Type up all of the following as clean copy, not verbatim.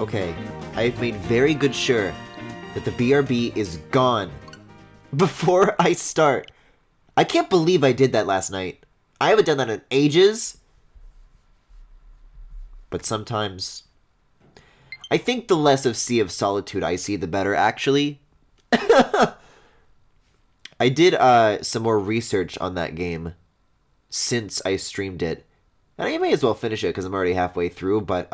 Okay, I've made very good sure that the BRB is gone before I start. I can't believe I did that last night. I haven't done that in ages. But sometimes... I think the less of Sea of Solitude I see, the better, actually. I did some more research on that game since I streamed it. And I may as well finish it because I'm already halfway through, but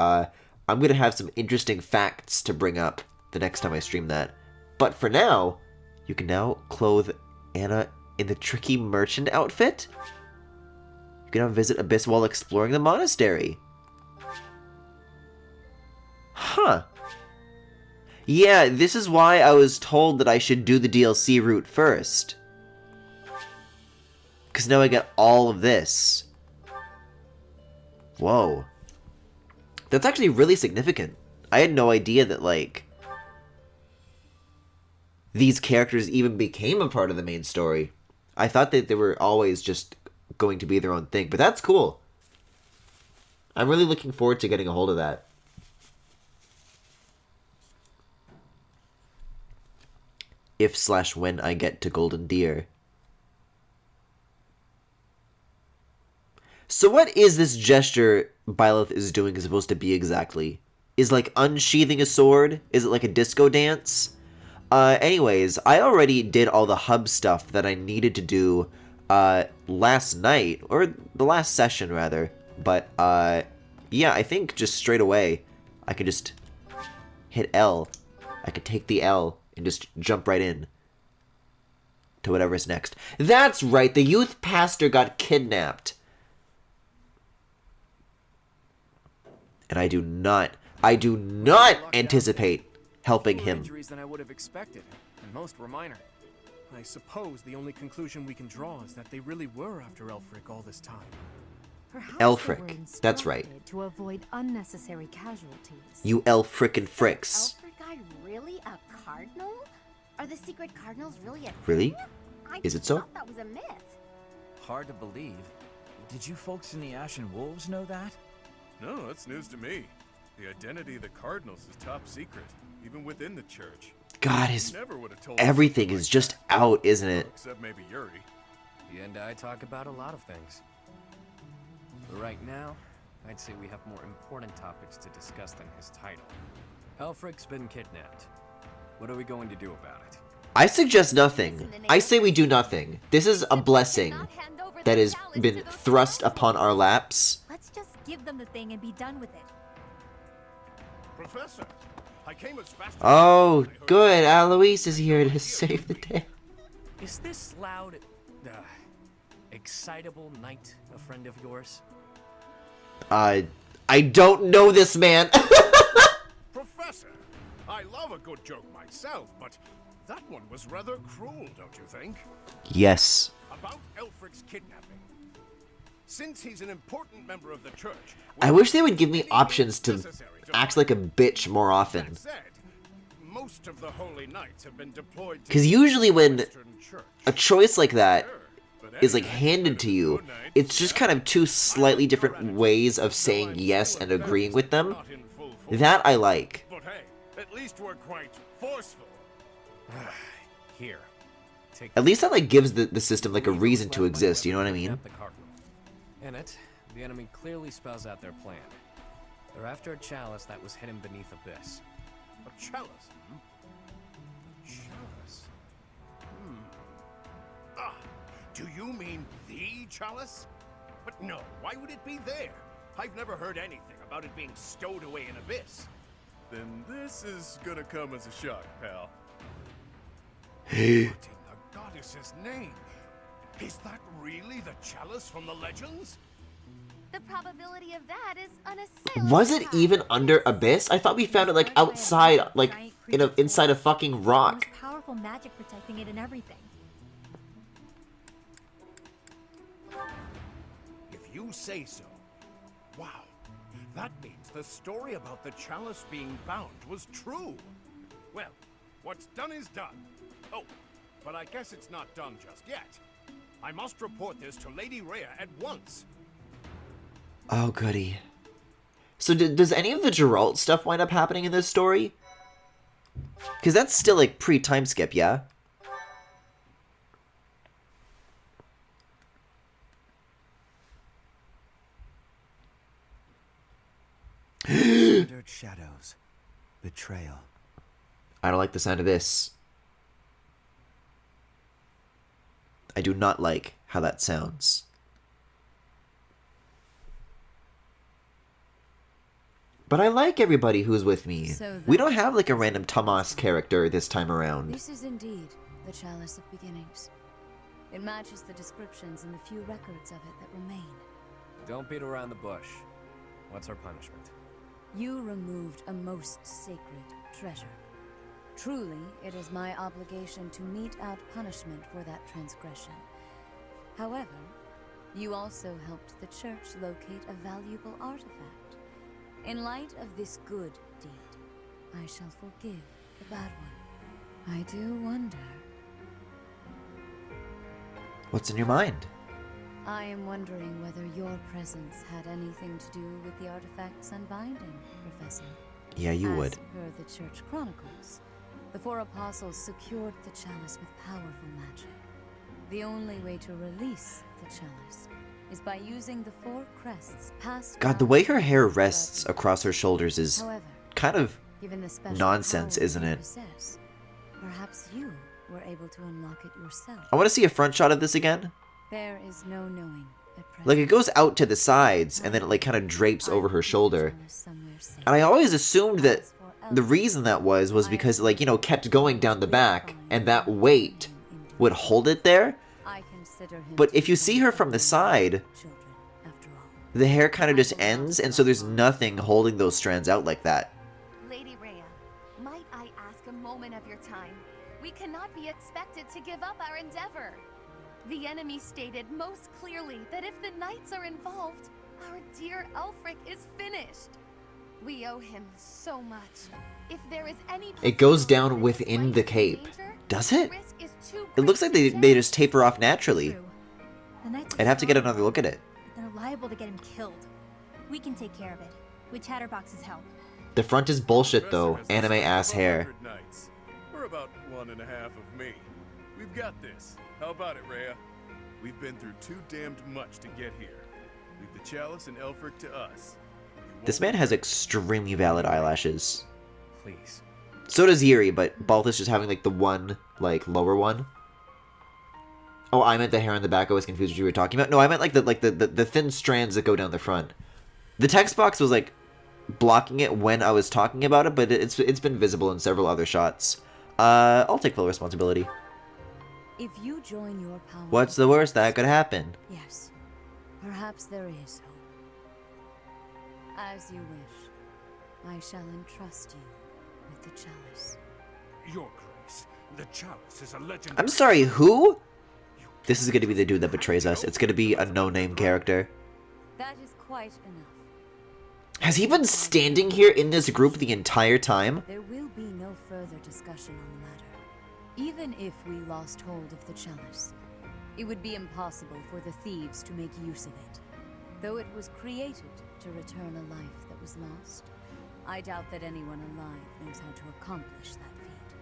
I'm going to have some interesting facts to bring up the next time I stream that. But for now, you can now clothe Anna in the tricky merchant outfit. You can now visit Abyss while exploring the monastery. Huh. Yeah, this is why I was told that I should do the DLC route first. Because now I get all of this. Whoa. That's actually really significant. I had no idea that, like, these characters even became a part of the main story. I thought that they were always just going to be their own thing, but that's cool. I'm really looking forward to getting a hold of that. If/when I get to Golden Deer. So what is this gesture Byleth is doing supposed to be exactly? Is like unsheathing a sword? Is it like a disco dance? Anyways, I already did all the hub stuff that I needed to do last night, or the last session rather. But yeah, I think just straight away I could just hit L. I could take the L and just jump right in to whatever's next. That's right, the youth pastor got kidnapped. And I do not anticipate helping him. Injuries than I would have expected, and most were minor. I suppose the only conclusion we can draw is that they really were after Elfric all this time. Elfric, that's right. To avoid unnecessary casualties. You Elfrickin' fricks. Elfric guy really a cardinal? Are the secret cardinals really a thing? Really? Is it so? I thought that was a myth. Hard to believe. Did you folks in the Ashen Wolves know that? No, that's news to me. The identity of the cardinals is top secret, even within the church. God, his Never would have told everything us is just out, isn't it? Except maybe Yuri. He and I talk about a lot of things. But right now, I'd say we have more important topics to discuss than his title. Elfric's been kidnapped. What are we going to do about it? I suggest nothing. I say we do nothing. This is a blessing that has been thrust upon our laps. Let's just give them the thing and be done with it. Professor, I came as fast as Oh, good. Alois is here to save the day. Is this loud, excitable knight a friend of yours? I don't know this man. Professor, I love a good joke myself, but that one was rather cruel, don't you think? Yes. About Elfric's kidnapping. Since he's an important member of the church, I wish they would give me options to act like a bitch more often. that said, most of the holy knights have been deployed to 'Cause usually when Western Church. a choice like that But is like anyway, handed to you, it's just kind of two slightly different ways of saying yes and agreeing with them. not in full force. That I like. But hey, at least we're quite forceful. Here. Take At least that like gives the system like a reason to exist, you know what I mean? The cardinal. In it, the enemy clearly spells out their plan. They're after a chalice that was hidden beneath Abyss. A chalice, hmm? A chalice? Ah, do you mean the chalice? But no, why would it be there? I've never heard anything about it being stowed away in Abyss. Then this is gonna come as a shock, pal. What in the goddess's name? Is that really the chalice from the legends? The probability of that is unassailable. Was it even under Abyss? I thought we found it like outside, like inside a fucking rock. Most powerful magic protecting it and everything. If you say so. Wow. That means the story about the chalice being bound was true. Well, what's done is done. Oh, but I guess it's not done just yet. I must report this to Lady Rhea at once. Oh goody. So does any of the Geralt stuff wind up happening in this story? Because that's still, like, pre-time skip, yeah? Sundered shadows. Betrayal. I don't like the sound of this. I do not like how that sounds. But I like everybody who's with me. So We don't have like a random Tomas character this time around. This is indeed the Chalice of Beginnings. It matches the descriptions in the few records of it that remain. Don't beat around the bush. What's our punishment? You removed a most sacred treasure. Truly, it is my obligation to mete out punishment for that transgression. However, you also helped the church locate a valuable artifact. In light of this good deed, I shall forgive the bad one. I do wonder. What's in your mind? I am wondering whether your presence had anything to do with the artifact's unbinding, Professor. Yeah, you As would. per the Church Chronicles, the four apostles secured the chalice with powerful magic. The only way to release the chalice is by using the four crests passed God, the down way her from hair the rests brothers. across her shoulders is However, kind of given the special nonsense, power isn't you it? possess, perhaps you were able to unlock it yourself. I want to see a front shot of this again. There is no knowing at present. Like, it goes out to the sides, and then it, like, kind of drapes over her shoulder. And I always assumed that the reason that was because, like, you know, kept going down the back, and that weight would hold it there. But if you see her from the side, the hair kind of just ends, and so there's nothing holding those strands out like that. Lady Rhea, might I ask a moment of your time? We cannot be expected to give up our endeavor. The enemy stated most clearly that if the knights are involved, our dear Elfric is finished. We owe him so much. If there is any It goes down possibility within his the life is in cape. danger, Does the it? risk is too It looks great like to they chance. just taper off naturally. True. The knights are I'd have to get strong, another look at it. but they're liable to get him killed. We can take care of it, with Chatterbox's help. The front is bullshit though, Professor has anime ass about hair. 100 knights. We're about 1.5 of me. We've got this. How about it, Rhea? We've been through too damned much to get here. Leave the chalice and Elfric to us. You This won't man has extremely valid eyelashes. Please. So does Yuri, but Balthus just having like the one, like, lower one. Oh, I meant the hair on the back. I was confused what you were talking about. No, I meant like the thin strands that go down the front. The text box was like blocking it when I was talking about it, but it's been visible in several other shots. I'll take full responsibility. If you join your power, What's the worst that could happen? yes, perhaps there is hope. As you wish, I shall entrust you with the chalice. Your Grace, the chalice is a legend. I'm sorry, who? This is gonna be the dude that betrays us. It's gonna be a no-name character. That is quite enough. Has he been standing here in this group the entire time? There will be no further discussion on the matter. Even if we lost hold of the chalice, it would be impossible for the thieves to make use of it. Though it was created to return a life that was lost, I doubt that anyone alive knows how to accomplish that feat.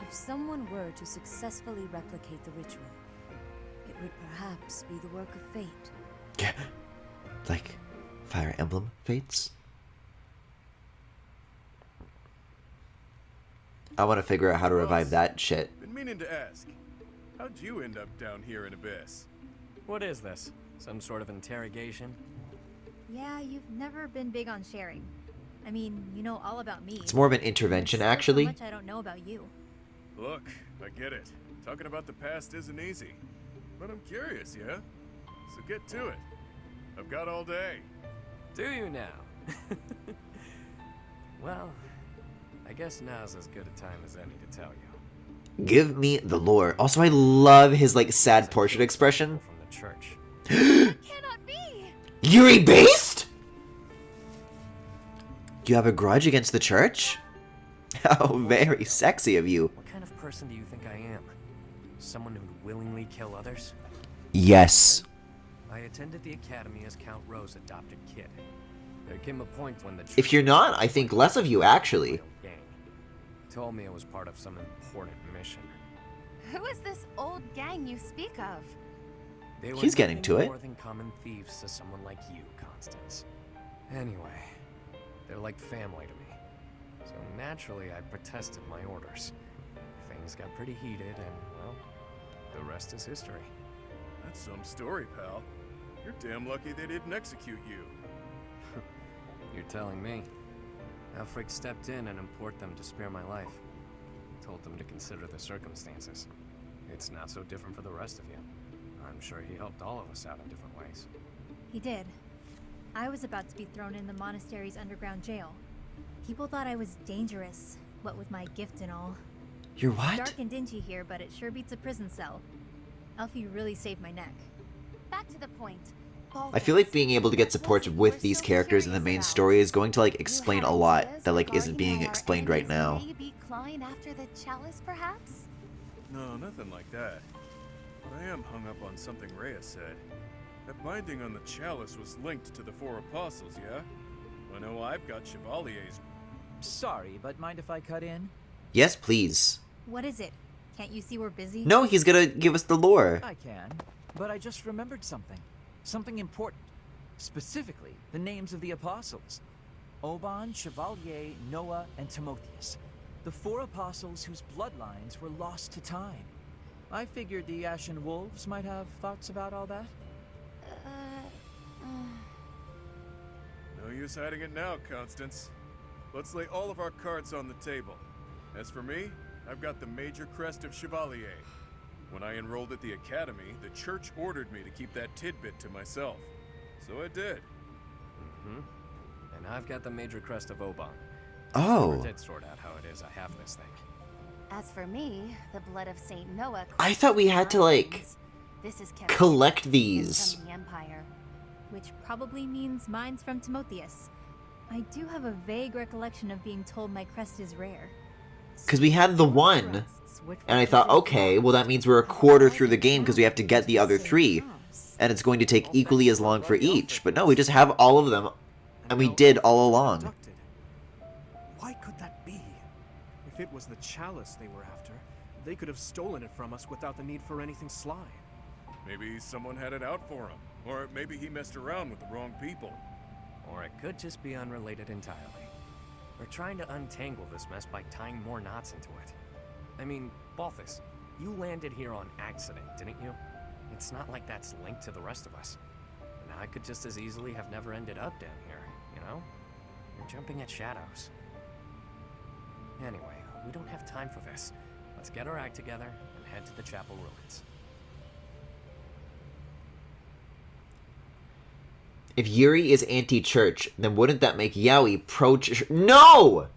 If someone were to successfully replicate the ritual, it would perhaps be the work of fate. Like Fire Emblem fates? I want to figure out how to revive that shit. Been meaning to ask. How'd you end up down here in Abyss? What is this? Some sort of interrogation? Yeah, you've never been big on sharing. I mean, you know all about me. It's more of an There's intervention, still so actually. much I don't know about you. Look, I get it. Talking about the past isn't easy. But I'm curious, yeah? So get to it. I've got all day. Do you now? Well, I guess now's as good a time as any to tell you. Give me the lore. Also, I love his like sad portrait expression. From the church. Cannot be! Yuri based? You have a grudge against the church? How very sexy of you. What kind of person do you think I am? Someone who'd willingly kill others? Yes. I attended the academy as Count Ro's adopted kid. There came a point when the If you're not, I think less of you, actually. gang told me it was part of some important mission. Who is this old gang you speak of? They were He's getting nothing to it. more than common thieves to someone like you, Constance. Anyway, they're like family to me. So naturally, I protested my orders. Things got pretty heated, and well, the rest is history. That's some story, pal. You're damn lucky they didn't execute you. You're telling me. Elfric stepped in and implored them to spare my life. Told them to consider the circumstances. It's not so different for the rest of you. I'm sure he helped all of us out in different ways. He did. I was about to be thrown in the monastery's underground jail. People thought I was dangerous, what with my gift and all. You're what? Dark and dingy here, but it sure beats a prison cell. Elfie really saved my neck. Back to the point. I feel like being able to get support with these characters in the main story is going to like explain a lot that like isn't being explained right now. Maybe Klein after the chalice, perhaps? No, nothing like that. But I am hung up on something Rhea said. That binding on the chalice was linked to the four apostles, yeah? I know I've got Chevalier's. Sorry, but mind if I cut in? Yes, please. What is it? Can't you see we're busy? No, he's gonna give us the lore. I can, but I just remembered something. Something important. Specifically, the names of the apostles. Oban, Chevalier, Noah, and Timotheus. The four apostles whose bloodlines were lost to time. I figured the Ashen Wolves might have thoughts about all that. No use hiding it now, Constance. Let's lay all of our cards on the table. As for me, I've got the major crest of Chevalier. When I enrolled at the academy, the church ordered me to keep that tidbit to myself. So I did. And I've got the major crest of Oban. Oh. Never did sort out how it is I have this thing. As for me, the blood of Saint Noah. I thought we had to like This is collect these. from the Empire. Which probably means mine's from Timotheus. I do have a vague recollection of being told my crest is rare. Because we had the one, and I thought, okay, well that means we're a quarter through the game because we have to get the other three. And it's going to take equally as long for each. But no, we just have all of them, and we did all along. Why could that be? If it was the chalice they were after, they could have stolen it from us without the need for anything sly. Maybe someone had it out for him. Or maybe he messed around with the wrong people. Or it could just be unrelated entirely. We're trying to untangle this mess by tying more knots into it. I mean, Balthus, you landed here on accident, didn't you? It's not like that's linked to the rest of us. And I could just as easily have never ended up down here, you know? You're jumping at shadows. Anyway, we don't have time for this. Let's get our act together and head to the chapel ruins. If Yuri is anti-church, then wouldn't that make Yaoi pro-church? No!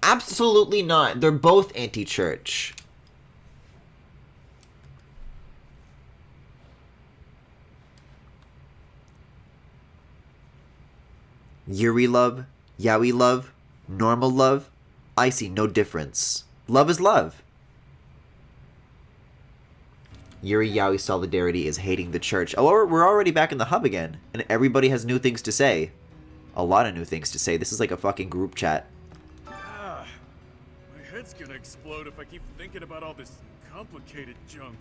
Absolutely not. They're both anti-church. Yuri love, Yaoi love, normal love. I see no difference. Love is love. Yuri Yaoi solidarity is hating the church. Oh, we're already back in the hub again. And everybody has new things to say. A lot of new things to say. This is like a fucking group chat. Ah, my head's gonna explode if I keep thinking about all this complicated junk.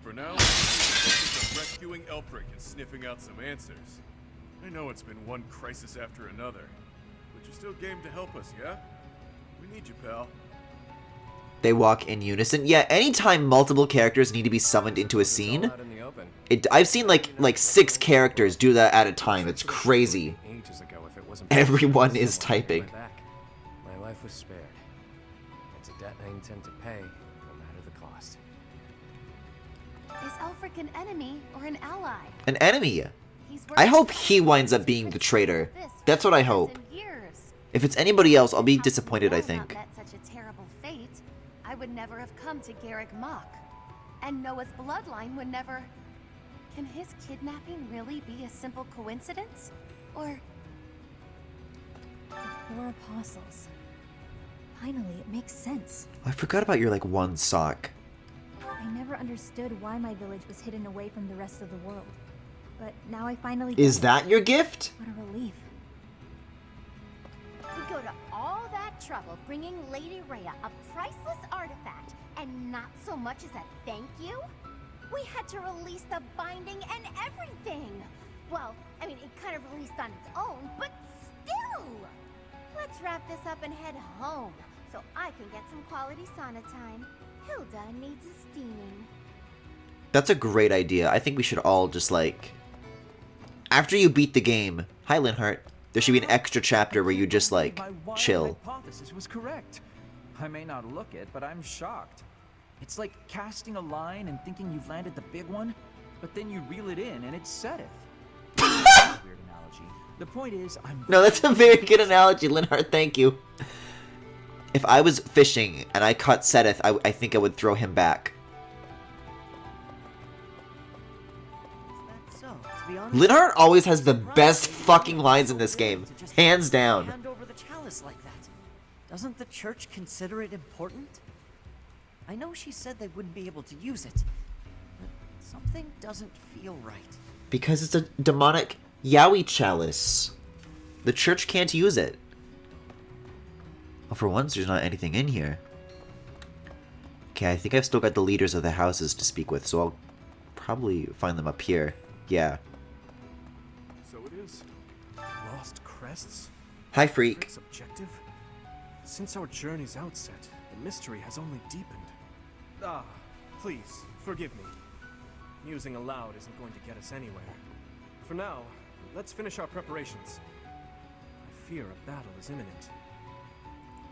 For now, I'm focused on rescuing Elfric and sniffing out some answers. I know it's been one crisis after another, but you're still game to help us, yeah? We need you, pal. They walk in unison. Yeah, anytime multiple characters need to be summoned into a scene, Out in the open. I've seen like 6 characters do that at a time. It's crazy. Ages ago, if it wasn't Everyone for is someone typing. at my back, my life was spared. It's a debt I intend to pay, no matter the cost. Is Elfric an enemy or an ally? An enemy. He's I worked hope he winds up being the traitor. That's what I hope. Years. If it's anybody else, I'll be Had disappointed, I Noah think. not met such a terrible fate, I would never have come to Garrick Mach. And Noah's bloodline would never... Can his kidnapping really be a simple coincidence? Or... The 4 apostles. Finally, it makes sense. I forgot about your like one sock. I never understood why my village was hidden away from the rest of the world. But now I finally Is get it. that your gift? What a relief. We go to all that trouble bringing Lady Rhea a priceless artifact, and not so much as a thank you? We had to release the binding and everything! Well, I mean, it kind of released on its own, but still! Let's wrap this up and head home, so I can get some quality sauna time. Hilda needs a steaming. That's a great idea. I think we should all just, like... After you beat the game... Hi, Linhart. There should be an extra chapter where you just, like, chill. My hypothesis was correct. I may not look it, but I'm shocked. It's like casting a line and thinking you've landed the big one, but then you reel it in and it setteth. Weird analogy. The point is, No, that's a very good analogy, Linhart. Thank you. If I was fishing and I caught Seteth, I think I would throw him back. Linhart always has the best fucking lines in this game. Hands down. Hand over the chalice like that. Doesn't the church consider it important? I know she said they wouldn't be able to use it, but something doesn't feel right. Because it's a demonic Yowie chalice. The church can't use it. Well, for once, there's not anything in here. Okay, I think I've still got the leaders of the houses to speak with, so I'll probably find them up here. Yeah. So it is. Lost crests? Hi, freak. Rick's objective? Since our journey's outset, the mystery has only deepened. Ah, please, forgive me. Musing aloud isn't going to get us anywhere. For now, let's finish our preparations. I fear a battle is imminent.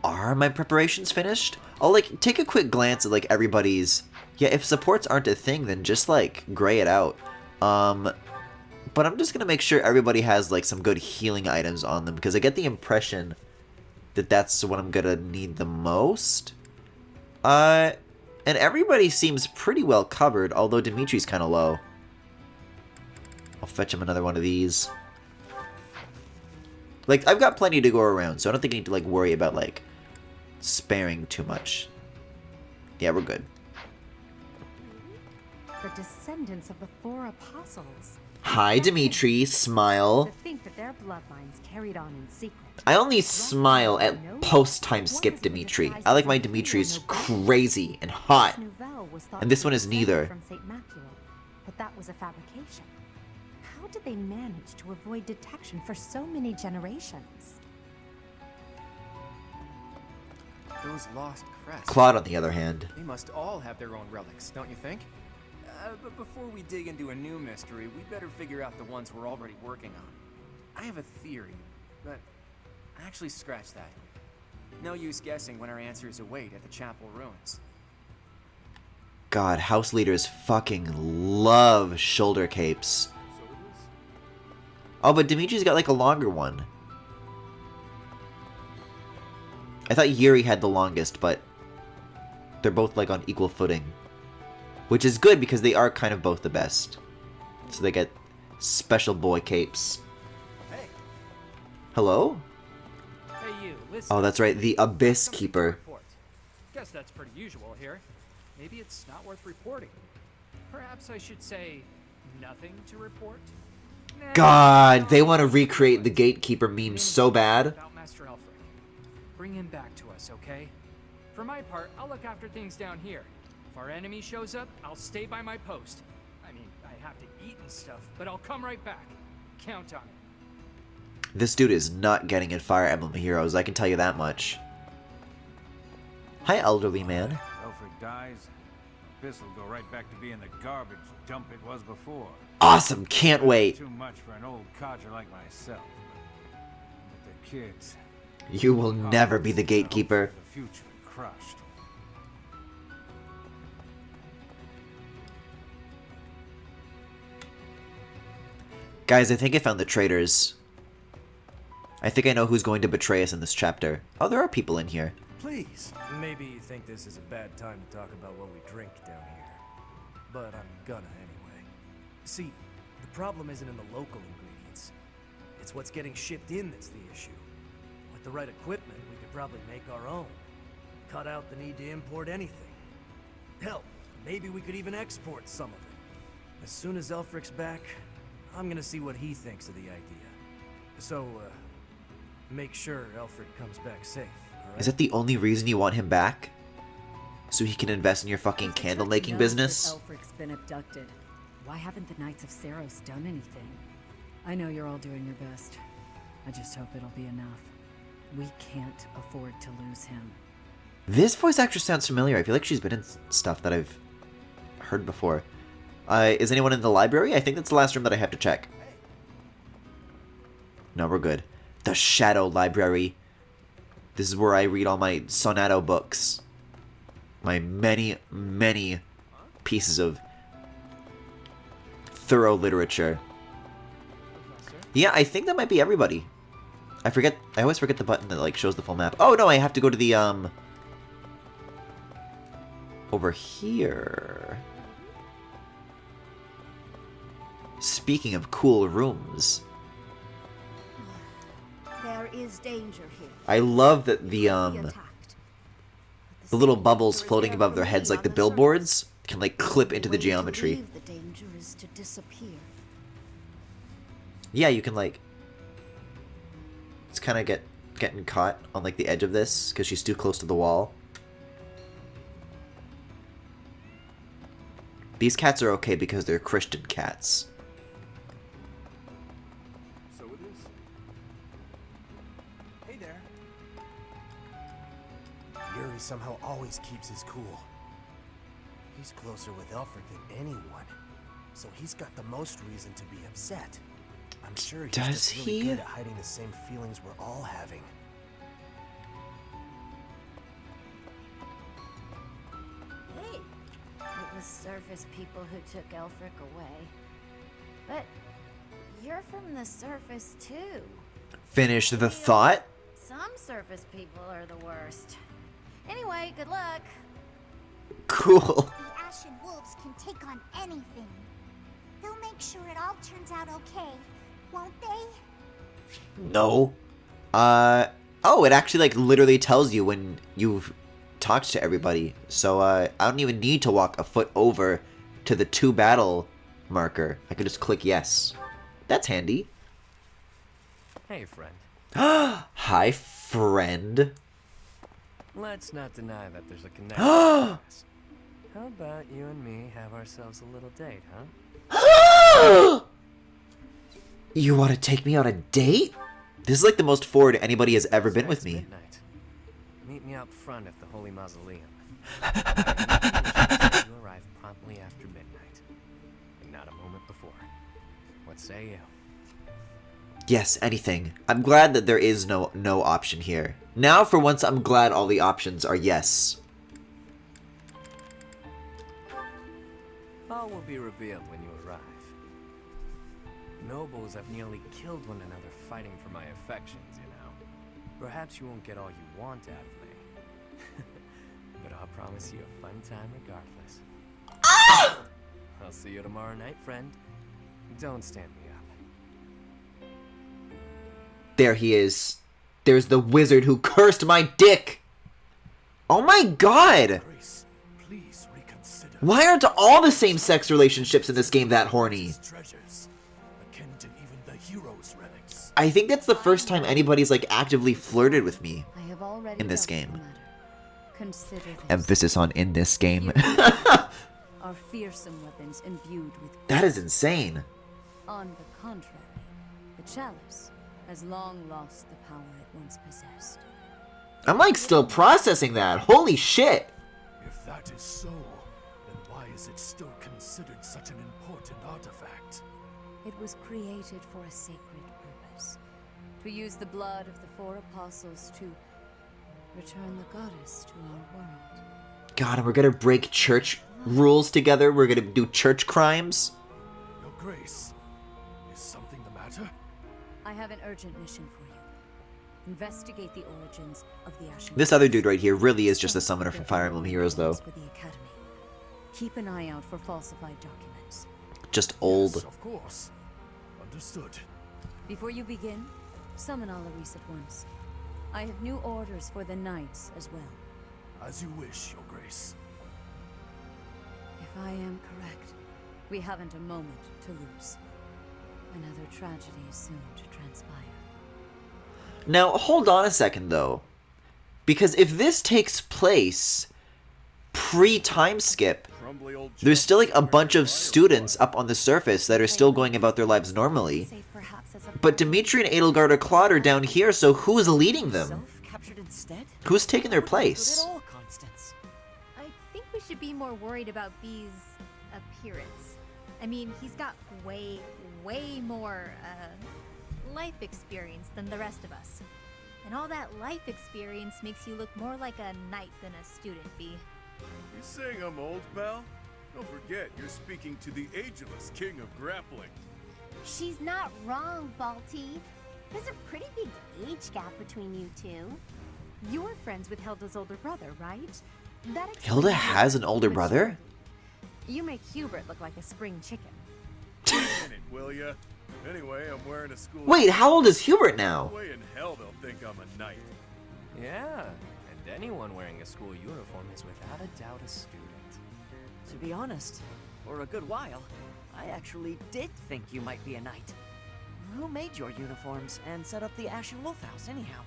Are my preparations finished? I'll, like, take a quick glance at, like, everybody's... Yeah, if supports aren't a thing, then just, like, gray it out. But I'm just gonna make sure everybody has, like, some good healing items on them, because I get the impression that that's what I'm gonna need the most. And everybody seems pretty well covered, although Dimitri's kind of low. I'll fetch him another one of these. Like, I've got plenty to go around, so I don't think I need to, like, worry about, like, sparing too much. Yeah, we're good. The descendants of the four apostles. Hi, Dimitri. Smile. To think that their bloodlines carried on in secret. I only smile at post-time skip Dimitri. I like my Dimitri's crazy and hot. And this one is neither. From St. Macula, but that was a fabrication. How did they manage to avoid detection for so many generations? Those lost crests. Claude, on the other hand. They must all have their own relics, don't you think? But before we dig into a new mystery, we better figure out the ones we're already working on. I have a theory, but actually scratch that. No use guessing when our answers await at the chapel ruins. God, house leaders fucking love shoulder capes. Oh, but Dimitri's got like a longer one. I thought Yuri had the longest, but they're both like on equal footing. Which is good because they are kind of both the best. So they get special boy capes. Hey. Hello? Hey you, listen. Oh, that's right, the Abyss Keeper. Guess that's pretty usual here. Maybe it's not worth reporting. Perhaps I should say nothing to report. Nah, God, they want to recreate the Gatekeeper meme so bad. About Master Alfred. Bring him back to us, okay? For my part, I'll look after things down here. If our enemy shows up, I'll stay by my post. I mean, I have to eat and stuff, but I'll come right back. Count on it. This dude is not getting in Fire Emblem Heroes, I can tell you that much. Hi, elderly man. Alfred dies, this will go right back to being the garbage dump it was before. Awesome, can't wait. Too much for an old codger like myself. But the kids... You will never be the Gatekeeper. The future crushed. Guys, I think I found the traitors. I think I know who's going to betray us in this chapter. Oh, there are people in here. Please. Maybe you think this is a bad time to talk about what we drink down here. But I'm gonna anyway. See, the problem isn't in the local ingredients. It's what's getting shipped in that's the issue. With the right equipment, we could probably make our own. Cut out the need to import anything. Hell, maybe we could even export some of it. As soon as Elfric's back, I'm gonna see what he thinks of the idea. So, make sure Alfred comes back safe, alright? Is that the only reason you want him back? So he can invest in your fucking candle making business? Elfric's been abducted. Why haven't the Knights of Saros done anything? I know you're all doing your best. I just hope it'll be enough. We can't afford to lose him. This voice actress sounds familiar. I feel like she's been in stuff that I've heard before. Is anyone in the library? I think that's the last room that I have to check. No, we're good. The Shadow Library. This is where I read all my Sonato books. My many, many pieces of thorough literature. Yeah, I think that might be everybody. I always forget the button that like shows the full map. Oh no, I have to go to the over here. Speaking of cool rooms. There is danger here. I love that the little bubbles floating above their heads like the billboards can like clip into the geometry. The danger is to disappear. Yeah, you can like it's kind of getting caught on like the edge of this because she's too close to the wall. These cats are okay because they're Christian cats. So it is. Hey there. Yuri somehow always keeps his cool. He's closer with Alfred than anyone, so he's got the most reason to be upset. I'm sure he's just really good at hiding the same feelings we're all having. Hey, it was surface people who took Elfric away. But you're from the surface too. Finish the thought? Some surface people are the worst. Anyway, good luck. Cool. The Ashen Wolves can take on anything. They'll make sure it all turns out okay, won't they? No. Oh, it actually like literally tells you when you've talked to everybody. So I don't even need to walk a foot over to the to battle marker. I can just click yes. That's handy. Hey, friend. Hi, friend. Let's not deny that there's a connection between us. How about you and me have ourselves a little date, huh? You want to take me on a date? This is like the most forward anybody has ever been with me. Midnight. Meet me out front at the Holy Mausoleum. You arrive promptly after midnight, and not a moment before. What say you? Yes, anything. I'm glad that there is no option here. Now, for once, I'm glad all the options are yes. All will be revealed when you arrive. Nobles have nearly killed one another fighting for my affections, you know. Perhaps you won't get all you want out of me. But I'll promise you a fun time regardless. I'll see you tomorrow night, friend. Don't stand me up. There he is. There's the wizard who cursed my dick. Oh my god. Grace, please reconsider. Why aren't all the same-sex relationships in this game that horny? Treasures, akin to even the hero's relics. I think that's the first time anybody's like actively flirted with me I have already in this dealt with game. the matter. Consider this. Emphasis on in this game. Are fearsome weapons imbued with That is insane. On the contrary, the chalice has long lost the power it once possessed. I'm like still processing that. Holy shit. If that is so, then why is it still considered such an important artifact? It was created for a sacred purpose. To use the blood of the four apostles to return the goddess to our world. God, and we're gonna break church rules together. We're gonna do church crimes. Your Grace, is something the matter? I have an urgent mission for you. Investigate the origins of the Ashen. This other dude right here really is just a summoner from Fire Emblem Heroes, though. For the Academy. Keep an eye out for falsified documents. Just old. Yes, of course. Understood. Before you begin, summon Alaris at once. I have new orders for the knights as well. As you wish, Your Grace. If I am correct, we haven't a moment to lose. Another tragedy is soon to transpire. Now, hold on a second, though. Because if this takes place pre-time skip, there's still like a bunch of students up on the surface that are still going about their lives normally. But Dimitri and Edelgard or Claude are down here, so who's leading them? Who's taking their place? I think we should be more worried about B's appearance. I mean, he's got way more, life experience than the rest of us. And all that life experience makes you look more like a knight than a student, B. You saying I'm old, pal? Don't forget, you're speaking to the ageless king of grappling. She's not wrong, Balti. There's a pretty big age gap between you two. You're friends with Hilda's older brother, right? Hilda has an older brother? You make Hubert look like a spring chicken. Wait a minute, will ya? Anyway, I'm wearing a school... Wait, how old is Hubert now? No way in hell they'll think I'm a knight. Yeah, and anyone wearing a school uniform is without a doubt a student. To be honest, for a good while, I actually did think you might be a knight. Who made your uniforms and set up the Ashen Wolf House, anyhow?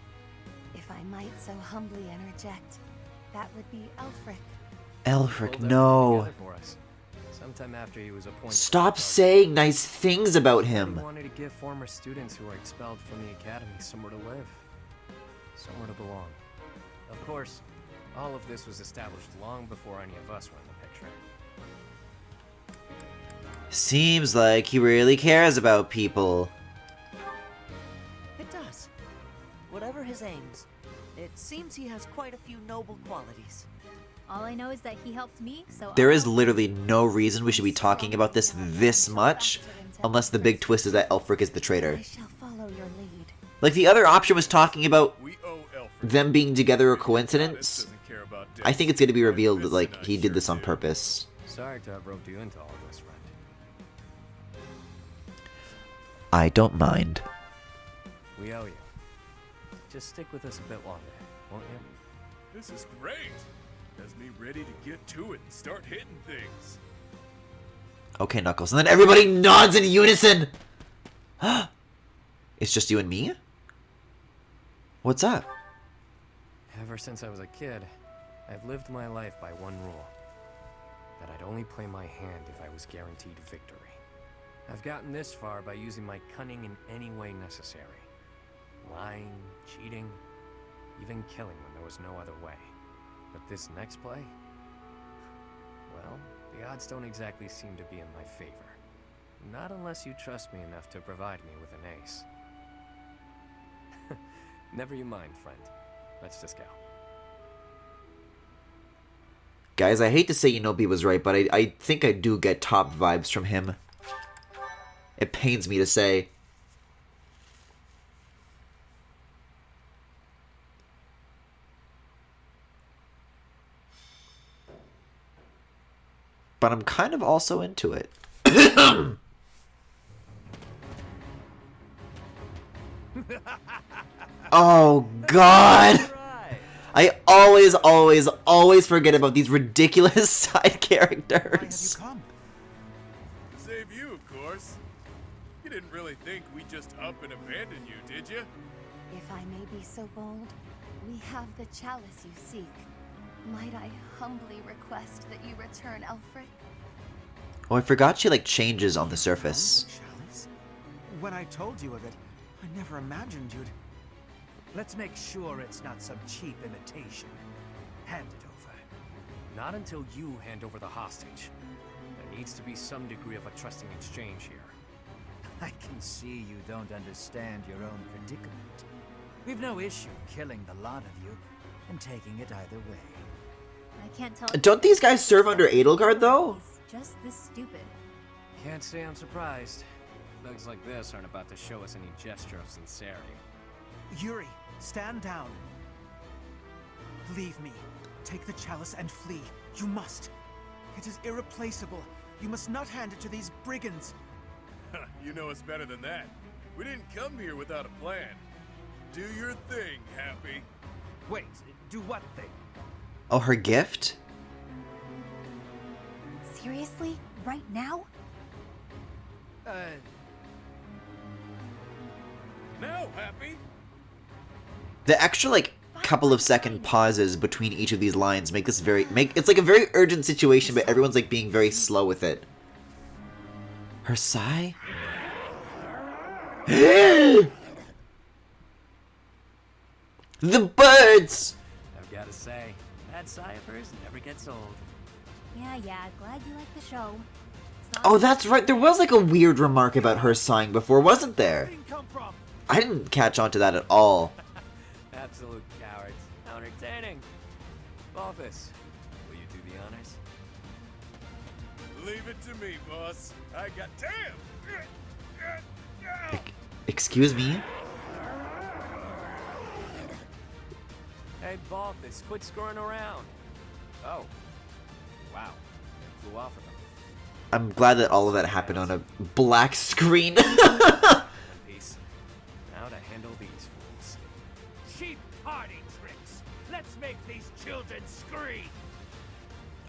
If I might so humbly interject, that would be Elfric. Elfric, no. Sometime after he was appointed. Stop saying nice things about him. He wanted to give former students who were expelled from the academy somewhere to live, somewhere to belong. Of course, all of this was established long before any of us were in the picture. Seems like he really cares about people. It does. Whatever his aims, it seems he has quite a few noble qualities. All I know is that he helped me, so... There is literally no reason we should be talking about this much, unless the big twist is that Elfric is the traitor. I shall follow your lead. Like, the other option was talking about them being together a coincidence. I think it's going to be revealed that, like, he did this on purpose. Sorry to have roped you into all of this, friend. I don't mind. We owe you. Just stick with us a bit longer, won't you? This is great! Has me ready to get to it and start hitting things. Okay, Knuckles. And then everybody nods in unison! It's just you and me? What's up? Ever since I was a kid, I've lived my life by one rule. That I'd only play my hand if I was guaranteed victory. I've gotten this far by using my cunning in any way necessary. Lying, cheating, even killing when there was no other way. But this next play? Well, the odds don't exactly seem to be in my favor. Not unless you trust me enough to provide me with an ace. Never you mind, friend. Let's just go. Guys, I hate to say Inobi was right, but I think I do get top vibes from him. It pains me to say. But I'm kind of also into it. Oh, God! I always forget about these ridiculous side characters. Save you, of course. You didn't really think we'd just up and abandon you, did you? If I may be so bold, we have the chalice you seek. Might I humbly request that you return Elfric? Oh, I forgot she, like, changes on the surface. Chalice? When I told you of it, I never imagined you'd... Let's make sure it's not some cheap imitation. Hand it over. Not until you hand over the hostage. There needs to be some degree of a trusting exchange here. I can see you don't understand your own predicament. We've no issue killing the lot of you and taking it either way. I can't tell. Don't these guys serve under Edelgard, though? He's just this stupid. Can't say I'm surprised. Thugs like this aren't about to show us any gesture of sincerity. Yuri, stand down. Leave me. Take the chalice and flee. You must. It is irreplaceable. You must not hand it to these brigands. You know us better than that. We didn't come here without a plan. Do your thing, Happy. Wait, do what thing? Oh, her gift? Seriously? Right now? Now, Happy? The extra, like, couple of second pauses between each of these lines make this it's like a very urgent situation, but everyone's like being very slow with it. Her sigh? The birds! I've got to say, that sigh of hers never gets old. Yeah, glad you like the show. Oh, that's right. There was like a weird remark about her sighing before, wasn't there? I didn't catch on to that at all. Absolute cowards. How entertaining. Balthus, will you do the honors? Leave it to me, boss. I got... Damn! Excuse me? Hey, Balthus, quit screwing around. Oh. Wow. It flew off of him. I'm glad that all of that happened on a black screen. Peace. Now to handle these fools. Cheap party tricks. Let's make these children scream.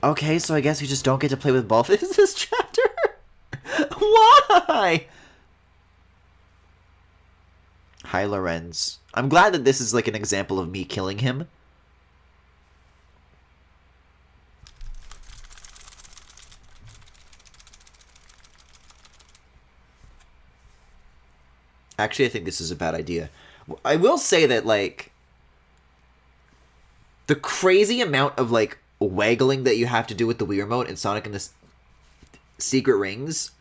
Okay, so I guess we just don't get to play with Balthus this chapter? Why? Hi, Lorenz. I'm glad that this is like an example of me killing him. Actually, I think this is a bad idea. I will say that, like, the crazy amount of, like, waggling that you have to do with the Wii Remote in Sonic and the Secret Rings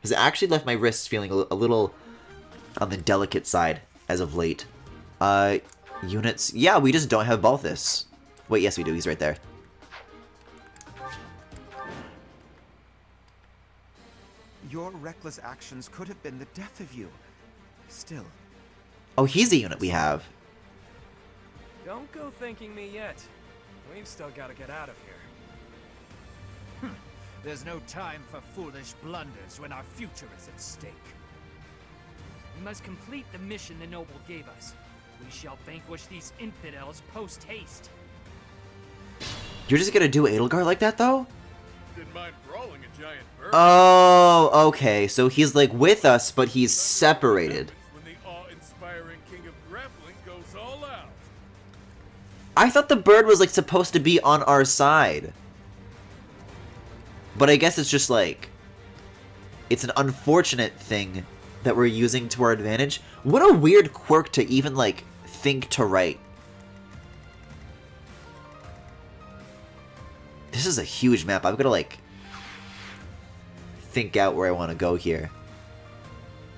has actually left my wrists feeling a little on the delicate side as of late. Units. Yeah, we just don't have Balthus. Wait, yes we do. He's right there. Your reckless actions could have been the death of you. Still. Oh, he's the unit we have. Don't go thanking me yet. We've still got to get out of here. There's no time for foolish blunders when our future is at stake. We must complete the mission the noble gave us. We shall vanquish these infidels post-haste. You're just gonna do Edelgard like that, though? Didn't mind brawling a giant bird. Oh, okay. So he's, like, with us, but he's separated. When the awe-inspiring king of grappling goes all out. I thought the bird was, like, supposed to be on our side. But I guess it's just, like, it's an unfortunate thing that we're using to our advantage. What a weird quirk to even, like, think to write. This is a huge map. I've got to, like, think out where I want to go here.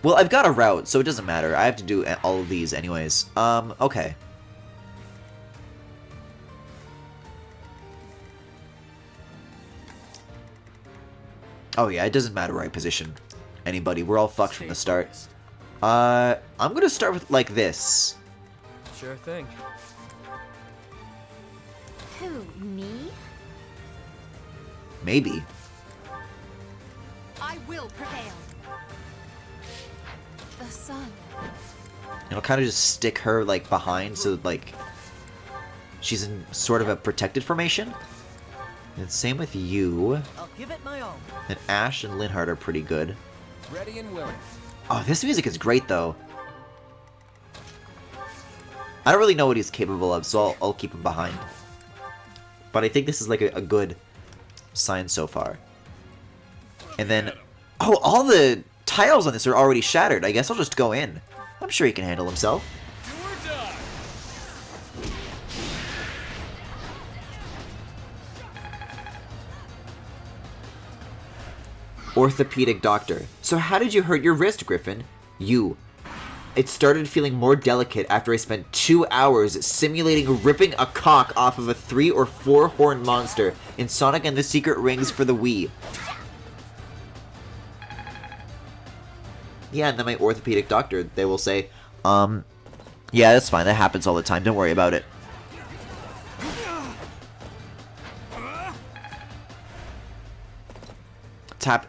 Well, I've got a route, so it doesn't matter. I have to do all of these anyways. Okay. Oh yeah, it doesn't matter where I position anybody. We're all fucked from the start. I'm gonna start with, like, this. Sure thing. Who, me? Maybe. I will prevail. The sun. It'll kind of just stick her, like, behind so that, like, she's in sort of a protected formation. And same with you. I'll give it my all. And Ash and Linhardt are pretty good. Ready and willing. Oh, this music is great, though. I don't really know what he's capable of, so I'll keep him behind. But I think this is, like, a good sign so far. And then... Oh, all the tiles on this are already shattered. I guess I'll just go in. I'm sure he can handle himself. Orthopedic doctor. So how did you hurt your wrist, Griffin? You. It started feeling more delicate after I spent 2 hours simulating ripping a cock off of a 3 or 4 horned monster in Sonic and the Secret Rings for the Wii. Yeah, and then my orthopedic doctor, they will say, yeah, that's fine, that happens all the time, don't worry about it.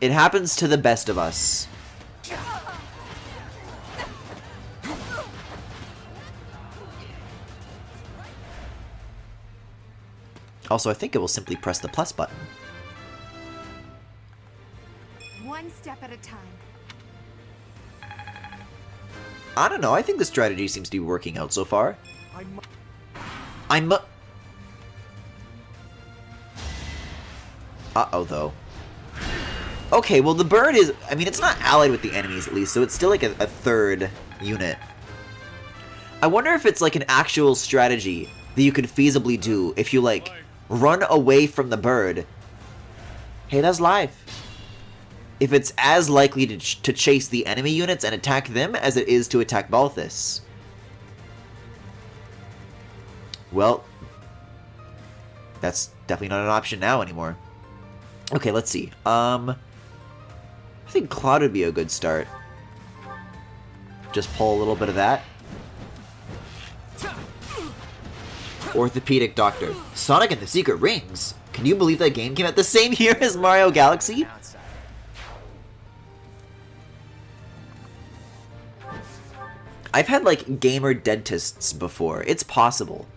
It happens to the best of us. Also, I think it will simply press the plus button. One step at a time. I don't know, I think the strategy seems to be working out so far. I'm... Uh-oh, though. Okay, well, the bird is... I mean, it's not allied with the enemies, at least, so it's still like a third unit. I wonder if it's like an actual strategy that you could feasibly do if you, like, run away from the bird. Hey, that's live. If it's as likely to chase the enemy units and attack them as it is to attack Balthus. Well, that's definitely not an option now anymore. Okay, let's see. I think Cloud would be a good start. Just pull a little bit of that. Orthopedic Doctor. Sonic and the Secret Rings? Can you believe that game came out the same year as Mario Galaxy? I've had, like, gamer dentists before. It's possible.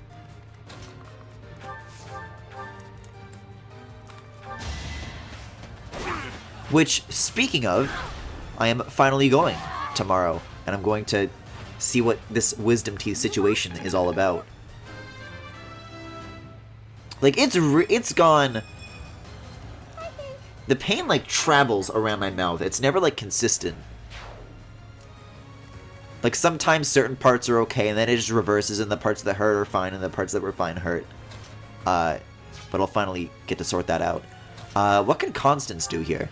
Which, speaking of, I am finally going tomorrow. And I'm going to see what this wisdom teeth situation is all about. Like, it's gone... The pain, like, travels around my mouth. It's never, like, consistent. Like, sometimes certain parts are okay, and then it just reverses, and the parts that hurt are fine, and the parts that were fine hurt. But I'll finally get to sort that out. What can Constance do here?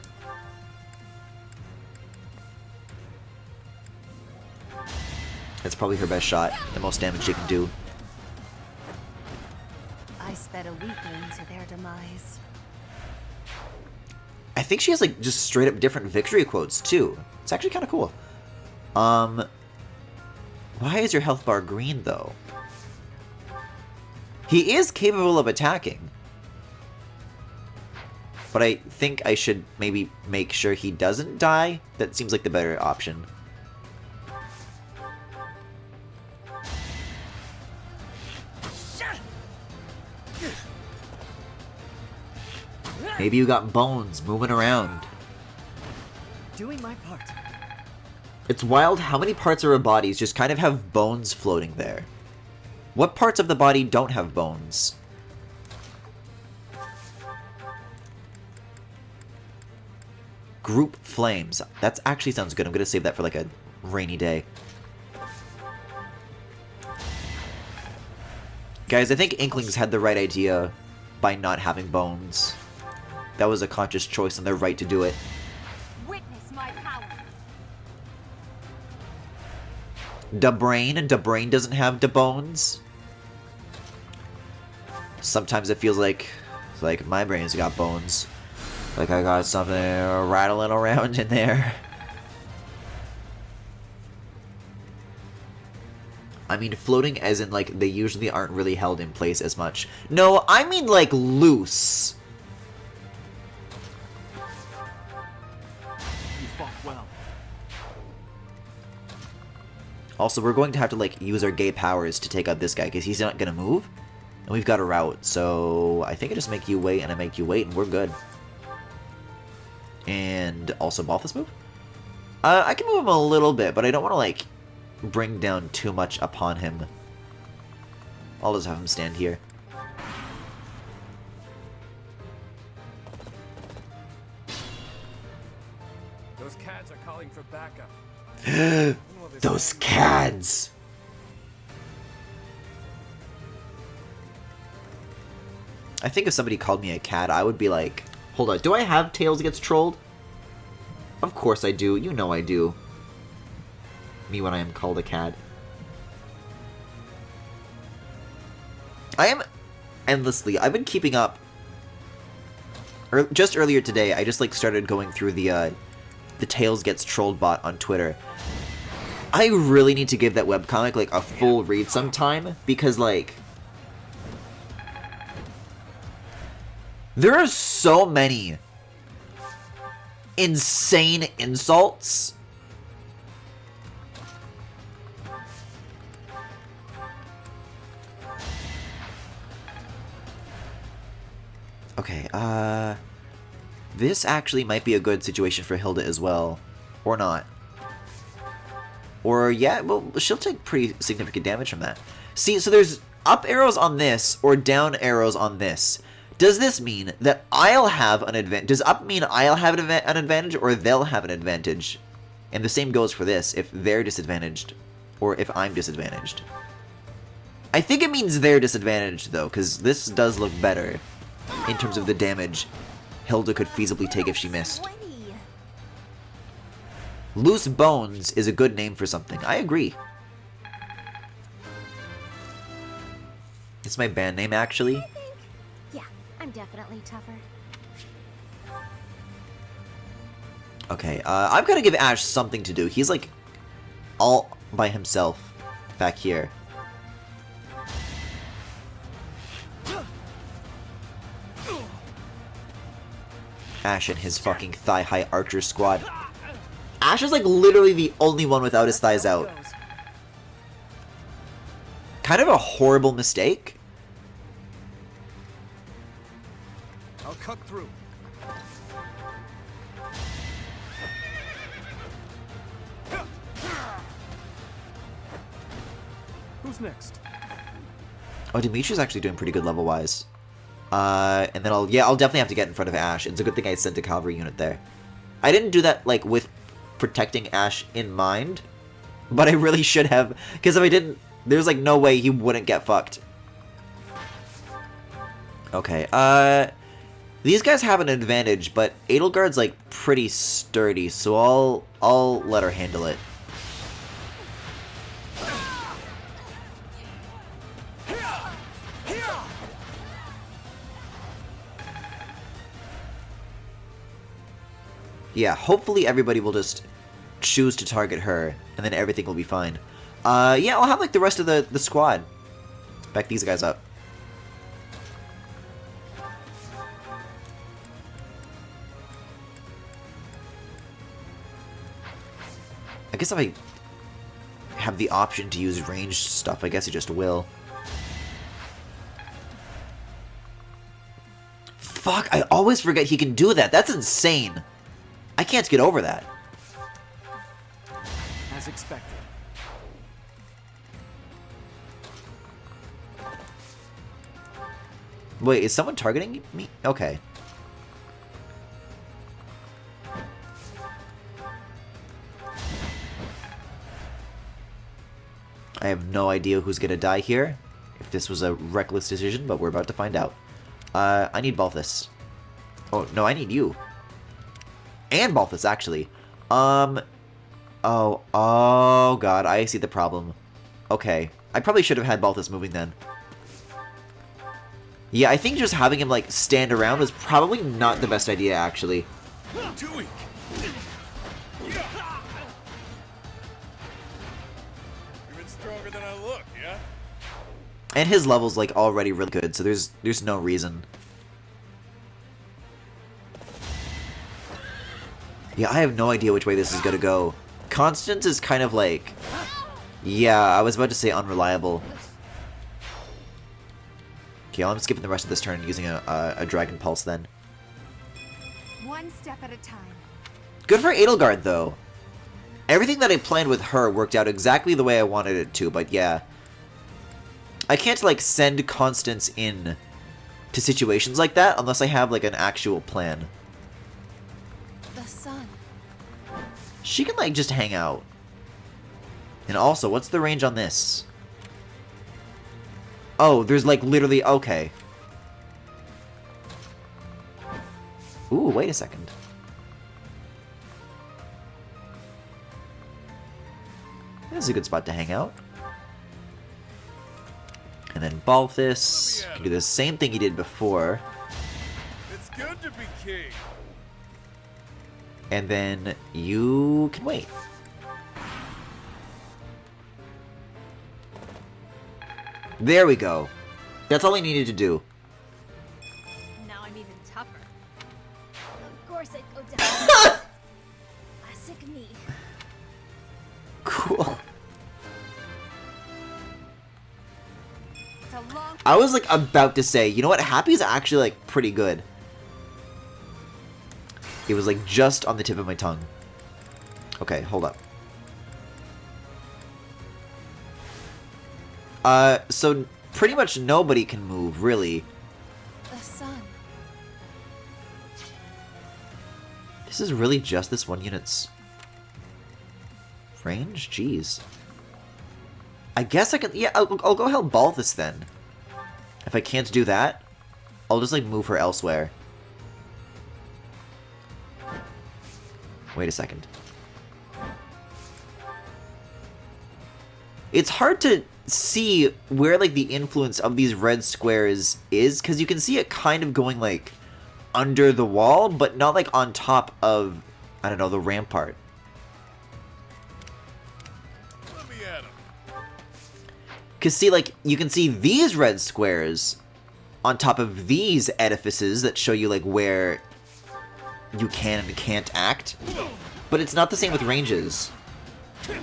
That's probably her best shot. The most damage she can do. I sped a weakling to their demise. I think she has, like, just straight up different victory quotes, too. It's actually kind of cool. Why is your health bar green, though? He is capable of attacking. But I think I should maybe make sure he doesn't die. That seems like the better option. Maybe you got bones moving around. Doing my part. It's wild how many parts of our bodies just kind of have bones floating there. What parts of the body don't have bones? Group Flames. That actually sounds good. I'm going to save that for like a rainy day. Guys, I think Inklings had the right idea by not having bones. That was a conscious choice and their right to do it. Witness my power. Da Brain doesn't have da bones. Sometimes it feels like my brain's got bones. Like I got something rattling around in there. I mean floating as in like they usually aren't really held in place as much. No, I mean like loose. Also, we're going to have to, like, use our gay powers to take out this guy, because he's not going to move. And we've got a route, so I think I just make you wait, and I make you wait, and we're good. And also Balthus move? I can move him a little bit, but I don't want to, like, bring down too much upon him. I'll just have him stand here. Those cats are calling for backup. Those cads! I think if somebody called me a cad, I would be like, hold on, do I have Tails Gets Trolled? Of course I do, you know I do. Me when I am called a cad. I am endlessly, I've been keeping up. Just earlier today, I just like started going through the Tails Gets Trolled bot on Twitter. I really need to give that webcomic, like, a full read sometime, because, like... There are so many insane insults. Okay, this actually might be a good situation for Hilda as well. Or not. Or, yeah, well, she'll take pretty significant damage from that. See, so there's up arrows on this or down arrows on this. Does this mean that I'll have an advantage? Does up mean I'll have an advantage or they'll have an advantage? And the same goes for this, if they're disadvantaged or if I'm disadvantaged. I think it means they're disadvantaged though, because this does look better in terms of the damage Hilda could feasibly take if she missed. Loose Bones is a good name for something. I agree. It's my band name, actually. Yeah, I'm definitely tougher. Okay, I've got to give Ash something to do. He's like all by himself back here. Ash and his fucking thigh-high archer squad. Ash is like literally the only one without his thighs out. Kind of a horrible mistake. I'll cut through. Who's next? Oh, Dimitri's actually doing pretty good level-wise. And then I'll definitely have to get in front of Ash. It's a good thing I sent a cavalry unit there. I didn't do that, like, with protecting Ash in mind, but I really should have, because if I didn't, there's, like, no way he wouldn't get fucked. Okay, these guys have an advantage, but Edelgard's, like, pretty sturdy, so I'll let her handle it. Yeah, hopefully everybody will just choose to target her, and then everything will be fine. Yeah, I'll have, like, the rest of the squad back these guys up. I guess if I have the option to use ranged stuff, I guess I just will. Fuck, I always forget he can do that. That's insane. I can't get over that. As expected. Wait, is someone targeting me? Okay. I have no idea who's gonna die here, if this was a reckless decision, but we're about to find out. I need Balthus. Oh, no, I need you. And Balthus, actually. Oh god, I see the problem. Okay, I probably should have had Balthus moving then. Yeah, I think just having him, like, stand around was probably not the best idea, actually. Too weak. Even stronger than I look, yeah? And his level's, like, already really good, so there's no reason. Yeah, I have no idea which way this is gonna go. Constance is kind of like... Yeah, I was about to say unreliable. Okay, I'm skipping the rest of this turn using a Dragon Pulse then. One step at a time. Good for Edelgard, though. Everything that I planned with her worked out exactly the way I wanted it to, but yeah. I can't, like, send Constance in to situations like that unless I have, like, an actual plan. The sun. She can, like, just hang out. And also, what's the range on this? Oh, there's, like, literally... Okay. Ooh, wait a second. This is a good spot to hang out. And then Balthus can do the same thing he did before. It's good to be king. And then you can wait. There we go. That's all I needed to do. Now I'm even tougher. Of course I'd go down. Classic me. Cool. It's a long... I was like about to say, you know what? Happy's actually like pretty good. It was like just on the tip of my tongue. Okay, hold up. So pretty much nobody can move, really. The sun. This is really just this one unit's range? Jeez. I guess I can... Yeah, I'll go help Balthus then. If I can't do that, I'll just, like, move her elsewhere. Wait a second. It's hard to see where, like, the influence of these red squares is, because you can see it kind of going, like, under the wall, but not, like, on top of, I don't know, the rampart. Let me at him. Because, see, like, you can see these red squares on top of these edifices that show you, like, where you can and can't act. But it's not the same with ranges. Even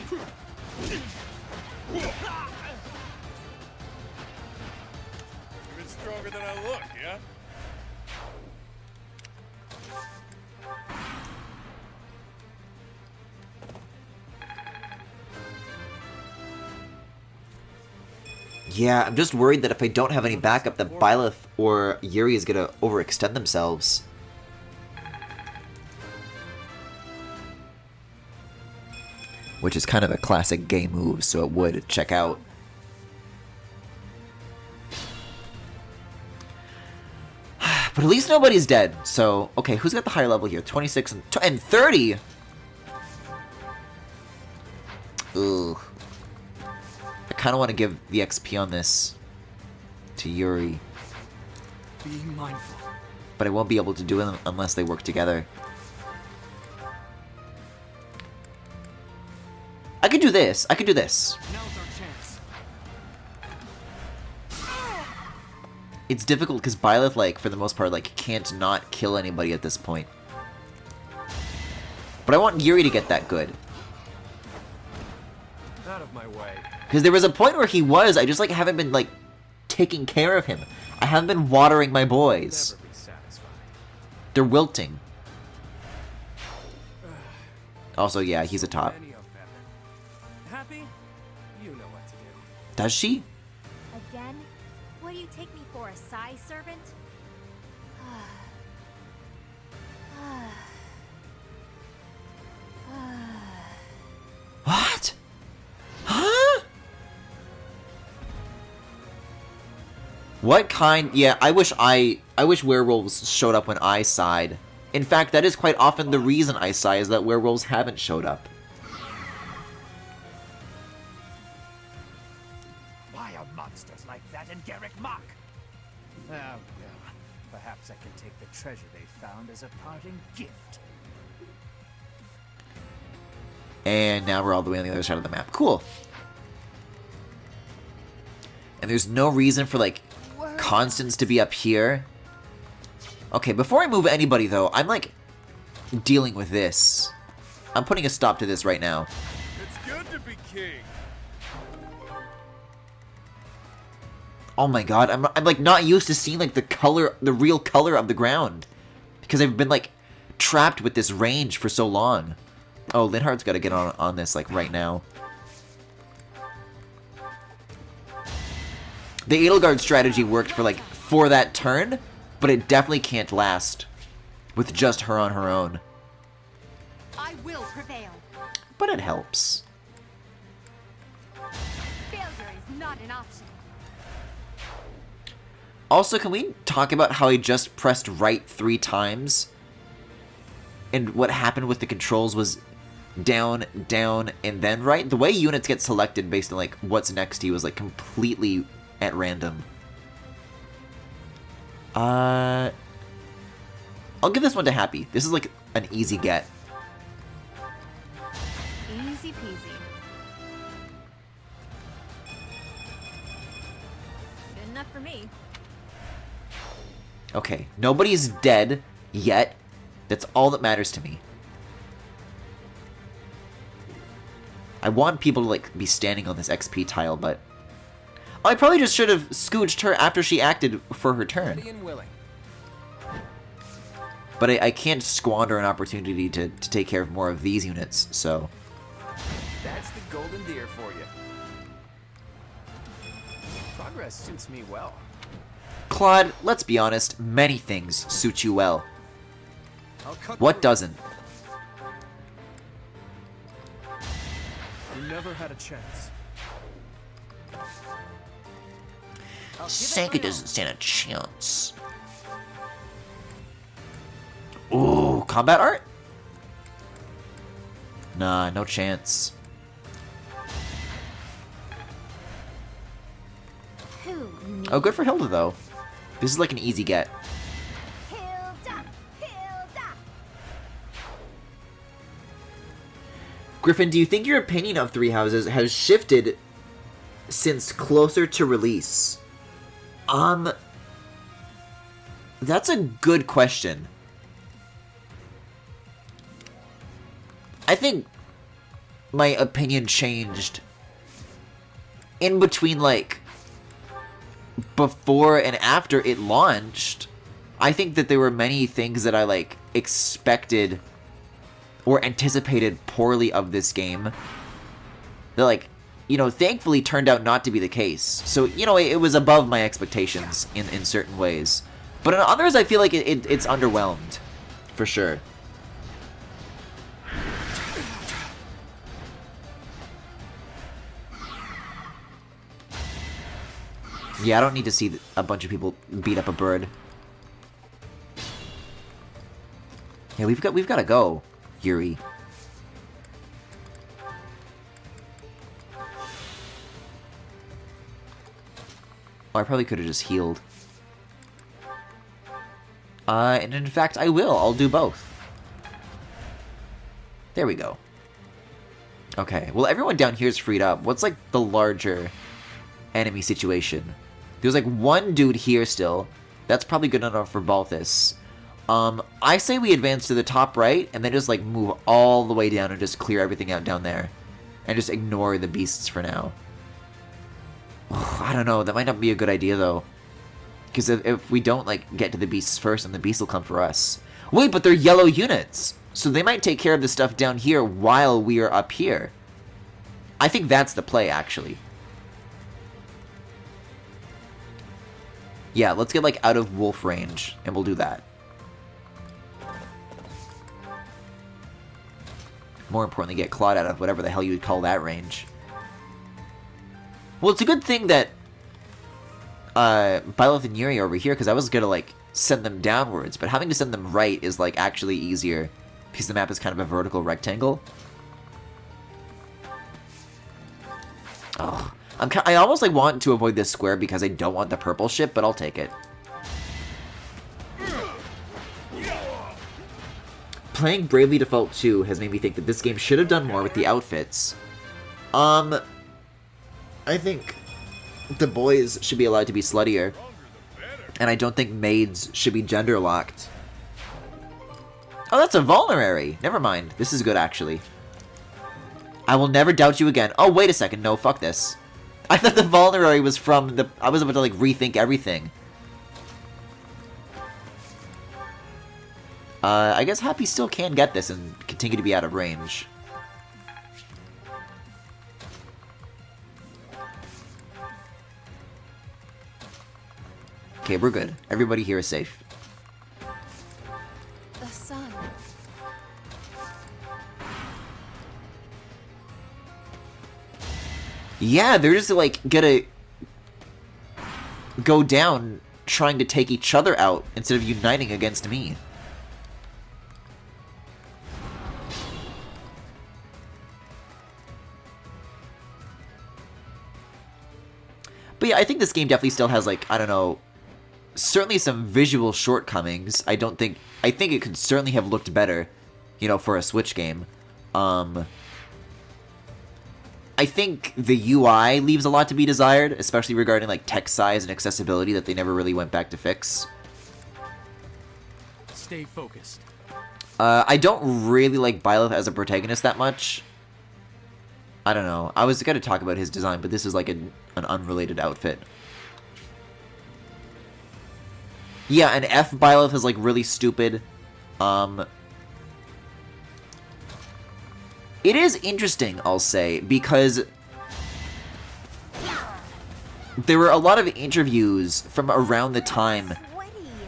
stronger than I look, yeah? Yeah, I'm just worried that if I don't have any backup, that Byleth or Yuri is gonna overextend themselves. Which is kind of a classic gay move, so it would check out. But at least nobody's dead, so... Okay, who's got the higher level here? 26 and 30? Ugh. I kind of want to give the XP on this to Yuri. Be mindful. But I won't be able to do it unless they work together. I could do this. I could do this. Now's our chance. It's difficult because Byleth, like, for the most part, like, can't not kill anybody at this point. But I want Yuri to get that good. Out of my way. Because there was a point where he was, I just, like, haven't been, like, taking care of him. I haven't been watering my boys. Never be satisfied. They're wilting. Also, yeah, he's a top. Happy? You know what to do. Does she? Again? What do you take me for, a Psy servant? What? Huh? What kind? Yeah, I wish werewolves showed up when I sighed. In fact, that is quite often the reason I sigh, is that werewolves haven't showed up. Why are monsters like that in Garrick Mach? Oh, well, perhaps I can take the treasure they found as a parting gift. And now we're all the way on the other side of the map. Cool. And there's no reason for, like, Constance to be up here. Okay, before I move anybody, though, I'm, like, dealing with this. I'm putting a stop to this right now. It's good to be king. Oh my god, I'm like, not used to seeing, like, the real color of the ground. Because I've been, like, trapped with this range for so long. Oh, Linhardt's gotta get on this, like, right now. The Edelgard strategy worked for that turn, but it definitely can't last with just her on her own. I will prevail. But it helps. Failure is not an option. Also, can we talk about how I just pressed right 3 times? And what happened with the controls was down, down, and then right? The way units get selected based on, like, what's next to you is, like, completely at random. I'll give this one to Happy. This is, like, an easy get. Easy peasy. Good enough for me. Okay, nobody's dead yet. That's all that matters to me. I want people to, like, be standing on this XP tile, but... I probably just should have scooched her after she acted for her turn. Ready and willing. But I can't squander an opportunity to take care of more of these units, so... That's the golden deer for you. Progress suits me well. Claude, let's be honest, many things suit you well. What doesn't? You never had a chance. Sanka doesn't stand a chance. Ooh, combat art? Nah, no chance. Oh, good for Hilda, though. This is like an easy get. Griffin, do you think your opinion of Three Houses has shifted since closer to release? That's a good question. I think my opinion changed in between, like, before and after it launched. I think that there were many things that I, like, expected or anticipated poorly of this game that, like, you know, thankfully turned out not to be the case. So, you know, it was above my expectations in certain ways. But in others, I feel like it's underwhelmed, for sure. Yeah, I don't need to see a bunch of people beat up a bird. Yeah, we've got to go, Yuri. Oh, I probably could have just healed. And in fact, I will. I'll do both. There we go. Okay, well, everyone down here is freed up. What's, like, the larger enemy situation? There's, like, one dude here still. That's probably good enough for Balthus. I say we advance to the top right, and then just, like, move all the way down and just clear everything out down there. And just ignore the beasts for now. I don't know, that might not be a good idea, though. Because if we don't, like, get to the beasts first, then the beasts will come for us. Wait, but they're yellow units! So they might take care of the stuff down here while we are up here. I think that's the play, actually. Yeah, let's get, like, out of wolf range, and we'll do that. More importantly, get Claude out of whatever the hell you would call that range. Well, it's a good thing that Byleth and Yuri are over here, because I was gonna, like, send them downwards, but having to send them right is, like, actually easier, because the map is kind of a vertical rectangle. Oh, I almost, like, want to avoid this square because I don't want the purple ship, but I'll take it. Playing Bravely Default 2 has made me think that this game should have done more with the outfits. I think the boys should be allowed to be sluttier. And I don't think maids should be gender locked. Oh, that's a vulnerary. Never mind. This is good, actually. I will never doubt you again. Oh, wait a second. No, fuck this. I thought the vulnerary was from the... I was about to, like, rethink everything. I guess Happy still can get this and continue to be out of range. Okay, we're good. Everybody here is safe. The sun. Yeah, they're just, like, gonna go down trying to take each other out instead of uniting against me. But yeah, I think this game definitely still has, like, I don't know, certainly some visual shortcomings. I think it could certainly have looked better, you know, for a Switch game. I think the UI leaves a lot to be desired, especially regarding, like, text size and accessibility that they never really went back to fix. Stay focused. I don't really like Byleth as a protagonist that much. I don't know. I was going to talk about his design, but this is like an unrelated outfit. Yeah, and F Byleth is like really stupid. It is interesting, I'll say, because there were a lot of interviews from around the time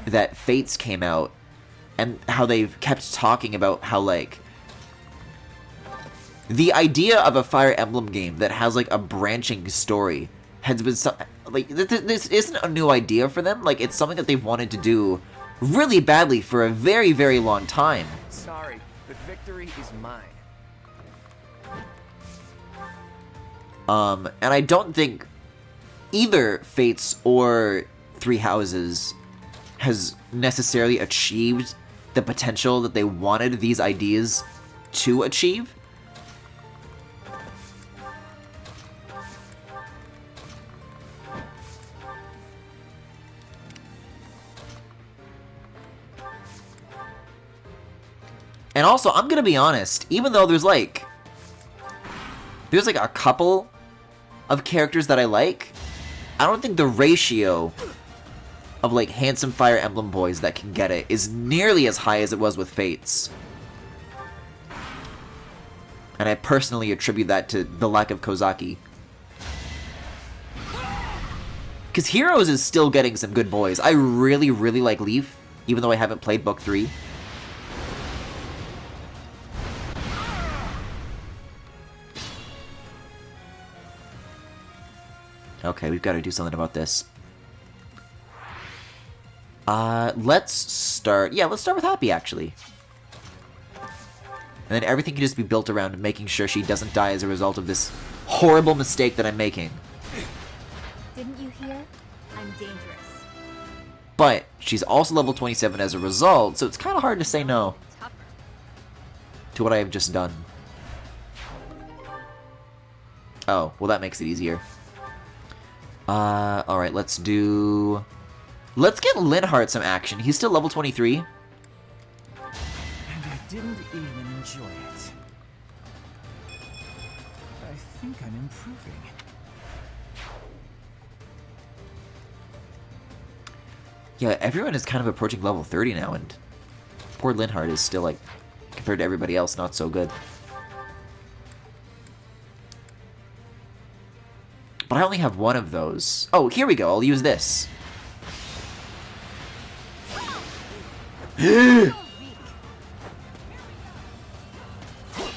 that Fates came out, and how they've kept talking about how, like, the idea of a Fire Emblem game that has, like, a branching story has been, like, this isn't a new idea for them. Like, it's something that they've wanted to do really badly for a very, very long time. Sorry, but victory is mine. And I don't think either Fates or Three Houses has necessarily achieved the potential that they wanted these ideas to achieve. And also, I'm gonna be honest, even though there's like a couple of characters that I like, I don't think the ratio of, like, handsome Fire Emblem boys that can get it is nearly as high as it was with Fates. And I personally attribute that to the lack of Kozaki. Because Heroes is still getting some good boys. I really, really like Leaf, even though I haven't played Book 3. Okay, we've got to do something about this. Let's start... Yeah, let's start with Happy, actually. And then everything can just be built around making sure she doesn't die as a result of this horrible mistake that I'm making. Didn't you hear? I'm dangerous. But she's also level 27 as a result, so it's kind of hard to say no to what I have just done. Oh, well, that makes it easier. Alright, let's do... Let's get Linhardt some action. He's still level 23. And I didn't even enjoy it. I think I'm improving. Yeah, everyone is kind of approaching level 30 now, and poor Linhardt is still, like, compared to everybody else, not so good. But I only have one of those. Oh, here we go. I'll use this.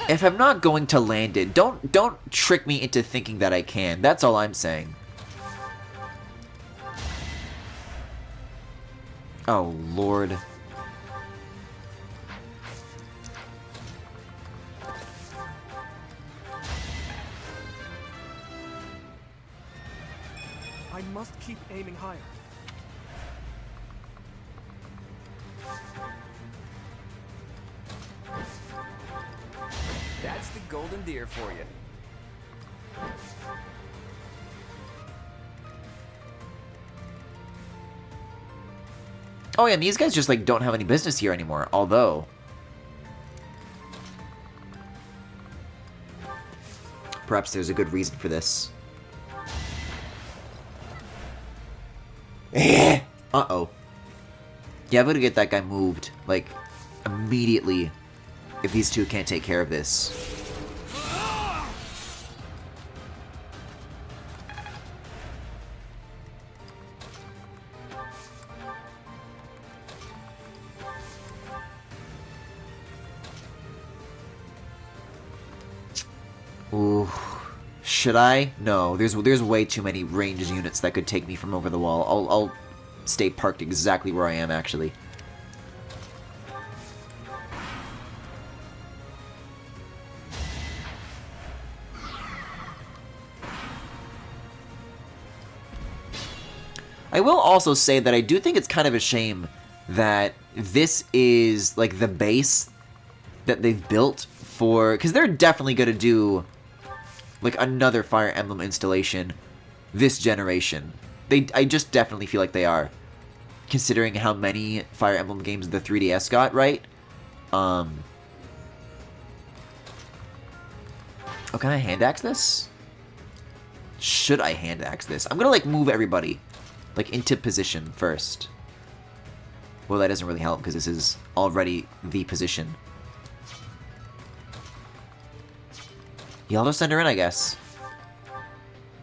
If I'm not going to land it, don't trick me into thinking that I can. That's all I'm saying. Oh, Lord. I must keep aiming higher. That's the golden deer for you. Oh yeah, and these guys just, like, don't have any business here anymore, although... Perhaps there's a good reason for this. Uh-oh. Yeah, I'm gonna get that guy moved, like, immediately, if these two can't take care of this. Ooh. Should I? No, there's way too many ranged units that could take me from over the wall. I'll stay parked exactly where I am, actually. I will also say that I do think it's kind of a shame that this is, like, the base that they've built for... Because they're definitely going to do, like, another Fire Emblem installation this generation. I just definitely feel like they are. Considering how many Fire Emblem games the 3DS got, right? Oh, can I hand axe this? Should I hand axe this? I'm gonna, like, move everybody, like, into position first. Well, that doesn't really help because this is already the position. Yeah, I'll just send her in, I guess.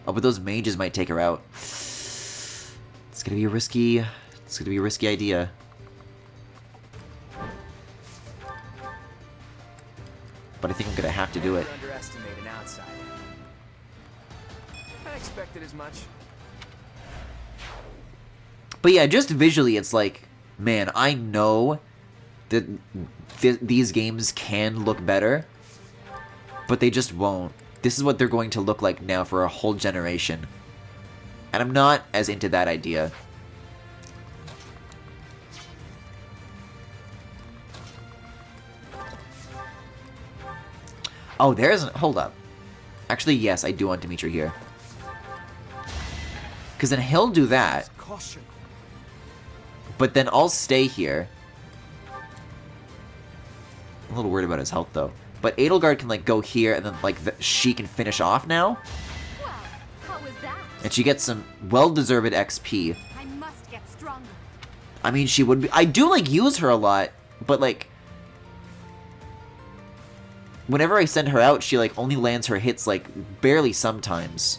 Oh, but those mages might take her out. It's gonna be a risky... It's gonna be a risky idea. But I think I'm gonna have to do it. Underestimate an outsider. I expected as much. But yeah, just visually, it's like, man, I know that these games can look better, but they just won't. This is what they're going to look like now for a whole generation. And I'm not as into that idea. Oh, there's... Hold up. Actually, yes, I do want Dimitri here. Because then he'll do that. Caution. But then I'll stay here. I'm a little worried about his health, though. But Edelgard can, like, go here, and then, like, she can finish off now. Well, how was that? And she gets some well-deserved XP. I must get stronger. I mean, she would be... I do, like, use her a lot, but, like... Whenever I send her out, she, like, only lands her hits, like, barely sometimes.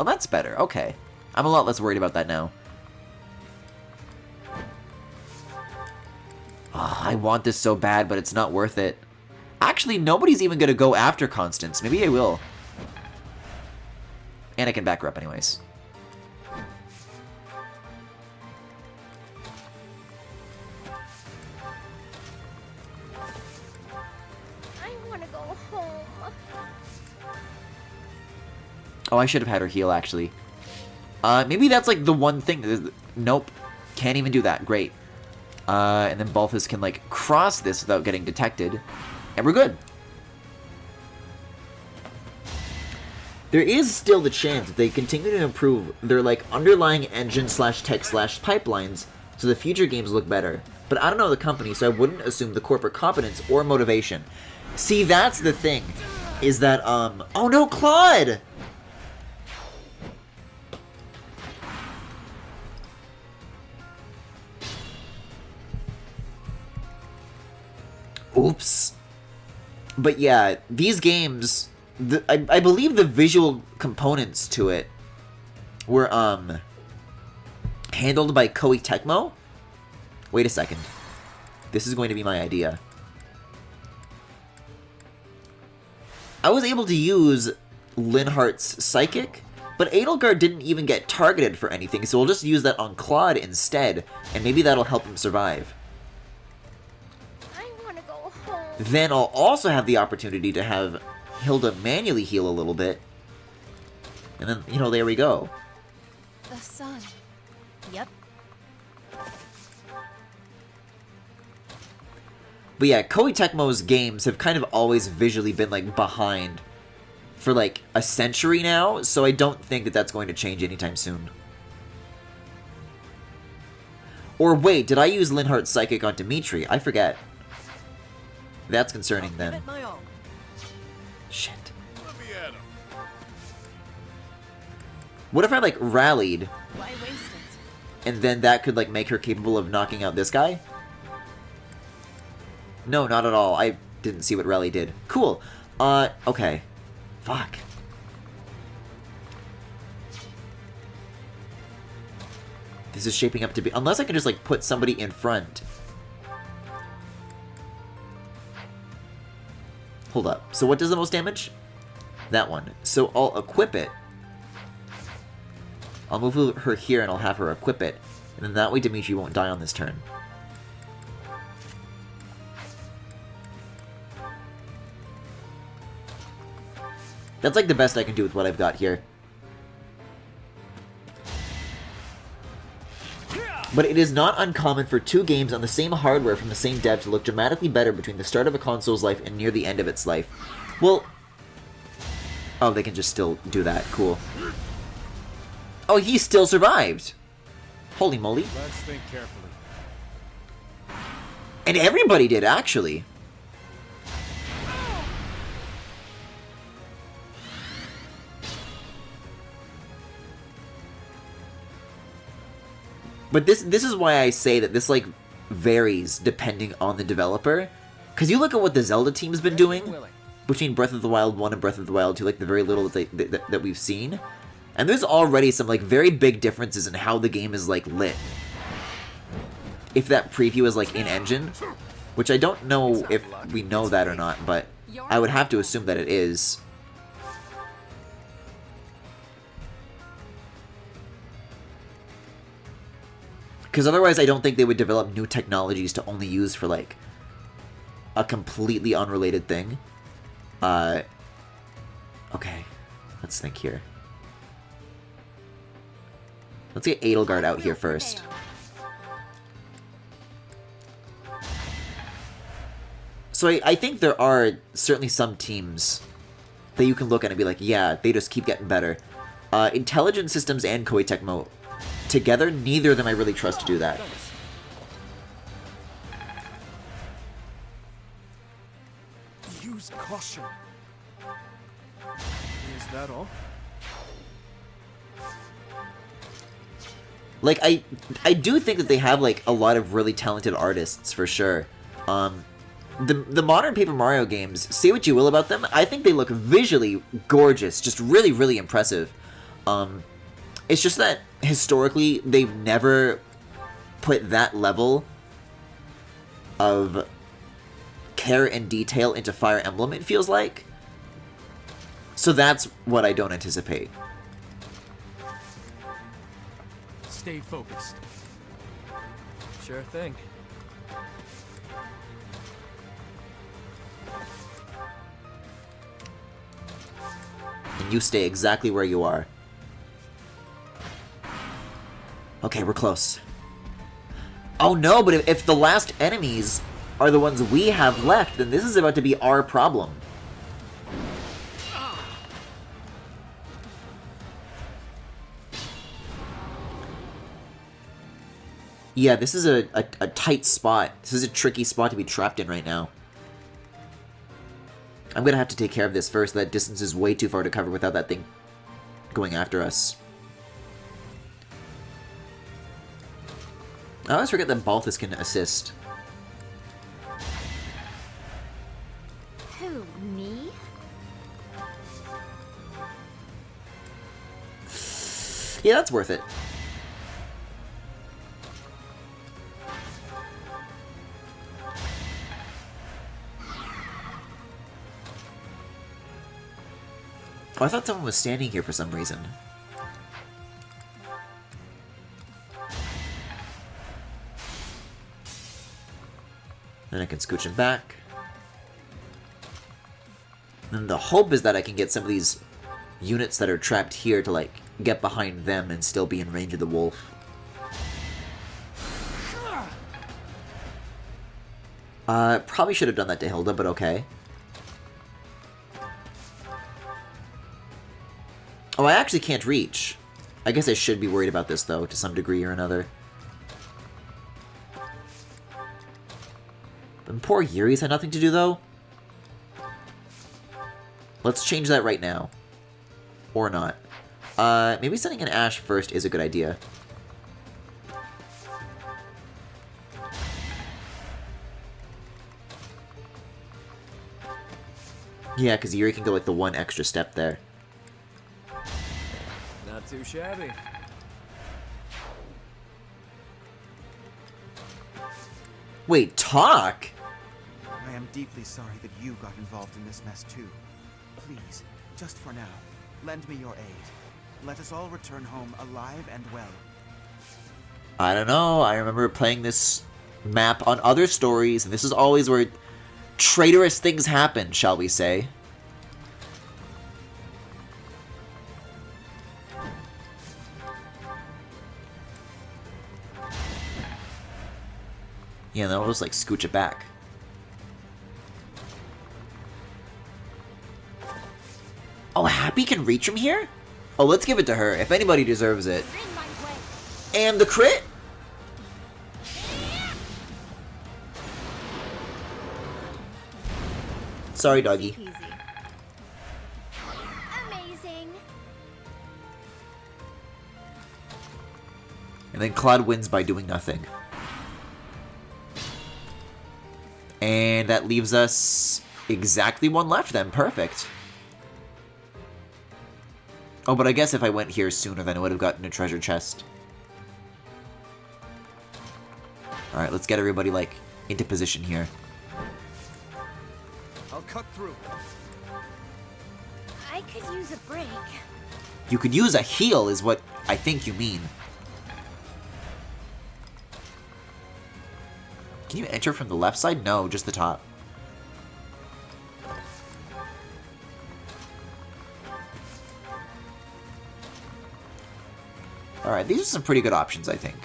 Oh, that's better. Okay. I'm a lot less worried about that now. Oh, I want this so bad, but it's not worth it. Actually, nobody's even gonna go after Constance. Maybe I will. And I can back her up anyways. I want to go home. Oh, I should have had her heal, actually. Maybe that's, like, the one thing. Nope. Can't even do that. Great. And then Balthus can, like, cross this without getting detected. And we're good. There is still the chance that they continue to improve their, like, underlying engine/tech/pipelines so the future games look better. But I don't know the company, so I wouldn't assume the corporate competence or motivation. See, that's the thing. Is that, Oh no, Claude! Oops. But yeah, these games, I believe the visual components to it were handled by Koei Tecmo. Wait a second. This is going to be my idea. I was able to use Linhart's Psychic, but Edelgard didn't even get targeted for anything, so we'll just use that on Claude instead, and maybe that'll help him survive. Then I'll also have the opportunity to have Hilda manually heal a little bit. And then, you know, there we go. The sun. Yep. But yeah, Koei Tecmo's games have kind of always visually been, like, behind for, like, a century now, so I don't think that that's going to change anytime soon. Or wait, did I use Linhart's Psychic on Dimitri? I forget. That's concerning then. Shit. What if I, like, rallied? Why waste it? And then that could, like, make her capable of knocking out this guy? No, not at all. I didn't see what rally did. Cool. Okay. Fuck. This is shaping up to be... Unless I can just, like, put somebody in front. Hold up. So what does the most damage? That one. So I'll equip it. I'll move her here and I'll have her equip it. And then that way Dimitri won't die on this turn. That's like the best I can do with what I've got here. But it is not uncommon for two games on the same hardware from the same dev to look dramatically better between the start of a console's life and near the end of its life. Well... Oh, they can just still do that. Cool. Oh, he still survived! Holy moly. Let's think carefully. And everybody did, actually. But this is why I say that this, like, varies depending on the developer. Because you look at what the Zelda team's been doing between Breath of the Wild 1 and Breath of the Wild 2, like the very little that we've seen, and there's already some like very big differences in how the game is like lit. If that preview is like in-engine, which I don't know if we know that or not, but I would have to assume that it is. Because otherwise I don't think they would develop new technologies to only use for like a completely unrelated thing. Okay, let's think here. Let's get Edelgard out here first. So I think there are certainly some teams that you can look at and be like, yeah, they just keep getting better. Intelligent Systems and Koei Tecmo together, neither of them I really trust to do that. Use caution. Is that all? Like, I do think that they have, like, a lot of really talented artists, for sure. The modern Paper Mario games, say what you will about them, I think they look visually gorgeous, just really, really impressive. It's just that, historically, they've never put that level of care and detail into Fire Emblem, it feels like. So that's what I don't anticipate. Stay focused. Sure thing. And you stay exactly where you are. Okay, we're close. Oh no, but if the last enemies are the ones we have left, then this is about to be our problem. Yeah, this is a tight spot. This is a tricky spot to be trapped in right now. I'm gonna have to take care of this first. That distance is way too far to cover without that thing going after us. I always forget that Balthus can assist. Who, me? Yeah, that's worth it. Oh, I thought someone was standing here for some reason. Then I can scooch him back. And the hope is that I can get some of these units that are trapped here to, like, get behind them and still be in range of the wolf. Probably should have done that to Hilda, but okay. Oh, I actually can't reach. I guess I should be worried about this, though, to some degree or another. But poor Yuri's had nothing to do, though. Let's change that right now. Or not. Maybe sending an Ash first is a good idea. Yeah, because Yuri can go, like, the one extra step there. Not too shabby. Wait, talk? I am deeply sorry that you got involved in this mess too. Please, just for now, lend me your aid. Let us all return home alive and well. I don't know. I remember playing this map on other stories, and this is always where traitorous things happen, shall we say. Yeah, then I'll just, like, scooch it back. Oh, Happy can reach from here? Oh, let's give it to her, if anybody deserves it. And the crit? Sorry, doggy. Amazing. And then Claude wins by doing nothing. And that leaves us exactly one left then. Perfect. Oh, but I guess if I went here sooner, then I would have gotten a treasure chest. Alright, let's get everybody, like, into position here. I'll cut through. I could use a break. You could use a heal, is what I think you mean. Can you enter from the left side? No, just the top. Alright, these are some pretty good options, I think,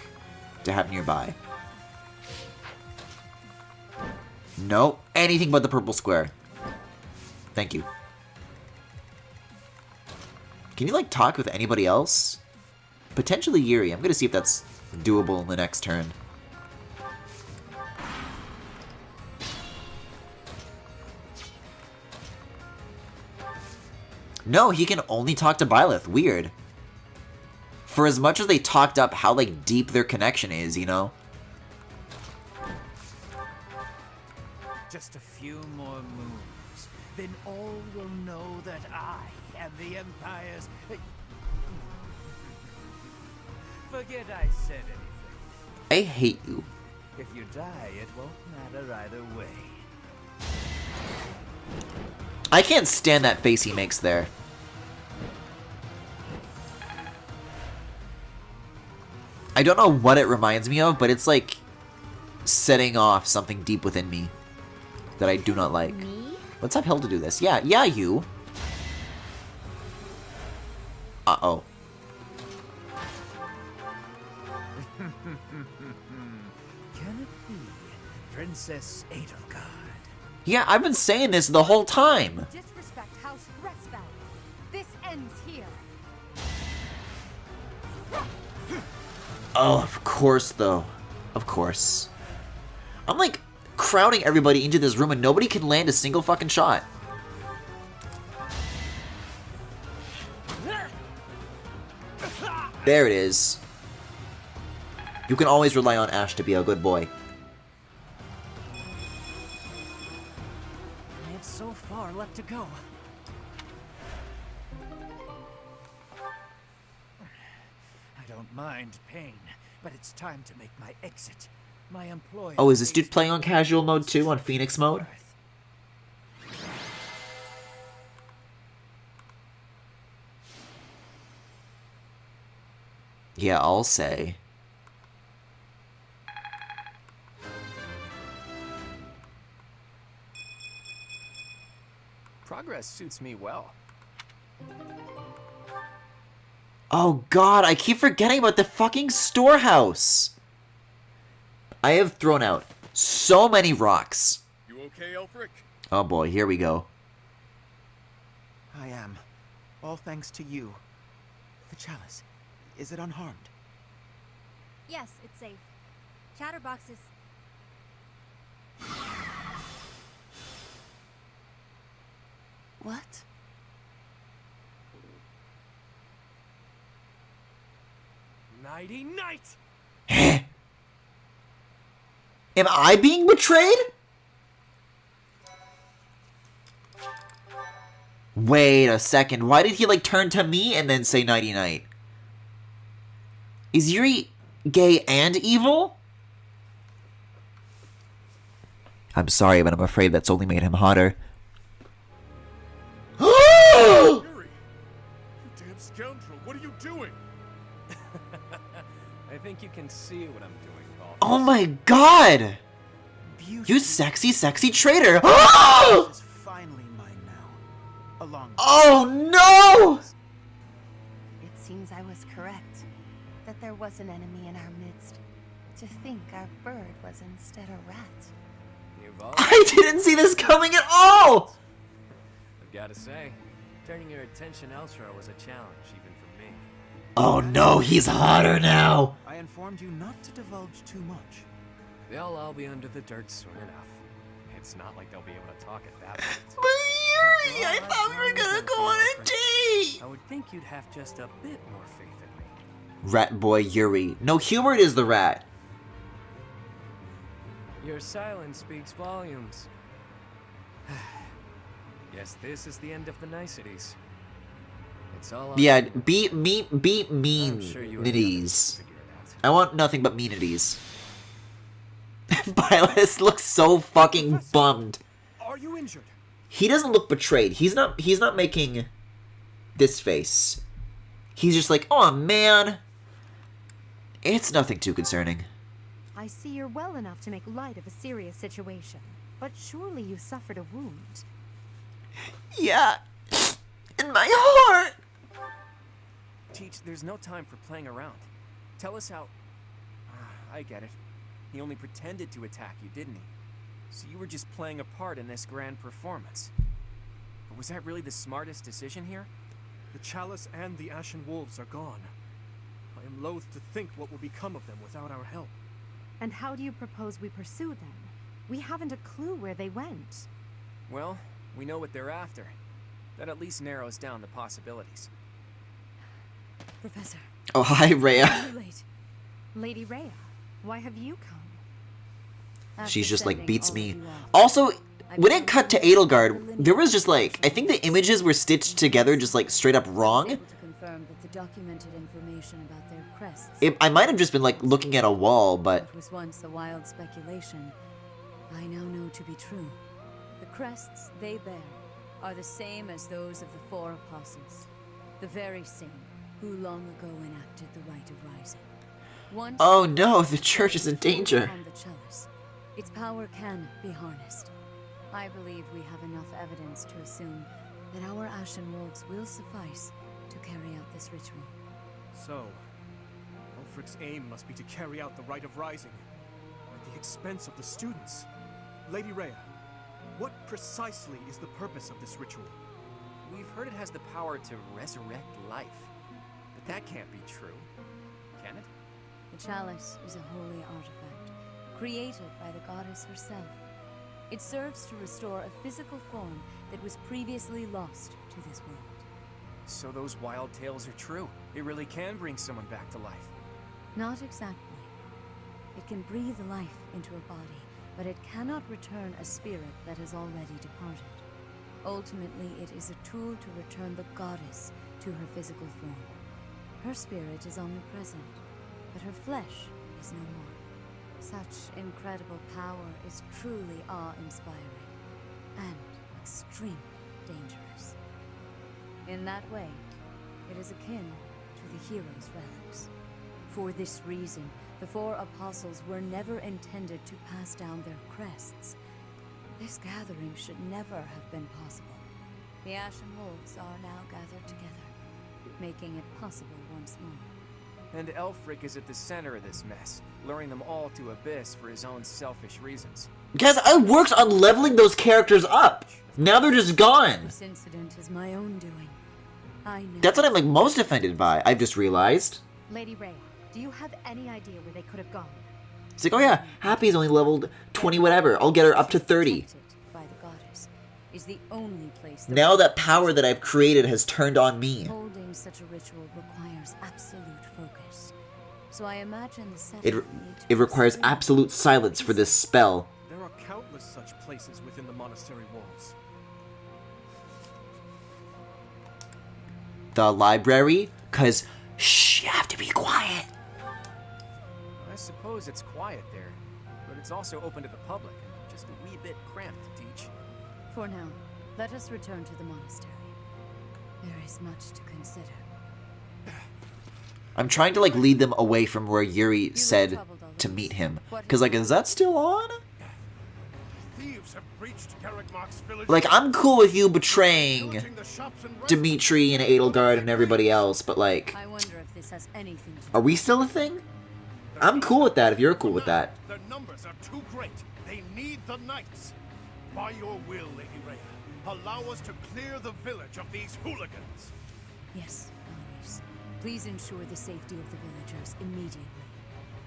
to have nearby. Nope, anything but the purple square. Thank you. Can you, like, talk with anybody else? Potentially Yuri. I'm gonna see if that's doable in the next turn. No, he can only talk to Byleth. Weird. For as much as they talked up how, like, deep their connection is, you know? Just a few more moves, then all will know that I am the Empire's... Forget I said anything. I hate you. If you die, it won't matter either way. I can't stand that face he makes there. I don't know what it reminds me of, but it's like setting off something deep within me that I do not like. Let's have Hilda do this. Yeah, you. Uh-oh. Can it be Princess Edelgard? Yeah, I've been saying this the whole time. Disrespect House Restbound. This ends here. Oh, of course, though. Of course. I'm, like, crowding everybody into this room and nobody can land a single fucking shot. There it is. You can always rely on Ash to be a good boy. I have so far left to go. I don't mind pain, but it's time to make my exit. My employer... Oh, is this dude playing on casual mode too, on Phoenix mode? Yeah, I'll say. Progress suits me well. Oh god, I keep forgetting about the fucking storehouse. I have thrown out so many rocks. You okay, Elfric? Oh boy, here we go. I am. All thanks to you. The chalice. Is it unharmed? Yes, it's safe. Chatterbox is... What? Nighty night! Am I being betrayed? Wait a second. Why did he, like, turn to me and then say nighty night? Is Yuri gay and evil? I'm sorry, but I'm afraid that's only made him hotter. Yuri! You damn scoundrel, what are you doing? I think you can see what I'm doing, Paul. Oh my god! You sexy, sexy traitor! Oh! Is finally mine now. Along. Oh no! It seems I was correct. That there was an enemy in our midst. To think our bird was instead a rat. I didn't see this coming at all! I've got to say, turning your attention elsewhere was a challenge, even for me. Oh no, he's hotter now! I informed you not to divulge too much. They'll all be under the dirt soon enough. It's not like they'll be able to talk at that point. But Yuri, I thought we were gonna go on a date! I would think you'd have just a bit more faith in me. Rat boy Yuri. No, Hubert is the rat. Your silence speaks volumes. Guess this is the end of the niceties. It's all on Yeah, you. be I'm sure you and the others meanities. can figure it out. I want nothing but meanities. Byleth looks so fucking bummed. Are you injured? He doesn't look betrayed. He's not making this face. He's just like, oh man. It's nothing too concerning. I see you're well enough to make light of a serious situation, but surely you suffered a wound. Yeah. In my heart. Teach, there's no time for playing around. Tell us how... I get it. He only pretended to attack you, didn't he? So you were just playing a part in this grand performance. But was that really the smartest decision here? The Chalice and the Ashen Wolves are gone. I am loath to think what will become of them without our help. And how do you propose we pursue them? We haven't a clue where they went. Well, we know what they're after. That at least narrows down the possibilities. Professor. Oh, hi, Rhea. Too late. Lady Rhea, why have you come? She's just like, beats me. Also, when it cut to Edelgard, there was just like, I think the images were stitched together just like straight up wrong. To confirm that the documented information about their crests. I might have just been like looking at a wall, but What was once a wild speculation, I now know to be true. The crests they bear are the same as those of the four apostles. The very same who long ago enacted the rite of rising. Once oh no, the church is in danger. on the chalice, its power can be harnessed. I believe we have enough evidence to assume that our Ashen Wolves will suffice to carry out this ritual. So, Ulfric's aim must be to carry out the Rite of Rising at the expense of the students. Lady Rhea, what precisely is the purpose of this ritual? We've heard it has the power to resurrect life. But that can't be true, can it? The chalice is a holy artifact, created by the goddess herself. It serves to restore a physical form that was previously lost to this world. So those wild tales are true. It really can bring someone back to life. Not exactly. It can breathe life into a body, but it cannot return a spirit that has already departed. Ultimately, it is a tool to return the goddess to her physical form. Her spirit is omnipresent, but her flesh is no more. Such incredible power is truly awe-inspiring and extremely dangerous. In that way, it is akin to the hero's relics. For this reason, the four apostles were never intended to pass down their crests. This gathering should never have been possible. The Ashen Wolves are now gathered together, making it possible once more. And Elfric is at the center of this mess, luring them all to Abyss for his own selfish reasons. guys, I worked on leveling those characters up. Now they're just gone. This incident is my own doing. I know. That's what I'm like most offended by. I've just realized. Lady Rhea, do you have any idea where they could have gone? It's like, oh yeah, Happy's only leveled 20 whatever. I'll get her up to 30. By the goddess is the only place that Now that power that I've created has turned on me. holding such a ritual requires absolute focus. So I imagine the setting It, will need to it requires absolute silence for this spell. There are countless such places within the monastery walls. The library? Cause, shh, you have to be quiet. I suppose it's quiet there, but it's also open to the public and just a wee bit cramped to teach. For now, let us return to the monastery. There is much to consider. I'm trying to like lead them away from where Yuri said to meet him. Cause like, is that still on? Thieves have breached Garrigmark's village. Like, I'm cool with you betraying Dimitri and Edelgard and everybody else, but like, I wonder if this has anything to are we still a thing? I'm cool with that if you're cool with that. Their numbers are too great. They need the knights. By your will, Lady Rhea, allow us to clear the village of these hooligans. Yes, Eloise. Please ensure the safety of the villagers immediately.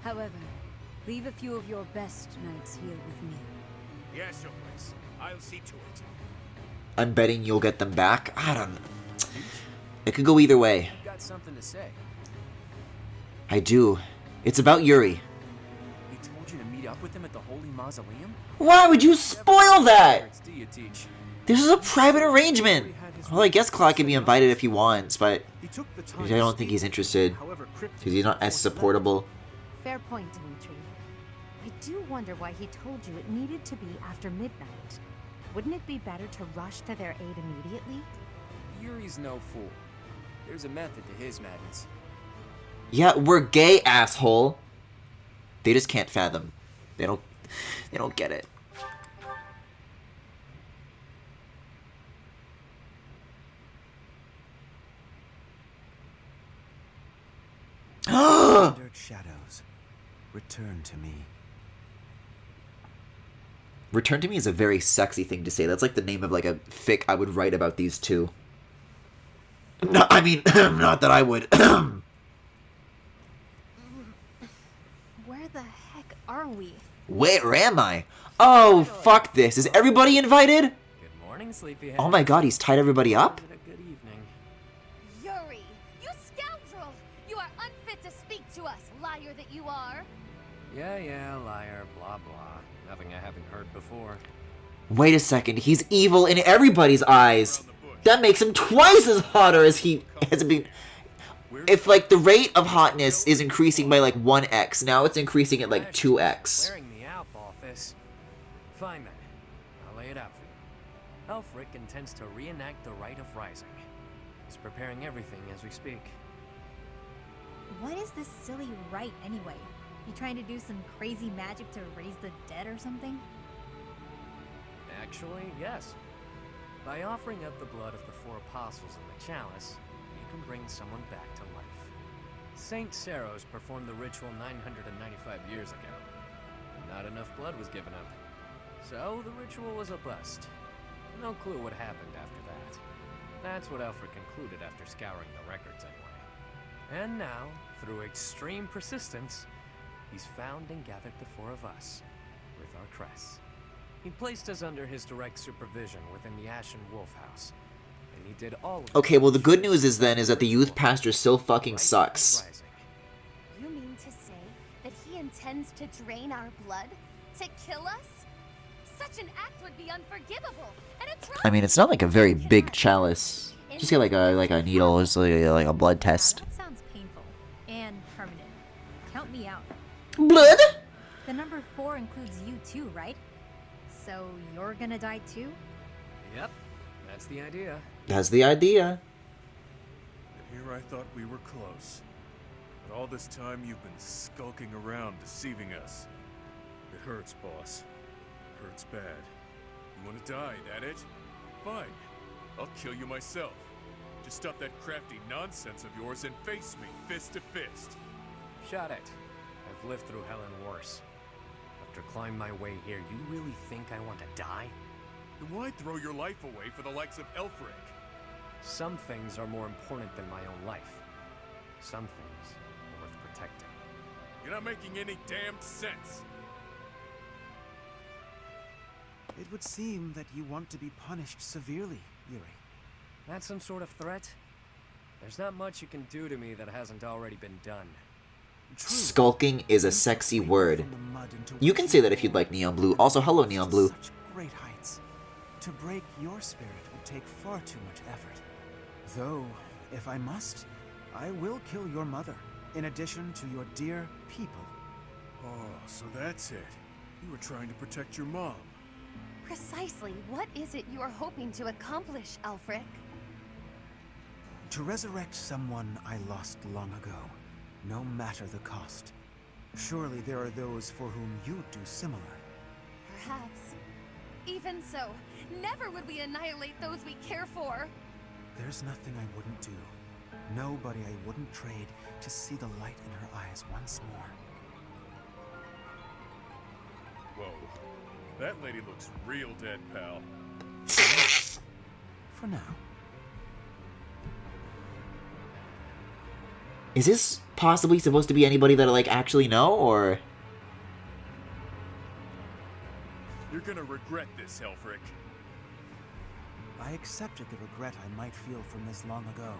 However, leave a few of your best knights here with me. Yes, Your Grace. I'll see to it. I'm betting you'll get them back. I don't know. It could go either way. You've got something to say. I do. It's about Yuri. He told you to meet up with him at the Holy Mausoleum? Why would you spoil that? Do you teach? This is a private arrangement. Well, I guess Cloud can be invited if he wants, but I don't think he's interested because he's not as supportable. Fair point, Dimitri. I do wonder why he told you it needed to be after midnight. Wouldn't it be better to rush to their aid immediately? Yuri's no fool. There's a method to his madness. Yeah, we're gay, asshole. They just can't fathom. They don't get it. Dirt shadows, return to me. Return to me is a very sexy thing to say. That's like the name of like a fic I would write about these two. No, I mean, not that I would. Where the heck are we? Where am I? Oh, fuck this. Is everybody invited? Good morning, sleepyhead. Oh my god, he's tied everybody up? Good evening. Yuri, you scoundrel! You are unfit to speak to us, liar that you are. Yeah, liar, blah, blah. Nothing I haven't heard before. Wait a second, he's evil in everybody's eyes. That makes him twice as hotter as he has been. If like the rate of hotness is increasing by like 1x, now it's increasing at like 2x. Wearing me out, Balthus. Fine then. I'll lay it out for you. Elfric intends to reenact the Rite of Rising. He's preparing everything as we speak. What is this silly rite anyway? You trying to do some crazy magic to raise the dead or something? Actually, yes. By offering up the blood of the 4 apostles in the chalice, you can bring someone back to life. Saint Saros performed the ritual 995 years ago. Not enough blood was given up. So the ritual was a bust. No clue what happened after that. That's what Alfred concluded after scouring the records anyway. And now, through extreme persistence, he's found and gathered the 4 of us, with our crests. He placed us under his direct supervision within the Ashen Wolf House, and he did all of Okay, well the good news is then is that the youth pastor still fucking sucks. You mean to say that he intends to drain our blood? To kill us? Such an act would be unforgivable and atrocious. I mean, it's not like a very big chalice. Just get like a needle, just like a blood test. That sounds painful and permanent. Count me out. Blood? The number 4 includes you too, right? So you're gonna die too? Yep, that's the idea. That's the idea. And here I thought we were close. But all this time you've been skulking around, deceiving us. It hurts, boss. It hurts bad. You want to die, that it? Fine. I'll kill you myself. Just stop that crafty nonsense of yours and face me, fist to fist. Shut it. I've lived through hell and worse. After climbing my way here, you really think I want to die? Then why throw your life away for the likes of Elfric? Some things are more important than my own life. Some things are worth protecting. You're not making any damned sense. It would seem that you want to be punished severely, Yuri. That's some sort of threat? There's not much you can do to me that hasn't already been done. Skulking is a sexy word. You can say that if you'd like, Neon Blue. Also, hello, Neon Blue. Such great heights. To break your spirit would take far too much effort. Though, if I must, I will kill your mother, in addition to your dear people. Oh, so that's it. You were trying to protect your mom. Precisely, what is it you are hoping to accomplish, Alfric? To resurrect someone I lost long ago, no matter the cost. Surely there are those for whom you'd do similar. Perhaps. Even so, never would we annihilate those we care for. There's nothing I wouldn't do. Nobody I wouldn't trade to see the light in her eyes once more. Whoa. That lady looks real dead, pal. For now. Is this possibly supposed to be anybody that I like actually know, or? You're gonna regret this, Elfric. I accepted the regret I might feel from this long ago.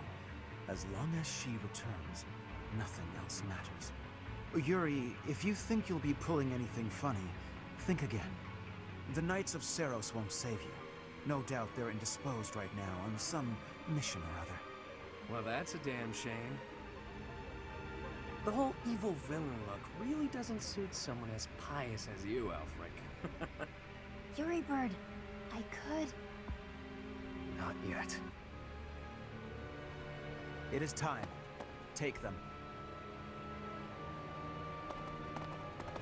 As long as she returns, nothing else matters. Yuri, if you think you'll be pulling anything funny, think again. The Knights of Seros won't save you. No doubt they're indisposed right now on some mission or other. Well, that's a damn shame. The whole evil villain look really doesn't suit someone as pious as you, Alfric. Yuri Bird, I could... Not yet. It is time. Take them.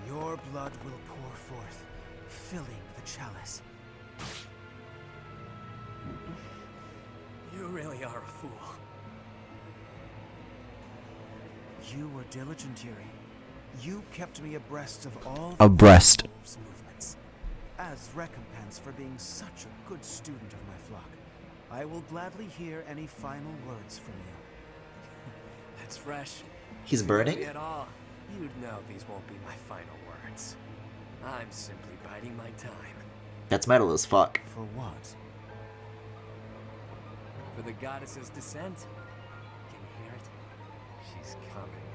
Your blood will pour forth, filling the chalice. You really are a fool. You were diligent, Yuri. You kept me abreast of all Abreast. wolves' movements. As recompense for being such a good student of my flock, I will gladly hear any final words from you. That's fresh. He's You burning? know me at all. You'd know these won't be my final words. I'm simply biding my time. That's metal as fuck. For what? For the goddess's descent. Can you hear it? She's coming.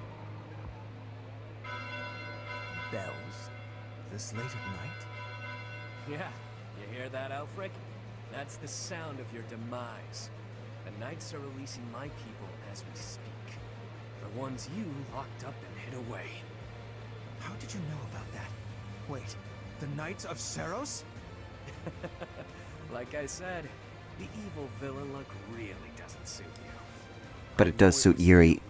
Bells? This late at night? Yeah, you hear that, Alfric? That's the sound of your demise. The Knights are releasing my people as we speak. The ones you locked up and hid away. How did you know about that? Wait, the Knights of Seros? Like I said, the evil villain look really doesn't suit you. But it does suit Yuri.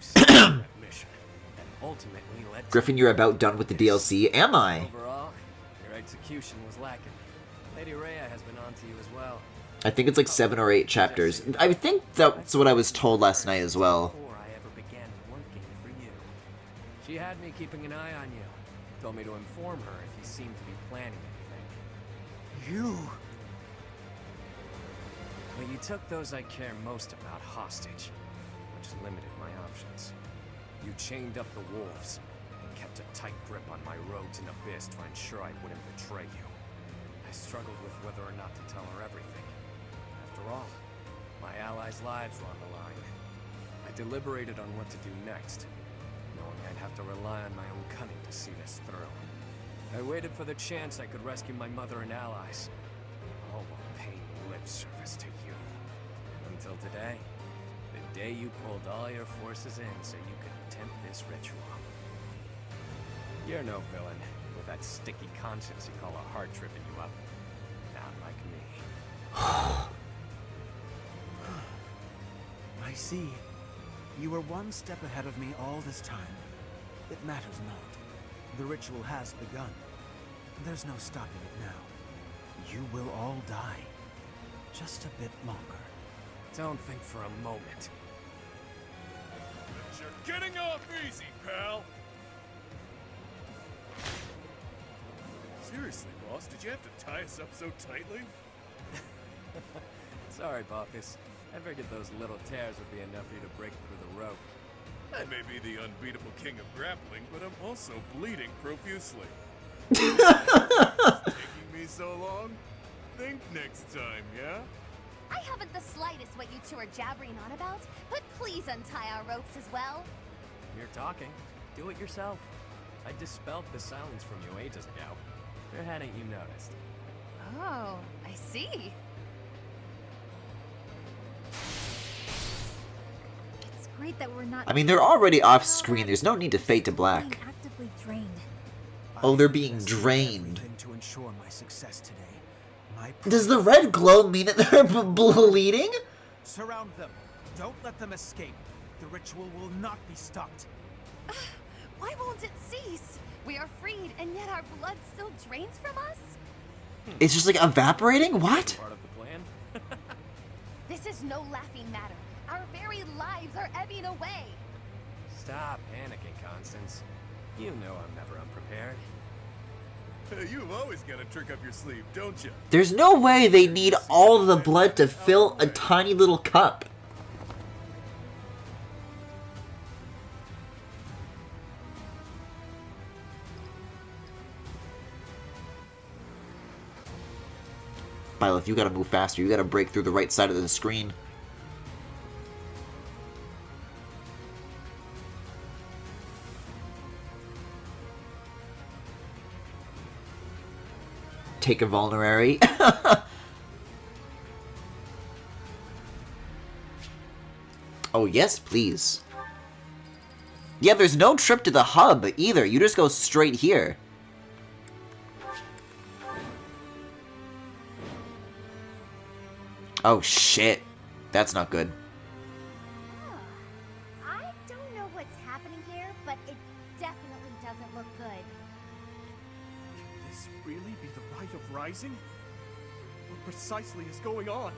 Ultimately led to Griffin, you're about done with the DLC? Am I? Overall, your execution was lacking. Lady Rhea has been on to you as well. I think it's like 7 or 8 chapters. I think that's what I was told last night as well. Before I ever began working for you. She had me keeping an eye on you. Told me to inform her if you seemed to be planning anything. You... But you took those I care most about hostage, which limited my options. You chained up the wolves and kept a tight grip on my road to Abyss to ensure I wouldn't betray you. I struggled with whether or not to tell her everything. After all, my allies' lives were on the line. I deliberated on what to do next, knowing I'd have to rely on my own cunning to see this through. I waited for the chance I could rescue my mother and allies, all while paying lip service to you. Until today, the day you pulled all your forces in so you could attempt this ritual. You're no villain, with that sticky conscience you call a heart tripping you up. Not like me. I see. You were one step ahead of me all this time. It matters not. The ritual has begun. There's no stopping it now. You will all die. Just a bit longer. Don't think for a moment. But you're getting off easy, pal! Seriously, boss, did you have to tie us up so tightly? Sorry, Baucus. I figured those little tears would be enough for you to break through the rope. I may be the unbeatable king of grappling, but I'm also bleeding profusely. Taking me so long? Think next time, yeah? I haven't the slightest what you two are jabbering on about, but please untie our ropes as well. You're talking. Do it yourself. I dispelled the silence from you ages ago. Or hadn't you noticed? Oh, I see. It's great that we're not. I mean, they're already off screen. There's no need to fade to black. being actively drained. Oh, they're being drained. To ensure my success today. Does the red glow mean that they're bleeding? Surround them. Don't let them escape. The ritual will not be stopped. Why won't it cease? We are freed, and yet our blood still drains from us? It's just like evaporating? What? Part of the plan? This is no laughing matter. Our very lives are ebbing away. Stop panicking, Constance. You know I'm never unprepared. You've always got a trick up your sleeve, don't you? There's no way they need all of the blood to fill a tiny little cup. Byleth, you gotta move faster. You gotta break through the right side of the screen. take a vulnerary. Oh, yes, please. Yeah, there's no trip to the hub either. You just go straight here. Oh, shit. That's not good. I don't know what's happening here, but it definitely doesn't look good. Can this really be the Rite of Rising? What precisely is going on?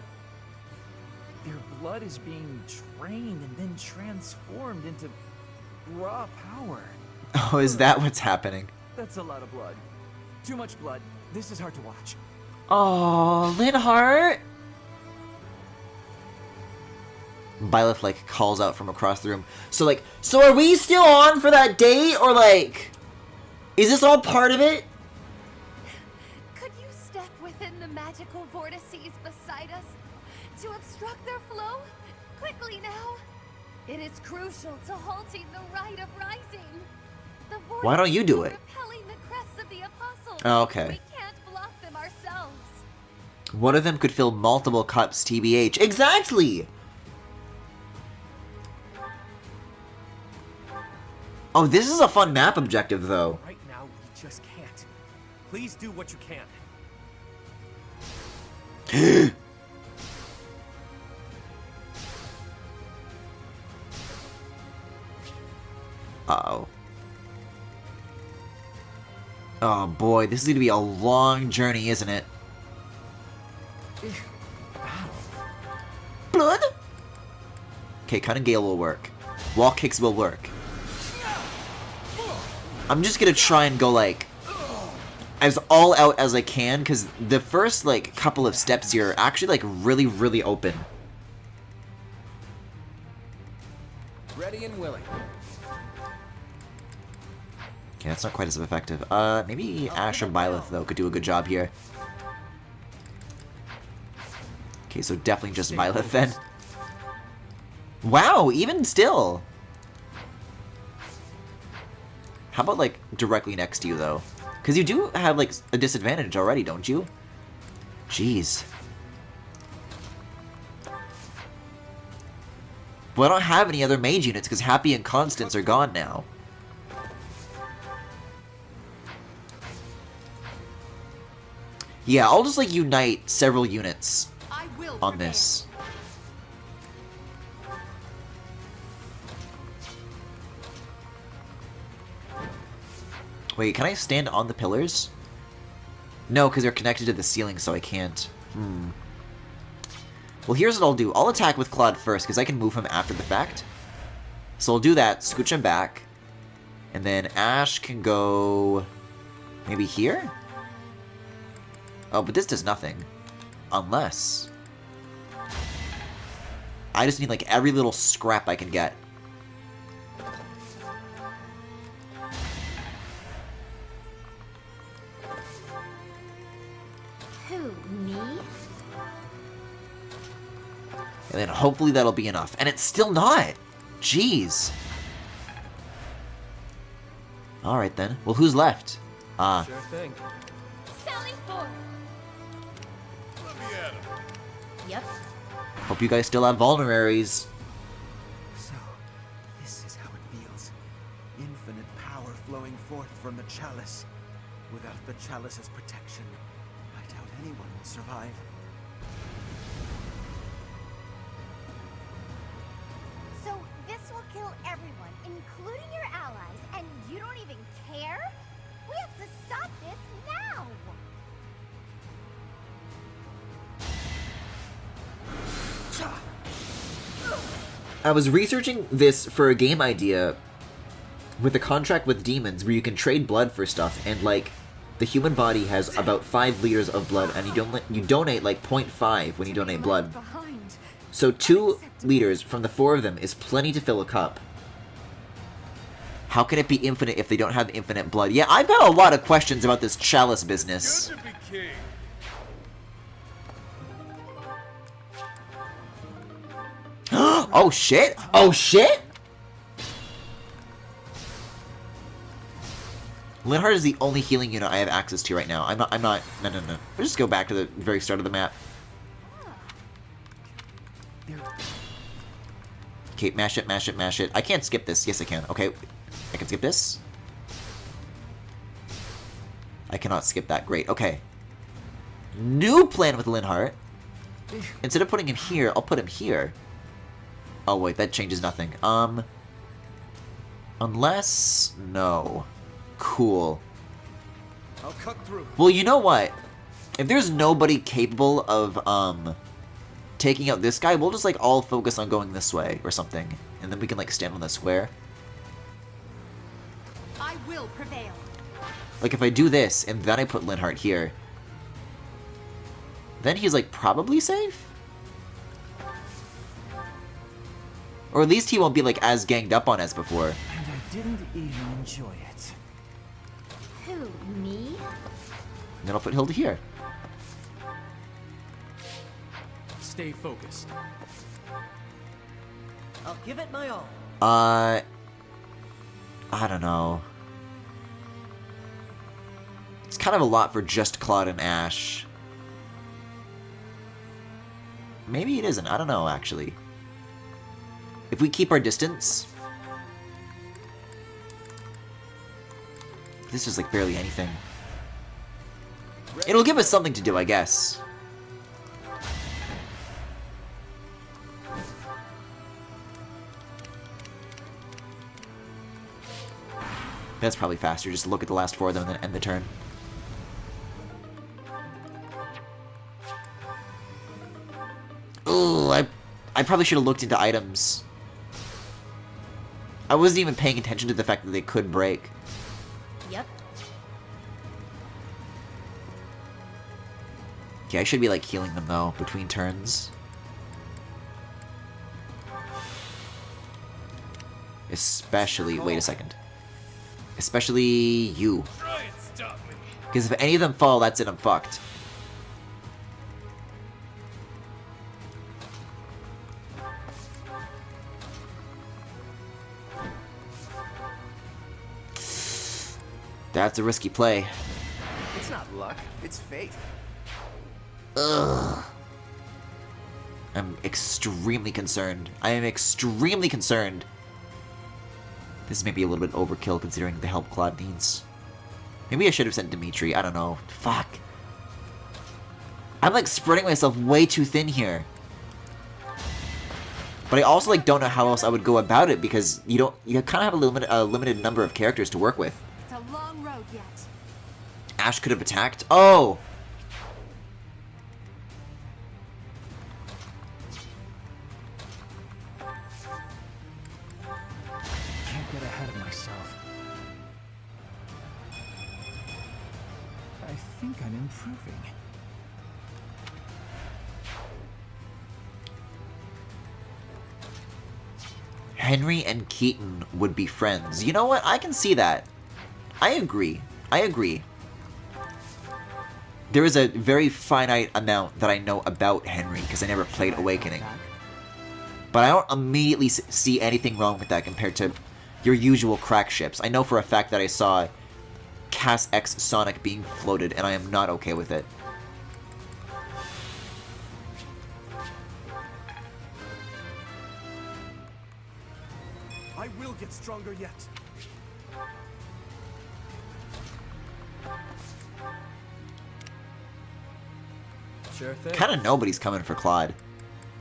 Their blood is being drained and then transformed into raw power. Oh, is that what's happening? That's a lot of blood. Too much blood. This is hard to watch. Oh, Linhardt! Byleth, like, calls out from across the room. So are we still on for that date? Or, like, is this all part of it? Could you step within the magical vortices beside us to obstruct their flow? Quickly now! It is crucial to halting the Rite of Rising. The Why don't you do it? repelling the crests of the apostles. Oh, okay. We can't block them ourselves. One of them could fill multiple cups, TBH. Exactly! Oh, this is a fun map objective, though. Right now, we just can't. Please do what you can. Uh-oh. Oh boy, this is gonna be a long journey, isn't it? Blood? Okay, Cunning Gale will work. Wall kicks will work. I'm just gonna try and go, like, as all out as I can, because the first, like, couple of steps here are actually, like, really, really open. Ready and willing. Okay, that's not quite as effective. Maybe Ash or Byleth, though, could do a good job here. Okay, so definitely just Byleth, then. Wow, even still! How about, like, directly next to you, though? Because you do have, like, a disadvantage already, don't you? Jeez. Well, I don't have any other mage units, because Happy and Constance are gone now. Yeah, I'll just, like, unite several units on this. Wait, can I stand on the pillars? No, because they're connected to the ceiling, so I can't. Well, here's what I'll do. I'll attack with Claude first, because I can move him after the fact. So I'll do that, scooch him back. And then Ash can go... maybe here? Oh, but this does nothing. Unless... I just need, like, every little scrap I can get. Who, me? And then hopefully that'll be enough. And it's still not! Jeez. Alright then. Well, who's left? Sure thing. Sally forth! Let me at him. Yep. Hope you guys still have vulneraries. So, this is how it feels. Infinite power flowing forth from the chalice. Without the chalice's protection, I doubt anyone will survive. So this will kill everyone, including your allies, and you don't even care? We have to stop this now! I was researching this for a game idea with a contract with demons where you can trade blood for stuff, and like the human body has about 5 liters of blood, and you donate like 0.5 when you donate blood. So 2 liters from the 4 of them is plenty to fill a cup. How can it be infinite if they don't have infinite blood? Yeah, I've got a lot of questions about this chalice business. Good to be king. Oh shit! Oh shit! Linhardt is the only healing unit I have access to right now. I'm not, no. Let's just go back to the very start of the map. Okay, mash it, mash it, mash it. I can't skip this. Yes, I can. Okay, I can skip this. I cannot skip that. Great, okay. New plan with Linhardt. Instead of putting him here, I'll put him here. Oh, wait, that changes nothing. Unless... No. Cool. I'll cut through. Well, you know what? If there's nobody capable of, taking out this guy, we'll just, like, all focus on going this way or something. And then we can, like, stand on the square. I will prevail. Like, if I do this, and then I put Linhardt here, then he's, like, probably safe? Or at least he won't be, like, as ganged up on as before. And I didn't even enjoy it. Who, me? And then I'll put Hilda here. Stay focused. I'll give it my all. I don't know. It's kind of a lot for just Claude and Ash. Maybe it isn't. I don't know, actually. If we keep our distance... This is like barely anything. It'll give us something to do, I guess. That's probably faster. Just look at the last 4 of them and then end the turn. Ooh, I probably should have looked into items. I wasn't even paying attention to the fact that they could break. Yep. Okay, I should be like healing them though between turns. Especially, wait a second. Especially you. Because if any of them fall, that's it, I'm fucked. That's a risky play. It's not luck, it's fate. Ugh. I'm extremely concerned. I am extremely concerned. This may be a little bit overkill considering the help Claude needs. Maybe I should have sent Dimitri. I don't know. Fuck. I'm like spreading myself way too thin here. But I also like don't know how else I would go about it because you kind of have a limited number of characters to work with. It's a long road yet. Ash could have attacked. Oh! Can't get ahead of myself. I think I'm improving. Henry and Keaton would be friends. You know what? I can see that. I agree. I agree. There is a very finite amount that I know about Henry because I never played Awakening. But I don't immediately see anything wrong with that compared to your usual crack ships. I know for a fact that I saw Cass X Sonic being floated and I am not okay with it. I will get stronger yet. Sure thing. Kind of nobody's coming for Claude.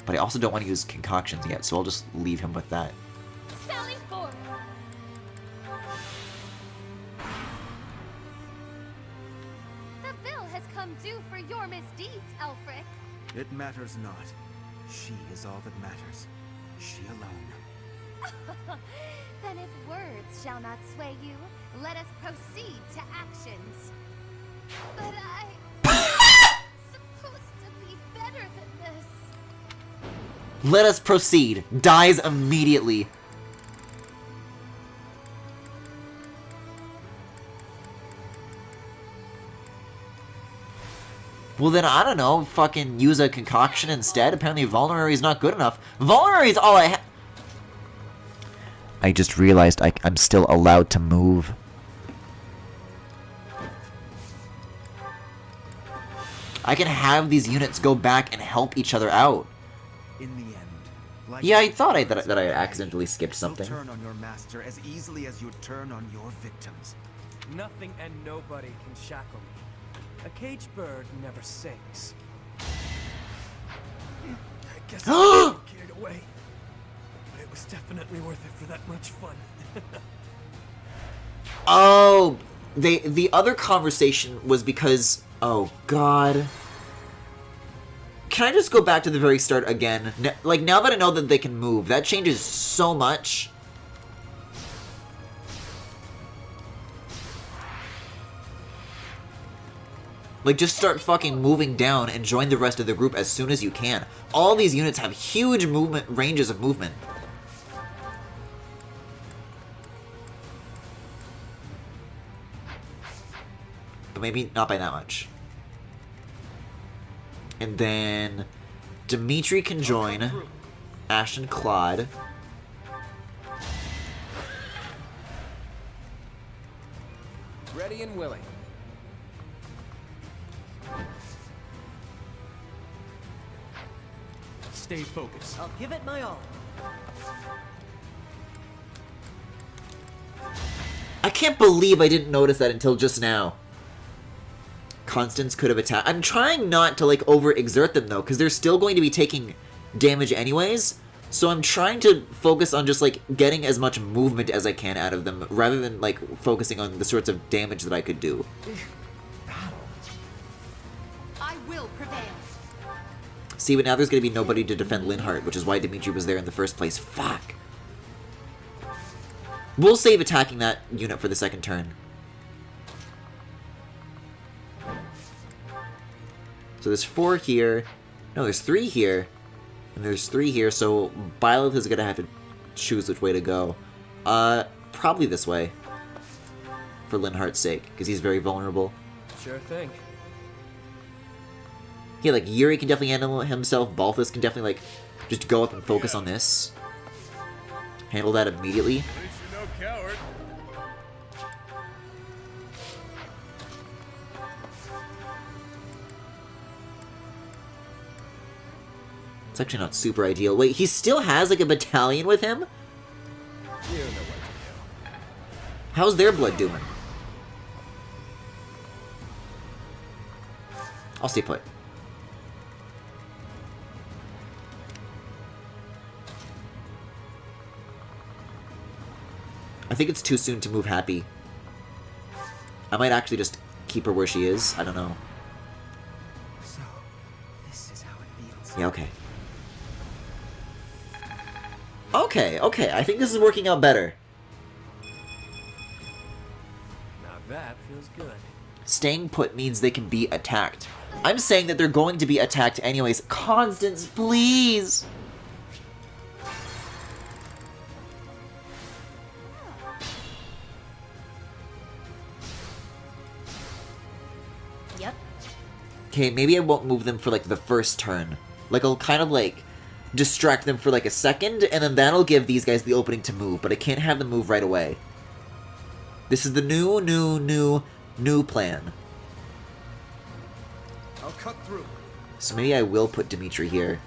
But I also don't want to use concoctions yet, so I'll just leave him with that. Sally forward. The bill has come due for your misdeeds, Elfric. It matters not. She is all that matters. She alone. Then if words shall not sway you, let us proceed to actions. But supposed to be better than this. Let us proceed. Dies immediately. Well then, I don't know, fucking use a concoction instead? Apparently vulnerary is not good enough. Vulnerary is all I have. I just realized I'm still allowed to move. I can have these units go back and help each other out. In the end, like Yeah, I thought that I accidentally skipped something. you'll turn on your master as easily as you'd turn on your victims. Nothing and nobody can shackle me. A caged bird never sings. I guess I carried away, but it was definitely worth it for that much fun. Oh, the other conversation was because, oh god. Can I just go back to the very start again? Like, now that I know that they can move, that changes so much. Like, just start fucking moving down and join the rest of the group as soon as you can. All these units have huge movement ranges of movement. But maybe not by that much. And then Dimitri can join Ashen Claude. Ready and willing. Stay focused. I'll give it my all. I can't believe I didn't notice that until just now. Constance could have attacked. I'm trying not to, like, overexert them, though, because they're still going to be taking damage anyways. So I'm trying to focus on just, like, getting as much movement as I can out of them, rather than, like, focusing on the sorts of damage that I could do. I will prevail. See, but now there's going to be nobody to defend Linhardt, which is why Dimitri was there in the first place. Fuck. We'll save attacking that unit for the second turn. So there's 4 here. No, there's 3 here. And there's 3 here, so Byleth is going to have to choose which way to go. Probably this way. For Linhardt's sake, because he's very vulnerable. Sure thing. Yeah, like, Yuri can definitely handle himself. Balthus can definitely, like, just go up and focus on this. Handle that immediately. At least you're no coward. It's actually not super ideal. Wait, he still has, like, a battalion with him? You know what to do. How's their blood doing? I'll stay put. I think it's too soon to move Happy. I might actually just keep her where she is. I don't know. So, this is how it feels. Yeah, okay. Okay, I think this is working out better. Now that feels good. Staying put means they can be attacked. I'm saying that they're going to be attacked anyways. Constance, please! Yep. Okay, maybe I won't move them for, like, the first turn. Like, I'll kind of, like, distract them for, like, a second, and then that'll give these guys the opening to move, but I can't have them move right away. This is the new plan. I'll cut through. So maybe I will put Dimitri here.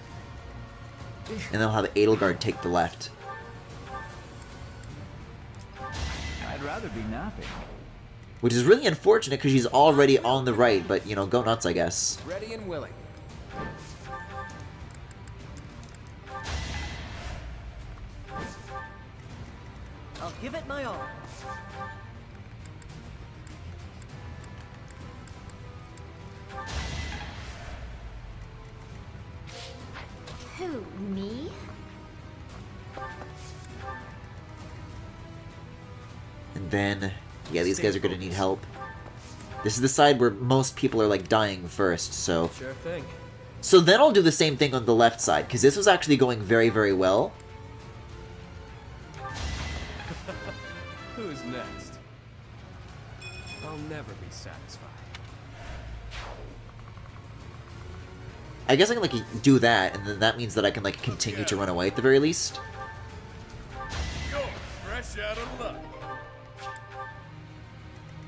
And then I'll have Edelgard take the left. I'd rather be napping. Which is really unfortunate because she's already on the right, but, you know, go nuts, I guess. Ready and willing. I'll give it my all. Who, me? And then, yeah, these guys are going to need help. This is the side where most people are, like, dying first, so... Sure thing. So then I'll do the same thing on the left side, because this was actually going very, very well. Who's next? I'll never be satisfied. I guess I can, like, do that, and then that means that I can, like, continue to run away at the very least. You're fresh out of luck.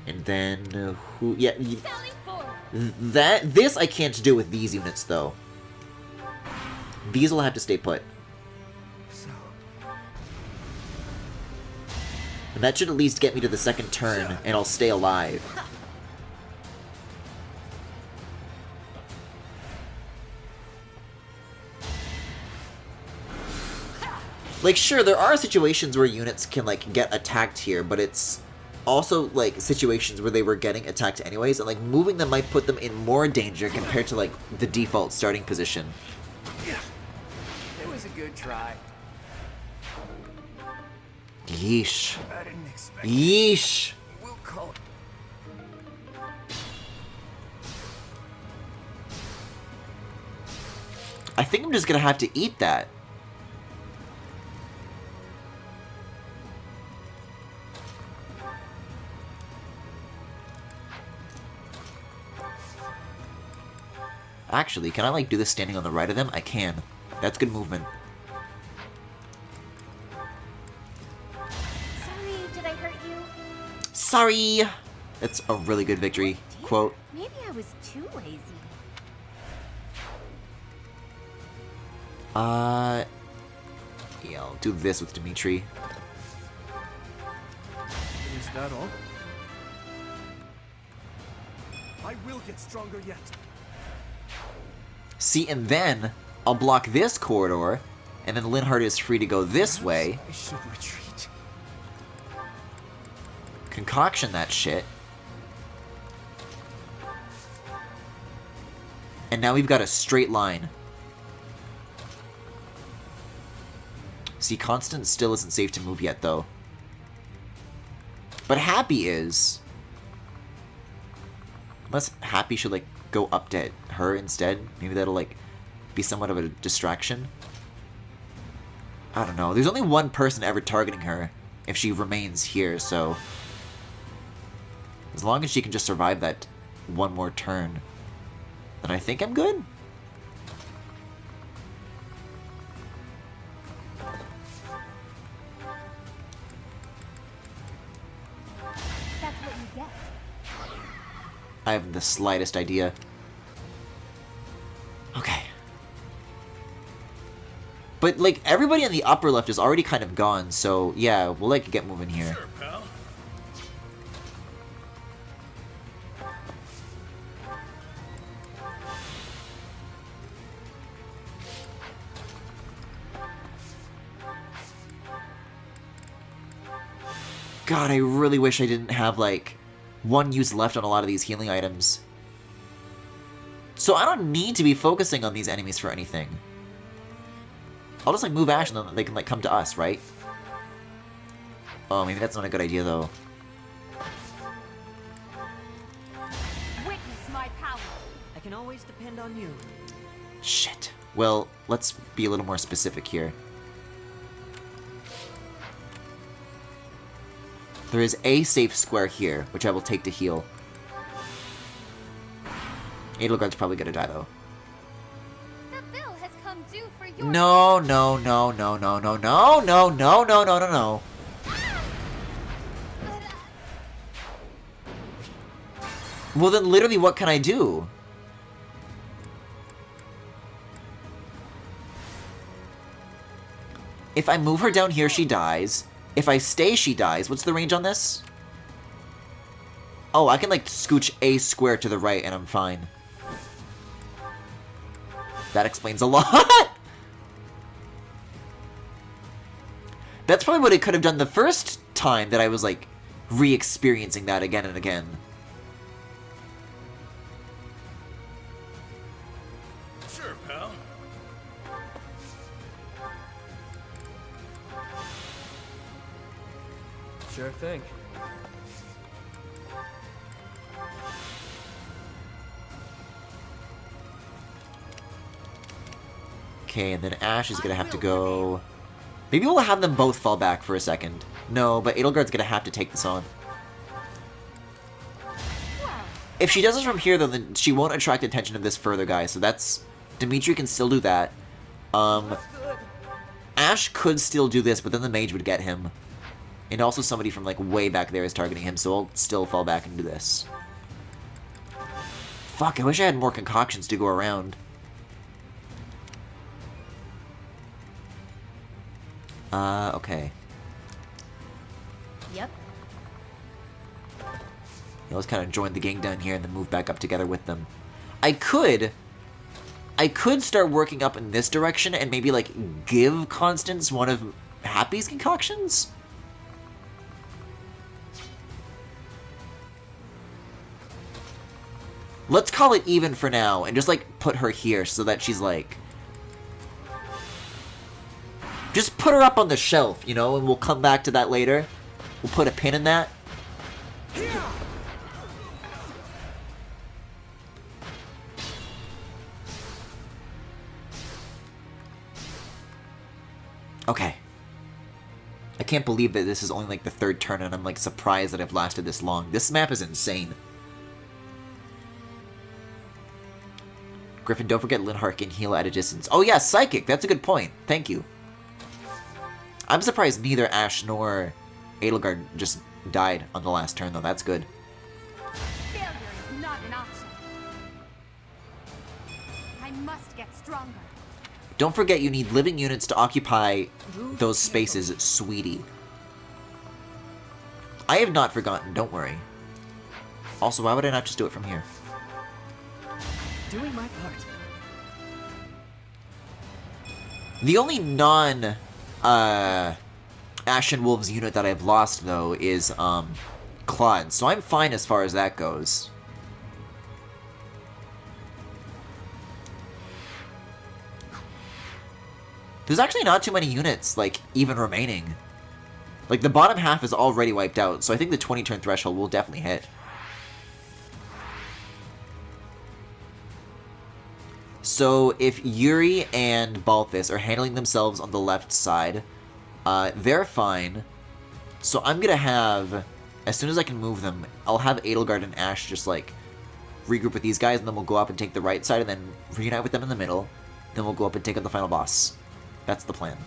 And then, who... Yeah, Selling forward. This I can't do with these units, though. These will have to stay put. And that should at least get me to the second turn, and I'll stay alive. Like, sure, there are situations where units can, like, get attacked here, but it's also, like, situations where they were getting attacked anyways, and, like, moving them might put them in more danger compared to, like, the default starting position. It was a good try. Yeesh. I didn't expect Yeesh. We'll call it. I think I'm just gonna have to eat that. Actually, can I, like, do this standing on the right of them? I can. That's good movement. Sorry, did I hurt you? Sorry! That's a really good victory quote. Maybe I was too lazy. Yeah, I'll do this with Dimitri. Is that all? I will get stronger yet. See, and then I'll block this corridor, and then Linhardt is free to go this way. I should retreat. Concoction that shit. And now we've got a straight line. See, Constant still isn't safe to move yet, though. But Happy is. Unless Happy should, like, go up to her instead. Maybe that'll, like, be somewhat of a distraction. I don't know. There's only one person ever targeting her if she remains here, so... As long as she can just survive that one more turn, then I think I'm good. That's what you get. I haven't the slightest idea. Okay. But, like, everybody on the upper left is already kind of gone, so, yeah, we'll, like, get moving here. Sure, pal. God, I really wish I didn't have, like, one use left on a lot of these healing items. So I don't need to be focusing on these enemies for anything. I'll just, like, move Ashen and then they can, like, come to us, right? Oh, maybe that's not a good idea, though. Witness my power. I can always depend on you. Shit. Well, let's be a little more specific here. There is a safe square here, which I will take to heal. Edelgard's probably gonna die, though. The bill has come due for your... No, no, no, no, no, no, no, no, no, no, no, no, no. Well, then literally what can I do? If I move her down here, she dies. If I stay, she dies. What's the range on this? Oh, I can, like, scooch a square to the right and I'm fine. That explains a lot! That's probably what it could have done the first time that I was, like, re-experiencing that again and again. Sure, pal. Sure thing. Okay, and then Ash is gonna have to go... Maybe we'll have them both fall back for a second. No, but Edelgard's gonna have to take this on. If she does this from here, though, then she won't attract attention of this further guy, so that's... Dimitri can still do that. Ash could still do this, but then the mage would get him. And also somebody from, like, way back there is targeting him, so I'll still fall back and do this. Fuck, I wish I had more concoctions to go around. Okay. Yep. Yeah, let's kind of join the gang down here and then move back up together with them. I could start working up in this direction and maybe, like, give Constance one of Happy's concoctions? Let's call it even for now and just, like, put her here so that she's, like... Just put her up on the shelf, you know, and we'll come back to that later. We'll put a pin in that. Okay. I can't believe that this is only, like, the third turn, and I'm, like, surprised that I've lasted this long. This map is insane. Griffin, don't forget Linhardt can heal at a distance. Oh yeah, Psychic! That's a good point. Thank you. I'm surprised neither Ash nor Edelgard just died on the last turn, though. That's good. Failure is not an option. I must get stronger. Don't forget you need living units to occupy those spaces, sweetie. I have not forgotten, don't worry. Also, why would I not just do it from here? Doing my part. The only Ashen Wolves unit that I've lost, though, is, Claude. So I'm fine as far as that goes. There's actually not too many units, like, even remaining. Like, the bottom half is already wiped out, so I think the 20-turn threshold will definitely hit. So, if Yuri and Balthus are handling themselves on the left side, they're fine. So I'm gonna have, as soon as I can move them, I'll have Edelgard and Ash just, like, regroup with these guys, and then we'll go up and take the right side, and then reunite with them in the middle. Then we'll go up and take out the final boss. That's the plan.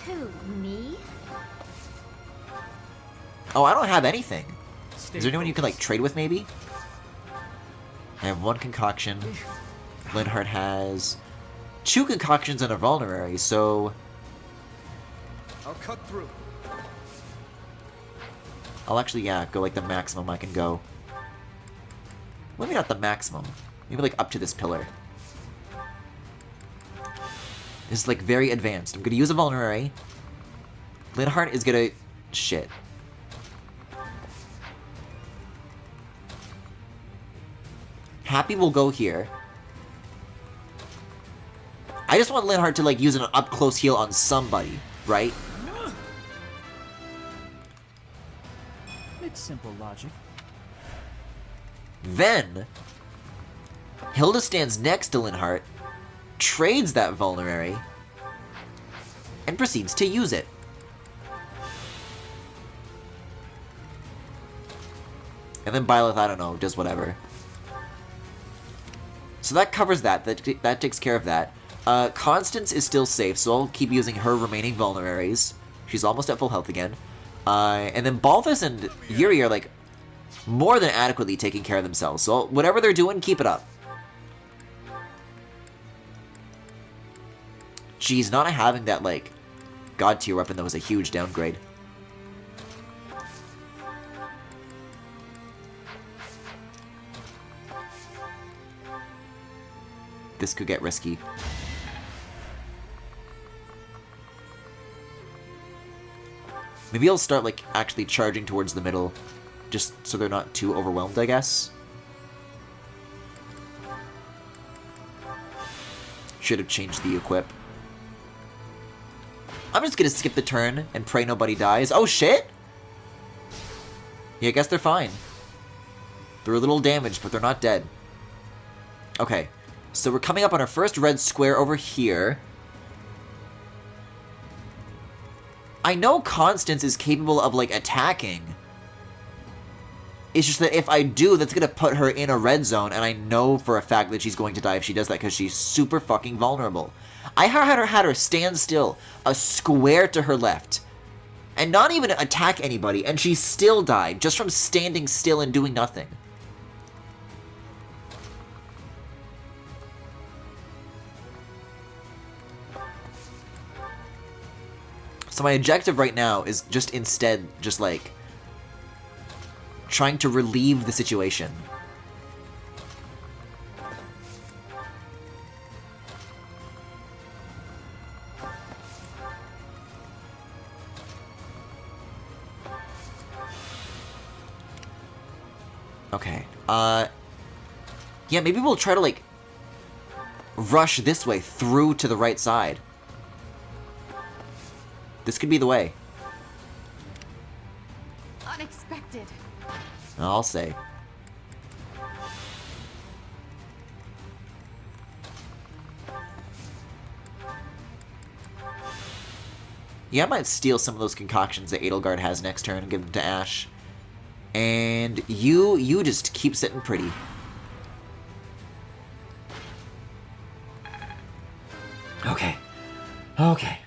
Who, me? Oh, I don't have anything. Is there anyone you can, like, trade with, maybe? I have one concoction. Linhardt has 2 concoctions and a vulnerary, so... I'll cut through. I'll actually, yeah, go, like, the maximum I can go. Maybe not the maximum. Maybe, like, up to this pillar. This is, like, very advanced. I'm gonna use a vulnerary. Linhardt is gonna... Shit. Happy will go here. I just want Linhardt to, like, use an up-close heal on somebody, right? It's simple logic. Then, Hilda stands next to Linhardt, trades that vulnerary, and proceeds to use it. And then Byleth, I don't know, does whatever. So that covers that. That takes care of that. Constance is still safe, so I'll keep using her remaining vulneraries. She's almost at full health again. And then Balthus and Yuri are, like, more than adequately taking care of themselves. So whatever they're doing, keep it up. Geez, not having that, like, God tier weapon that was a huge downgrade. This could get risky. Maybe I'll start, like, actually charging towards the middle, just so they're not too overwhelmed, I guess. Should have changed the equip. I'm just gonna skip the turn and pray nobody dies. Oh, shit! Yeah, I guess they're fine. They're a little damaged, but they're not dead. Okay. So we're coming up on our first red square over here. I know Constance is capable of, like, attacking. It's just that if I do, that's gonna put her in a red zone, and I know for a fact that she's going to die if she does that, because she's super fucking vulnerable. I had her stand still, a square to her left. and not even attack anybody, and she still died just from standing still and doing nothing. So my objective right now is just instead just like trying to relieve the situation. Okay. Yeah, maybe we'll try to like rush this way through to the right side. This could be the way. Unexpected. I'll say. Yeah, I might steal some of those concoctions that Edelgard has next turn and give them to Ash. And you just keep sitting pretty. Okay. Okay.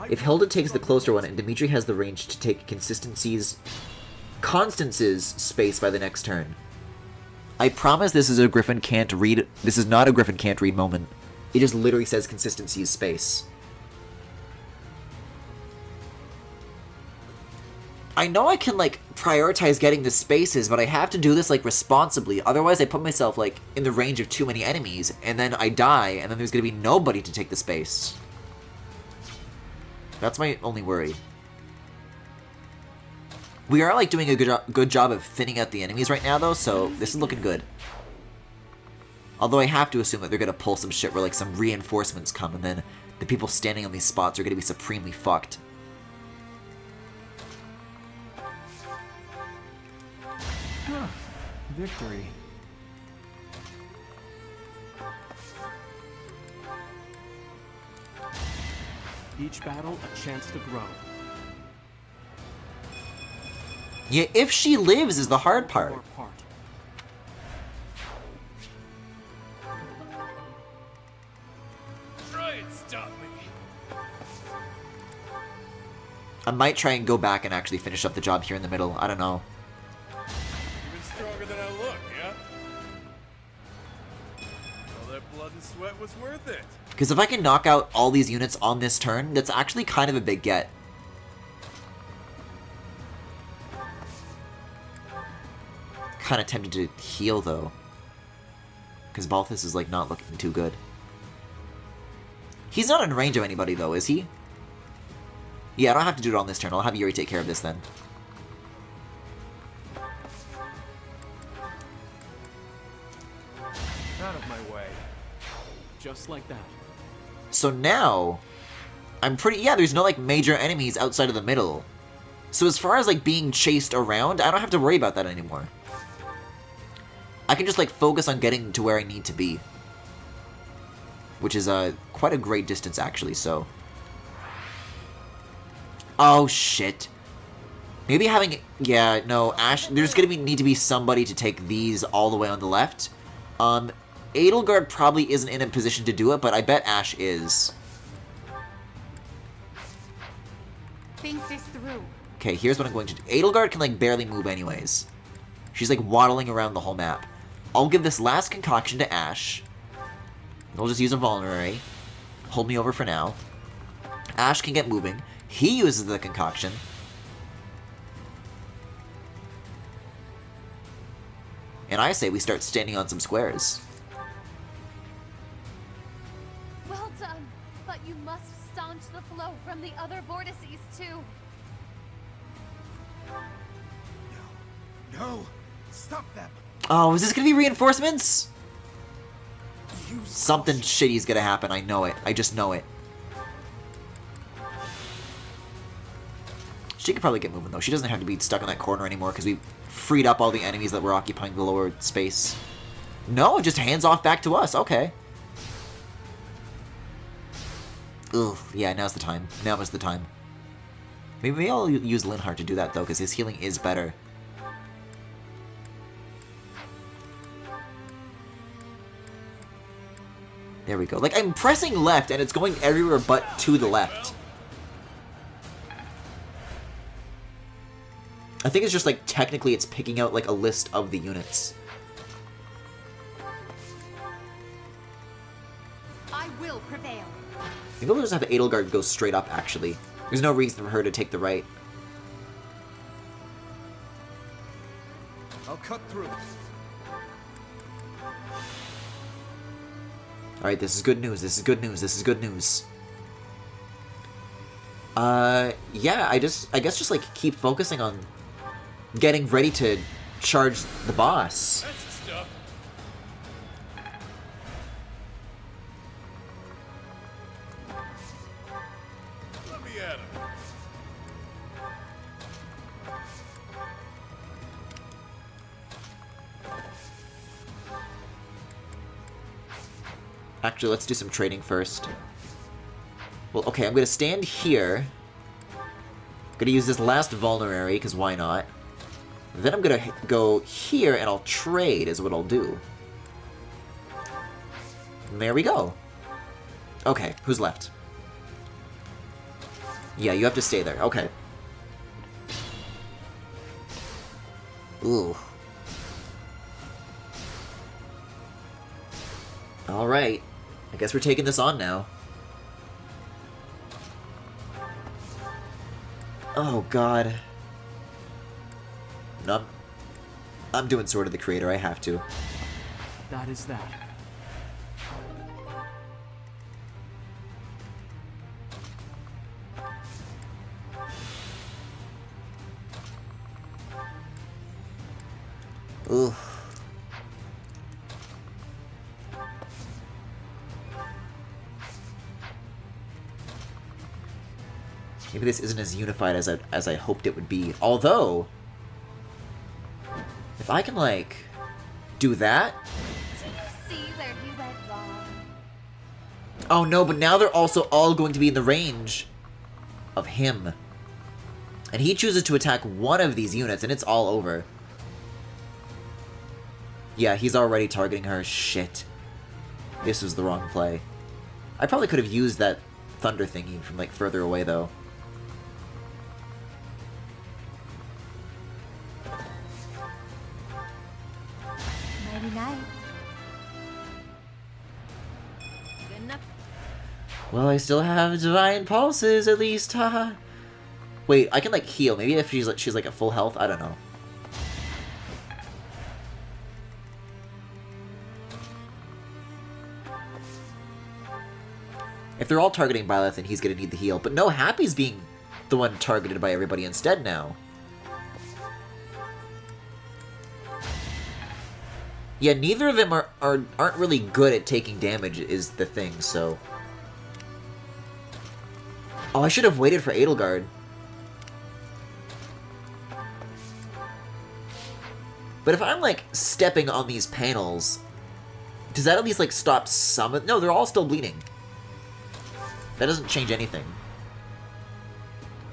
If Hilda takes the closer one and Dimitri has the range to take Constance's space by the next turn. I promise this is a Griffin can't read. This is not a Griffin can't read moment. It just literally says Constance's space. I know I can like prioritize getting the spaces, but I have to do this like responsibly. Otherwise I put myself like in the range of too many enemies and then I die and then there's gonna be nobody to take the space. That's my only worry. We are like doing a good job of thinning out the enemies right now though, so this is looking good. Although I have to assume that they're gonna pull some shit where like some reinforcements come and then the people standing on these spots are gonna be supremely fucked. Huh. Victory. Each battle, a chance to grow. Yeah, if she lives is the hard part. Try and stop me. I might try and go back and actually finish up the job here in the middle. I don't know. Even stronger than I look, yeah? All that blood and sweat was worth it. Because if I can knock out all these units on this turn, that's actually kind of a big get. Kind of tempted to heal though. Because Balthus is like not looking too good. He's not in range of anybody though, is he? Yeah, I don't have to do it on this turn. I'll have Yuri take care of this then. Out of my way. Just like that. So now, I'm pretty... Yeah, there's no, like, major enemies outside of the middle. So as far as, like, being chased around, I don't have to worry about that anymore. I can just, like, focus on getting to where I need to be. Which is, quite a great distance, actually, so... Oh, shit. Maybe having... Yeah, no, Ash... There's gonna need to be somebody to take these all the way on the left. Edelgard probably isn't in a position to do it, but I bet Ash is. Think this through. Okay, here's what I'm going to do. Edelgard can, like, barely move anyways. She's, like, waddling around the whole map. I'll give this last concoction to Ash. I'll just use a vulnerary. Hold me over for now. Ash can get moving. He uses the concoction. And I say we start standing on some squares. Well done, but you must staunch the flow from the other vortices too. No! Stop them! Oh, is this gonna be reinforcements? Something shitty's gonna happen, I know it. I just know it. She could probably get moving though. She doesn't have to be stuck in that corner anymore because we freed up all the enemies that were occupying the lower space. No, it just hands off back to us. Okay. Ugh, yeah, now's the time. Now is the time. Maybe I'll use Linhardt to do that though, because his healing is better. There we go. Like, I'm pressing left and it's going everywhere but to the left. I think it's just like technically it's picking out like a list of the units. I will prevail. Maybe we'll just have Edelgard go straight up, actually. There's no reason for her to take the right. I'll cut through. Alright, this is good news, this is good news, this is good news. Yeah, I guess just like keep focusing on getting ready to charge the boss. That's the stuff. Let me at him. Actually, let's do some trading first. Well, okay, I'm gonna stand here. I'm gonna use this last vulnerary, because why not? Then I'm gonna go here and I'll trade is what I'll do. And there we go. Okay, who's left? Yeah, you have to stay there. Okay. Ooh. Alright. I guess we're taking this on now. Oh god. No, I'm doing Sword of the Creator, I have to. That is that. Ooh. Maybe this isn't as unified as I hoped it would be. Although, if I can, like, do that... Do you see where you went wrong? Oh no, but now they're also all going to be in the range of him. And he chooses to attack one of these units, and it's all over. Yeah, he's already targeting her. Shit. This was the wrong play. I probably could have used that thunder thingy from, like, further away, though. Nighty night. Good enough. Well, I still have divine pulses, at least, haha. Wait, I can, like, heal. Maybe if she's like at full health? I don't know. If they're all targeting Byleth, then he's gonna need the heal. But no, Happy's being the one targeted by everybody instead now. Yeah, neither of them aren't really good at taking damage is the thing, so... Oh, I should have waited for Edelgard. But if I'm, like, stepping on these panels, does that at least, like, stop some of... No, they're all still bleeding. That doesn't change anything.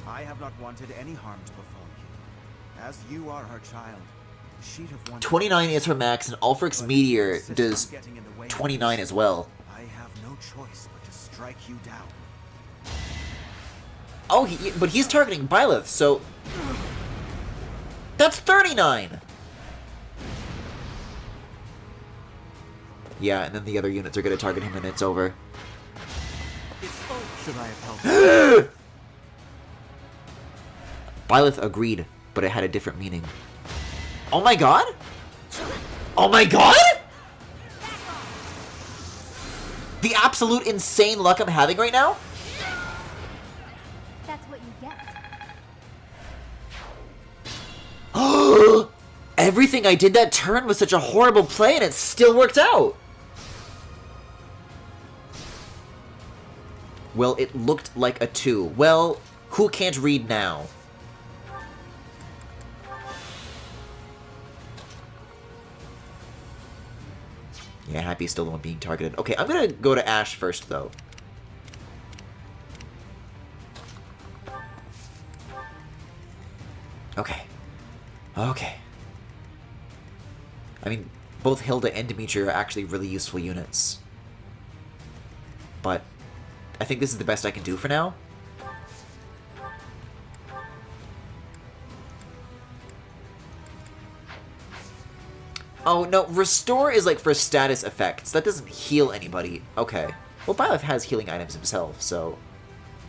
I have not wanted any harm to befall you. As you are her child, she'd have wanted... 29 is her max, and Ulfric's Meteor does 29 as well. I have no choice but to strike you down. Oh, but he's targeting Byleth, so... That's 39! Yeah, and then the other units are going to target him and it's over. Should I have helped? Byleth agreed, but it had a different meaning. Oh my god? Oh my god? The absolute insane luck I'm having right now? That's what you get. Everything I did that turn was such a horrible play and it still worked out! Well, it looked like a 2. Well, who can't read now? Yeah, Happy's still the one being targeted. Okay, I'm gonna go to Ash first, though. Okay. Okay. I mean, both Hilda and Dimitri are actually really useful units. But I think this is the best I can do for now. Oh, no, restore is like for status effects. That doesn't heal anybody. Okay. Well, Byleth has healing items himself, so...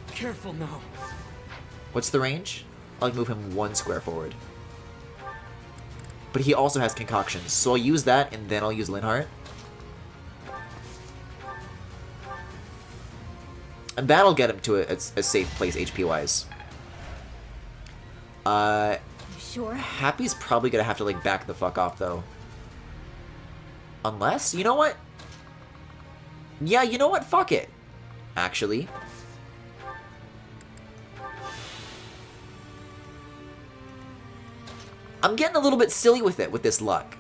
Careful now. What's the range? I'll move him 1 square forward. But he also has concoctions, so I'll use that and then I'll use Linhardt. And that'll get him to a safe place HP-wise. Sure? Happy's probably gonna have to, like, back the fuck off, though. Unless, you know what? Yeah, you know what? Fuck it. Actually. I'm getting a little bit silly with it, with this luck.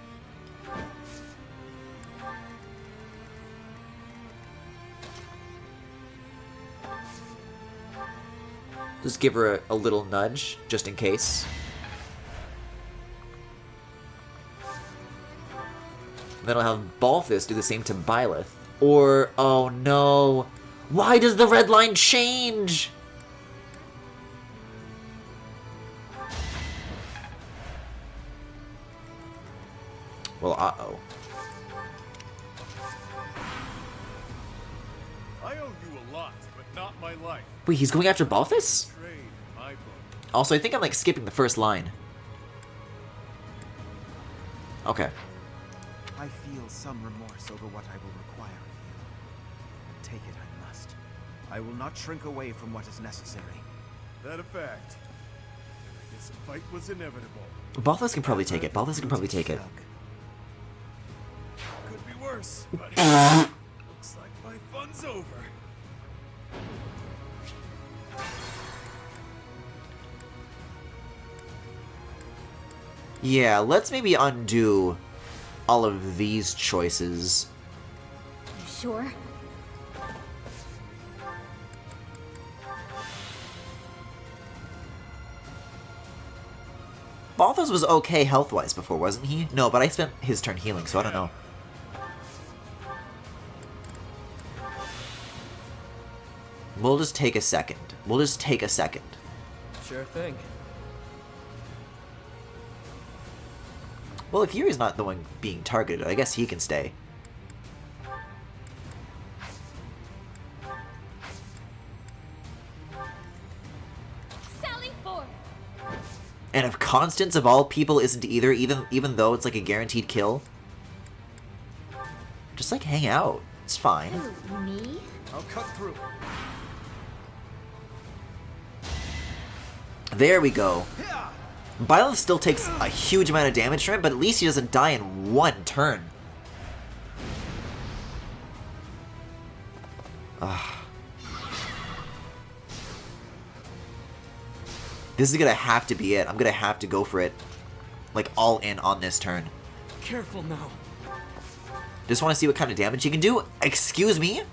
Just give her a little nudge, just in case. Then I'll have Balthus do the same to Byleth. Or, oh no, why does the red line change? Well, uh-oh. I owe you a lot, but not my life. Wait, he's going after Balthus? Trade my book. Also, I think I'm, like, skipping the first line. Okay. I feel some remorse over what I will require of you. But take it I must. I will not shrink away from what is necessary. That a fact. I guess a fight was inevitable. Balthus can probably take it. Balthus can probably take it. Could be worse, but looks like my fun's over. Yeah, let's maybe undo all of these choices. Sure? Balthus was okay health-wise before, wasn't he? No, but I spent his turn healing, so I don't know. We'll just take a second. We'll just take a second. Sure thing. Well, if Yuri's not the one being targeted, I guess he can stay. Sally forth. And if Constance of all people isn't either, even though it's like a guaranteed kill, just like hang out. It's fine. Who, me? I'll cut through. There we go. Byleth still takes a huge amount of damage from it, but at least he doesn't die in 1 turn. Ugh. This is gonna have to be it. I'm gonna have to go for it. Like, all in on this turn. Careful now. Just want to see what kind of damage he can do. Excuse me?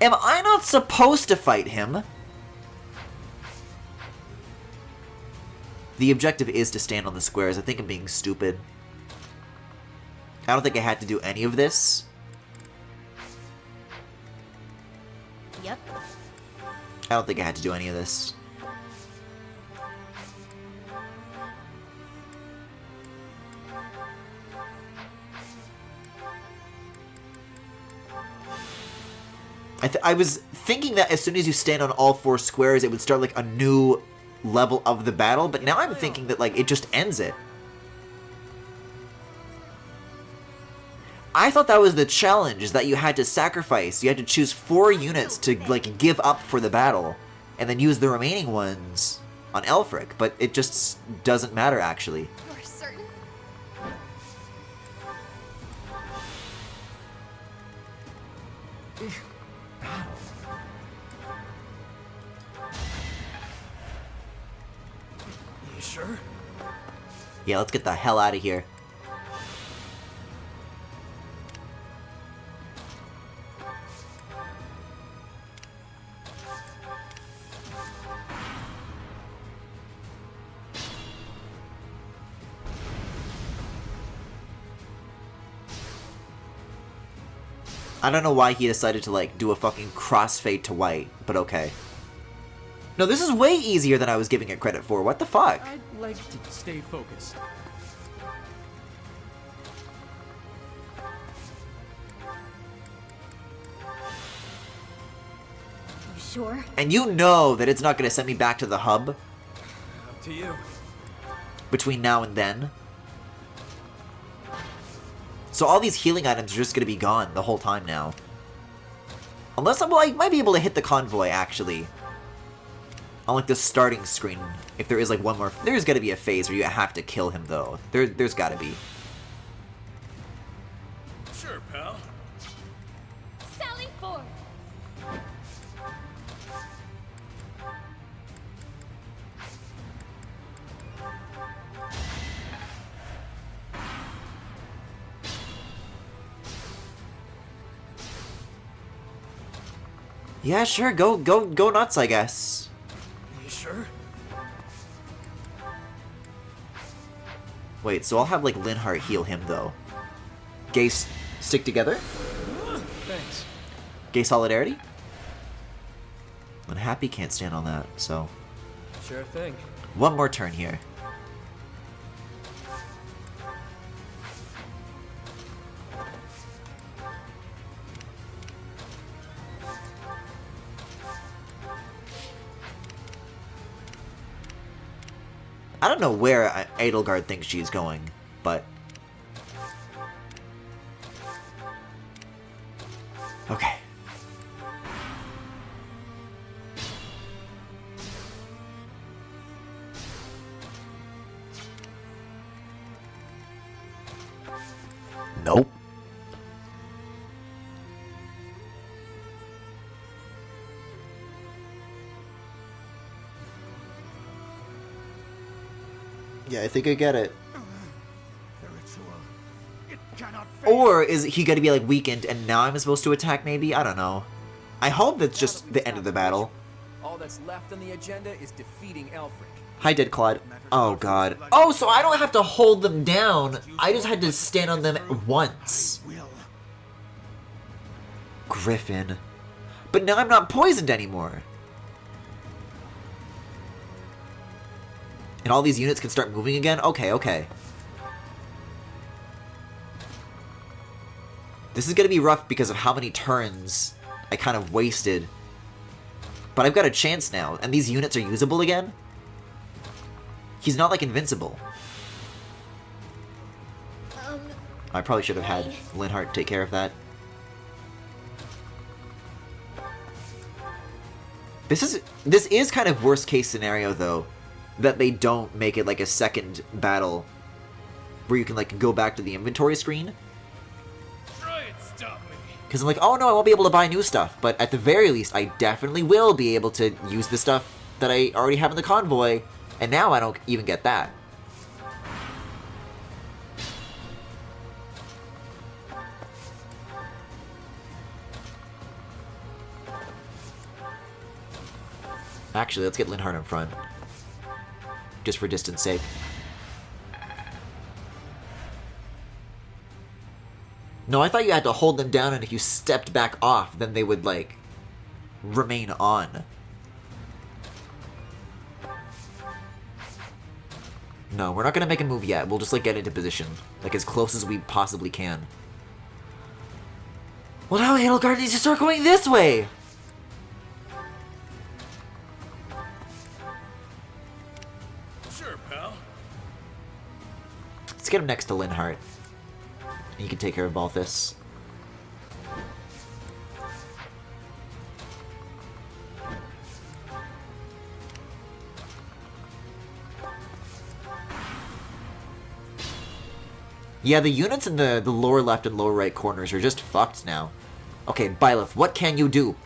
Am I not supposed to fight him? The objective is to stand on the squares. I think I'm being stupid. I don't think I had to do any of this. Yep. I don't think I had to do any of this. I was thinking that as soon as you stand on all 4 squares, it would start like a new level of the battle, but now I'm thinking that like it just ends it. I thought that was the challenge, is that you had to sacrifice. You had to choose 4 units to like give up for the battle, and then use the remaining ones on Elfric, but it just doesn't matter actually. You're certain? You sure? Yeah, let's get the hell out of here. I don't know why he decided to, like, do a fucking crossfade to white, but okay. No, this is way easier than I was giving it credit for. What the fuck? I'd like to stay focused. sure? And you know that it's not going to send me back to the hub Up to you. between now and then. So all these healing items are just going to be gone the whole time now. Unless I might be able to hit the convoy, actually. On, like, the starting screen. If there is, like, one more... There's got to be a phase where you have to kill him, though. There's got to be. Sure, pal. Sally forth! Yeah, sure. Go nuts, I guess. You sure? Wait, so I'll have, like, Linhardt heal him, though. Gay stick together? Thanks. Gay solidarity? Unhappy can't stand on that, so... Sure thing. One more turn here. I don't know where Edelgard thinks she's going, but... Okay. Nope. Yeah, I think I get it. The ritual. It cannot fail. Or is he gonna be, like, weakened and now I'm supposed to attack, maybe? I don't know. I hope that's just the end of the battle. All that's left on the agenda is defeating Elfric. Hi, Dead Claude. Oh, God. Oh, so I don't have to hold them down. I just had to stand on them once. Griffin. But now I'm not poisoned anymore. And all these units can start moving again? Okay, okay. This is going to be rough because of how many turns I kind of wasted. But I've got a chance now, and these units are usable again? He's not, like, invincible. I probably should have had Linhardt take care of that. This is kind of worst case scenario, though. That they don't make it, like, a second battle where you can, like, go back to the inventory screen. Try and stop me. Because I'm like, oh no, I won't be able to buy new stuff. But at the very least, I definitely will be able to use the stuff that I already have in the convoy. And now I don't even get that. Actually, let's get Linhardt in front. Just for distance sake. No, I thought you had to hold them down, and if you stepped back off, then they would, like, remain on. No, we're not gonna make a move yet. We'll just, like, get into position. Like, as close as we possibly can. Well, now Edelgard needs to start going this way! Sure, pal. Let's get him next to Linhardt. He can take care of Balthus. Yeah, the units in the lower left and lower right corners are just fucked now. Okay, Byleth, what can you do?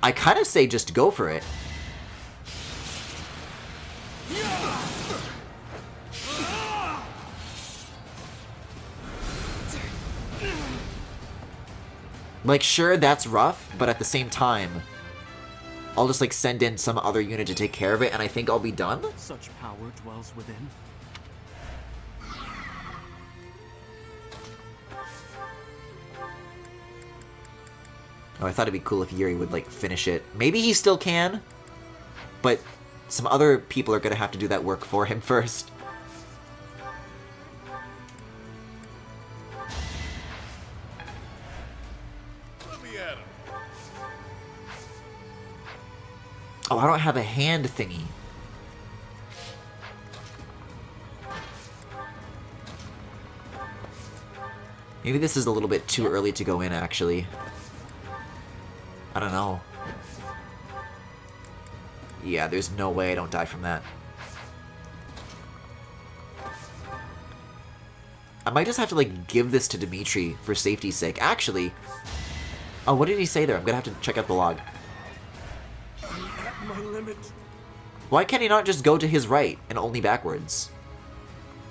I kind of say just go for it. Like, sure, that's rough, but at the same time, I'll just, like, send in some other unit to take care of it, and I think I'll be done. Such power dwells within. Oh, I thought it'd be cool if Yuri would, like, finish it. Maybe he still can, but some other people are gonna have to do that work for him first. Let me at him. Oh, I don't have a hand thingy. Maybe this is a little bit too early to go in, actually. I don't know. Yeah, there's no way I don't die from that. I might just have to, like, give this to Dimitri for safety's sake. Actually... Oh, what did he say there? I'm gonna have to check out the log. My limit. Why can't he not just go to his right and only backwards?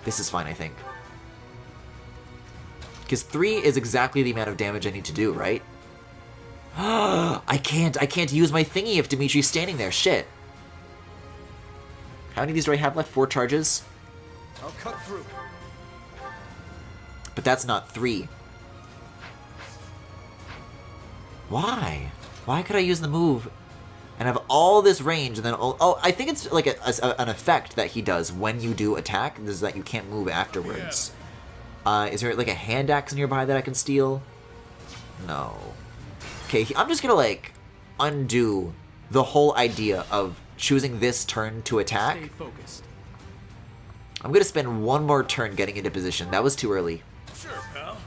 This is fine, I think. Because 3 is exactly the amount of damage I need to do, right? I can't use my thingy if Dimitri's standing there, shit. How many of these do I have left? 4 charges? I'll cut through. But that's not 3. Why? Why could I use the move and have all this range and then... Oh, I think it's like an effect that he does when you do attack, is that you can't move afterwards. Is there like a hand axe nearby that I can steal? No. Okay, I'm just gonna like undo the whole idea of choosing this turn to attack. Stay focused. I'm gonna spend one more turn getting into position. That was too early. Sure, pal.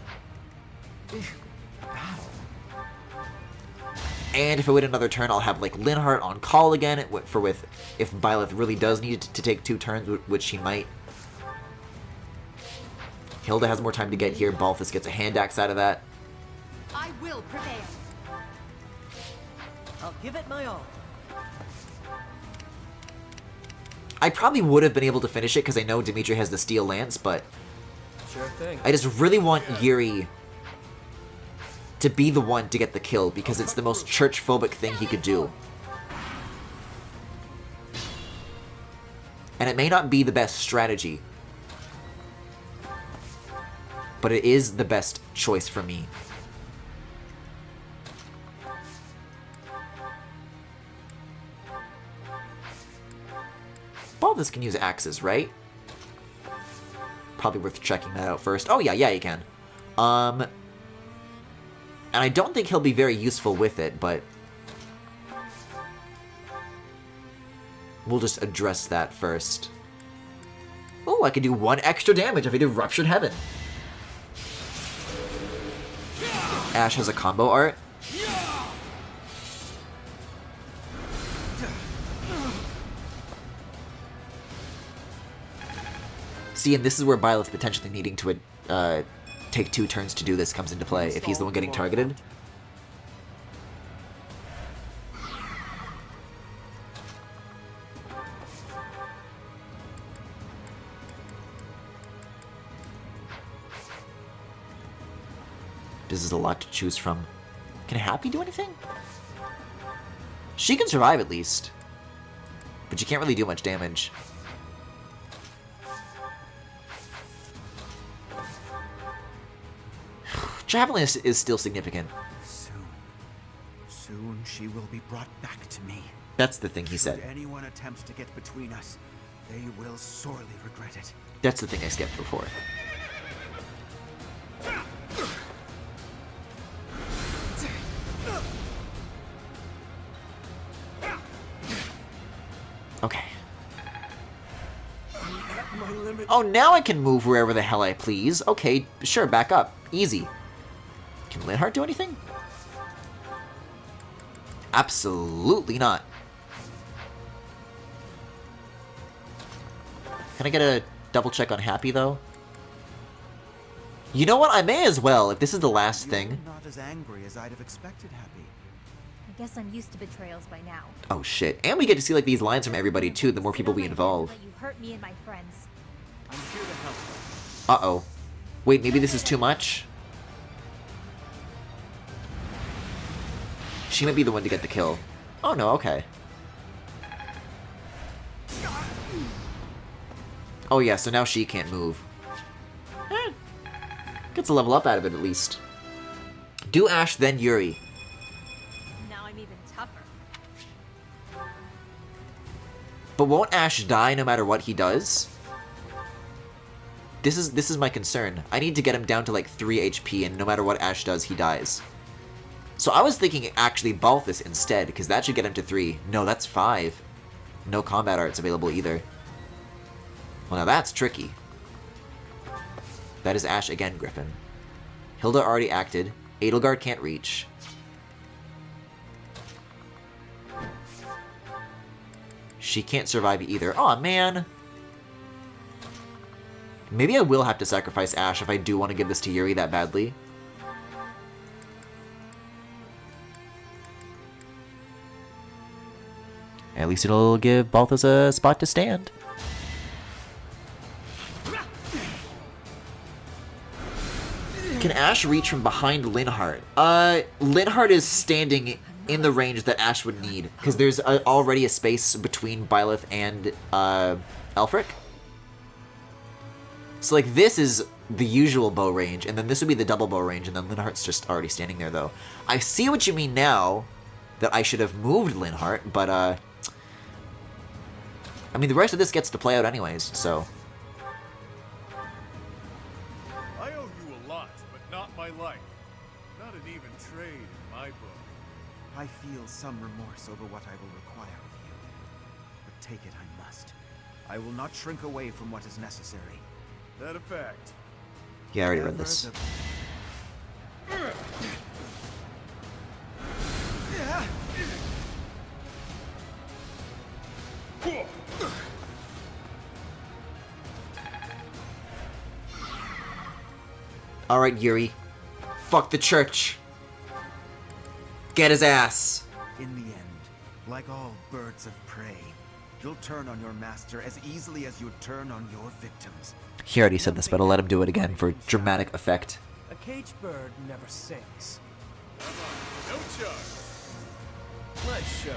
And if I wait another turn, I'll have like Linhardt on call again if Byleth really does need to take 2 turns, which she might. Hilda has more time to get here. Balthus gets a hand axe out of that. I will prevail. I'll give it my all. I probably would have been able to finish it because I know Dimitri has the steel lance, but Sure thing. I just really want Yuri to be the one to get the kill because it's the most church-phobic thing he could do. And it may not be the best strategy, but it is the best choice for me. Balthus can use axes, right? Probably worth checking that out first. Oh yeah, he can. And I don't think he'll be very useful with it, but we'll just address that first. Oh, I can do 1 extra damage if I do Ruptured Heaven. Ash has a combo art. See, and this is where Byleth potentially needing to take 2 turns to do this comes into play, if he's the one getting targeted. This is a lot to choose from. Can Happy do anything? She can survive at least, but she can't really do much damage. Javelin is still significant. Soon she will be brought back to me. That's the thing he said. Should anyone attempts to get between us, they will sorely regret it. That's the thing I skipped before. Okay. Oh, now I can move wherever the hell I please. Okay, sure, back up. Easy. Can Linhardt do anything? Absolutely not. Can I get a double check on Happy, though? You know what? I may as well, if this is the last thing. You're not as angry as I'd have expected, Happy. I guess I'm used to betrayals by now. Oh, shit. And we get to see, like, these lines from everybody, too, the more people we involve. You hurt me and my friends. I'm here to help. Uh-oh. Wait, maybe this is too much? She might be the one to get the kill. Oh, no, okay. Oh, yeah, so now she can't move. Gets a level up out of it, at least. Do Ash, then Yuri. Now I'm even tougher. But won't Ash die no matter what he does? This is my concern. I need to get him down to like 3 HP, and no matter what Ash does, he dies. So I was thinking actually Balthus instead, because that should get him to 3. No, that's 5. No combat arts available either. Well, now that's tricky. That is Ash again, Griffin. Hilda already acted. Edelgard can't reach. She can't survive either. Aw, man. Maybe I will have to sacrifice Ash if I do want to give this to Yuri that badly. At least it'll give Balthus a spot to stand. Can Ash reach from behind Linhardt? Linhardt is standing in the range that Ash would need, because there's already a space between Byleth and Elfric. So, like, this is the usual bow range, and then this would be the double bow range, and then Linhardt's just already standing there, though. I see what you mean now, that I should have moved Linhardt, but, I mean, the rest of this gets to play out anyways, so... I owe you a lot, but not my life. Not an even trade in my book. I feel some remorse over what I will require of you. But take it I must. I will not shrink away from what is necessary. That a fact. Yeah, I already read this. Alright, Yuri. Fuck the church. Get his ass. In the end, like all birds of prey, you'll turn on your master as easily as you'd turn on your victims. He already said this, but I'll let him do it again for dramatic effect. A caged bird never sings. No charge. Let's show.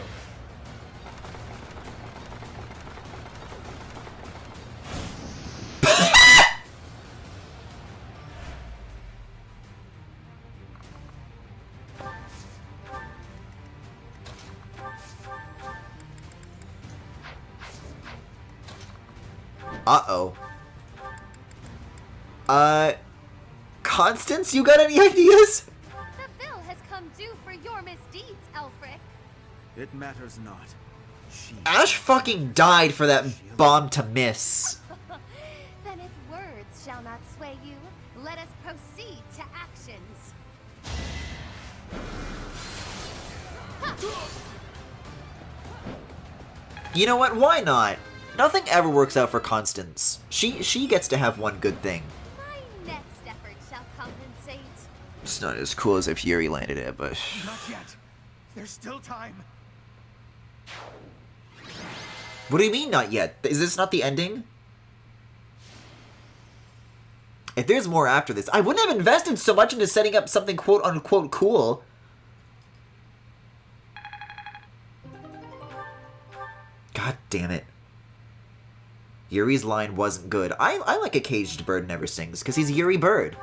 Uh-oh. Constance, you got any ideas? The bill has come due for your misdeeds, Elfric. It matters not. Ash fucking died for that bomb to miss. Then if words shall not sway you, let us proceed to actions. You know what? Why not? Nothing ever works out for Constance. She gets to have one good thing. My next effort shall compensate. It's not as cool as if Yuri landed it, but... Not yet. There's still time. What do you mean, not yet? Is this not the ending? If there's more after this, I wouldn't have invested so much into setting up something quote-unquote cool. God damn it. Yuri's line wasn't good. I like a caged bird never sings, because he's Yuri Bird.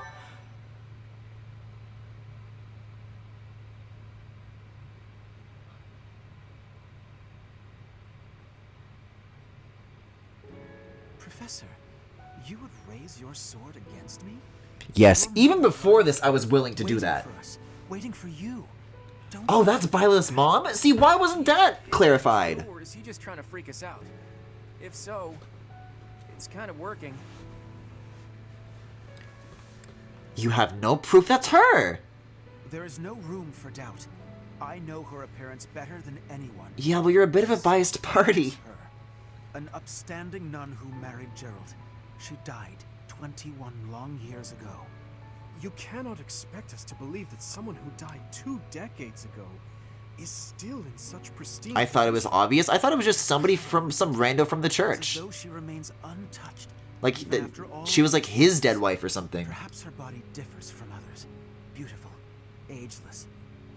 Professor, you would raise your sword against me? Yes, even before this, I was willing to do that. Waiting for you. Oh, that's Byleth's mom? See, why wasn't that clarified? Or is he just trying to freak us out? If so, it's kind of working. You have no proof that's her! There is no room for doubt. I know her appearance better than anyone. Yeah, well, you're a bit of a biased party. An upstanding nun who married Gerald. She died 21 long years ago. You cannot expect us to believe that someone who died 2 decades ago is still in such pristine... I thought it was obvious. I thought it was just somebody from some rando from the church. As though she remains untouched. Like, she was like his dead wife or something. Perhaps her body differs from others. Beautiful, ageless,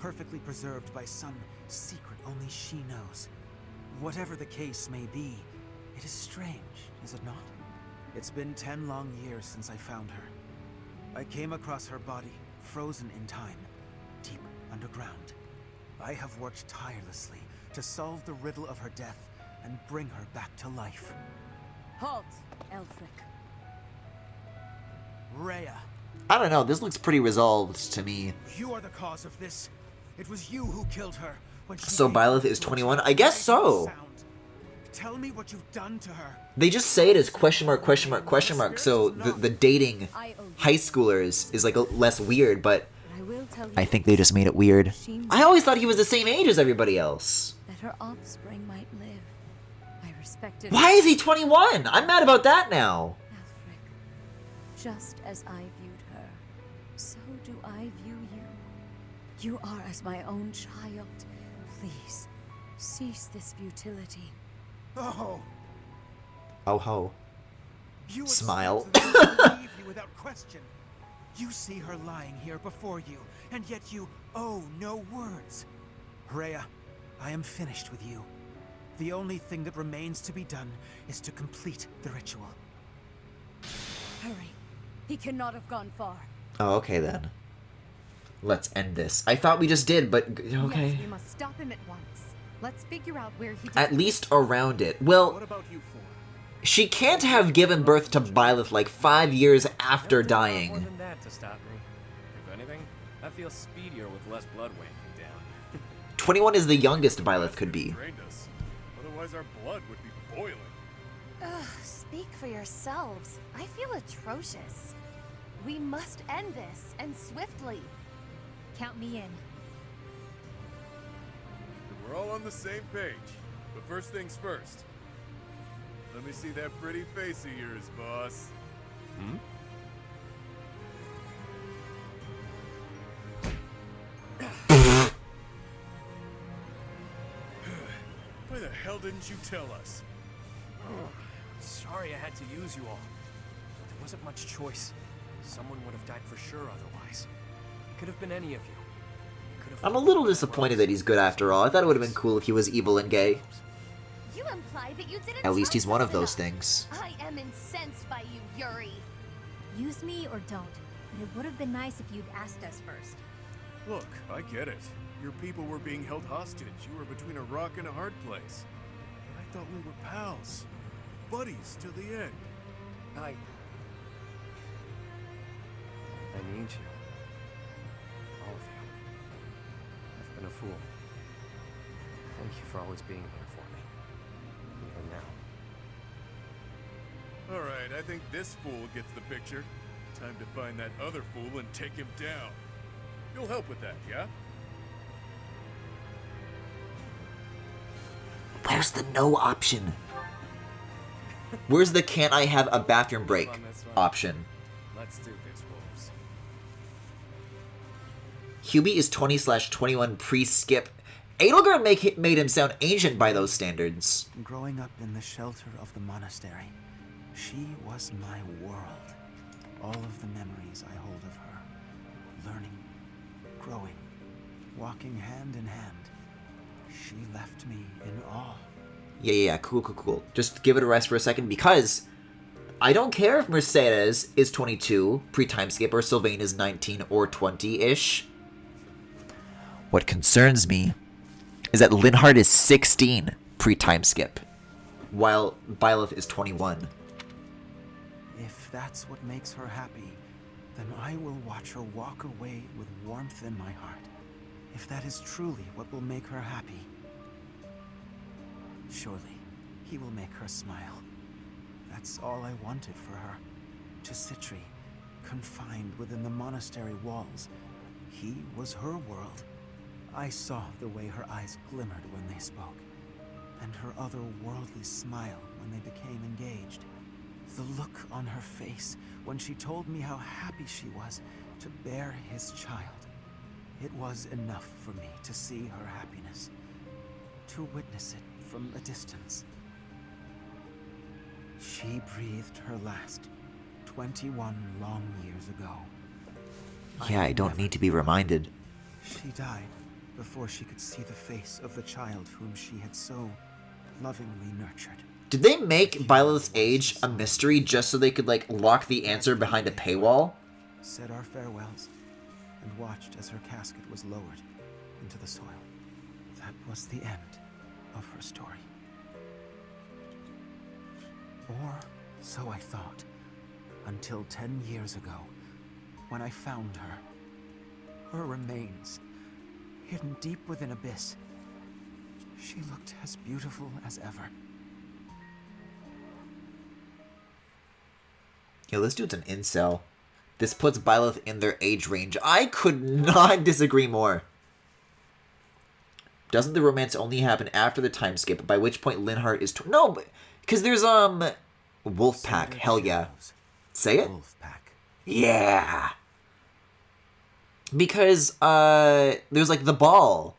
perfectly preserved by some secret only she knows. Whatever the case may be, it is strange, is it not? It's been 10 long years since I found her. I came across her body, frozen in time, deep underground. I have worked tirelessly to solve the riddle of her death and bring her back to life. Halt, Elfric. Rhea. I don't know, this looks pretty resolved to me. You are the cause of this. It was you who killed her when she So gave Byleth birth is to a 21? child I guess with so. sound. Tell me what you've done to her. They just say it as question mark, question mark, question mark, so the dating high schoolers is like less weird, but I think they just made it weird. I always thought he was the same age as everybody else. That her offspring might live. I respected. Why is he 21? I'm mad about that now. Just as I viewed her, so do I view you. You are as my own child. Please, cease this futility. Oh, Oh ho. you Smile. accept that I believe you without question. You see her lying here before you, and yet you owe no words. Rhea, I am finished with you. The only thing that remains to be done is to complete the ritual. Hurry. He cannot have gone far. Oh, okay then. Let's end this. I thought we just did, but okay. Yes, we must stop him at once. Let's figure out where he. At least around it. Well, What about you four? she can't have given birth to Byleth like 5 years after More dying. than that to stop me. If anything, I feel speedier with less blood weighing me down. 21 is the youngest Byleth could be. Trained us. Otherwise our blood would be boiling. Ugh, speak for yourselves. I feel atrocious. We must end this, and swiftly. Count me in. We're all on the same page. But first things first. Let me see that pretty face of yours, boss. Hmm? Why the hell didn't you tell us? Sorry I had to use you all. There wasn't much choice. Someone would have died for sure otherwise. It could have been any of you. I'm a little disappointed that he's good after all. I thought it would have been cool if he was evil and gay. You imply that you didn't At least he's trust one us of those enough. things. I am incensed by you, Yuri. Use me or don't. But it would have been nice if you'd asked us first. Look, I get it. Your people were being held hostage. You were between a rock and a hard place. But I thought we were pals. Buddies till the end. I need you. All of you. I've been a fool. Thank you for always being here for me. Even now. Alright, I think this fool gets the picture. Time to find that other fool and take him down. You'll help with that, yeah? Where's the no option? Where's the can't I have a bathroom break option? Let's do this, wolves. Hubie is 20/21 pre-skip. Edelgard made him sound ancient by those standards. Growing up in the shelter of the monastery, she was my world. All of the memories I hold of her. Learning, growing, walking hand in hand. She left me in awe. Yeah, cool. Just give it a rest for a second, because I don't care if Mercedes is 22 pre-time skip or Sylvain is 19 or 20-ish. What concerns me is that Linhardt is 16 pre-time skip, while Byleth is 21. If that's what makes her happy, then I will watch her walk away with warmth in my heart. If that is truly what will make her happy, surely he will make her smile. That's all I wanted for her. To Citri, confined within the monastery walls, he was her world. I saw the way her eyes glimmered when they spoke, and her otherworldly smile when they became engaged. The look on her face when she told me how happy she was to bear his child. It was enough for me to see her happiness, to witness it from a distance. She breathed her last 21 long years ago. Yeah, I don't need to be reminded. She died before she could see the face of the child whom she had so lovingly nurtured. Did they make Byleth's age a mystery just so they could, like, lock the answer behind a paywall? Said our farewells, and watched as her casket was lowered into the soil. That was the end of her story. Or so I thought, until 10 years ago, when I found her. Her remains hidden deep within Abyss. She looked as beautiful as ever. Yo, this dude's an incel. This puts Byleth in their age range. I could not disagree more. Doesn't the romance only happen after the time skip, by which point Linhardt is... No, because there's, Wolfpack. Hell yeah. Say it? Wolfpack. Yeah. Because, there's, like, the ball.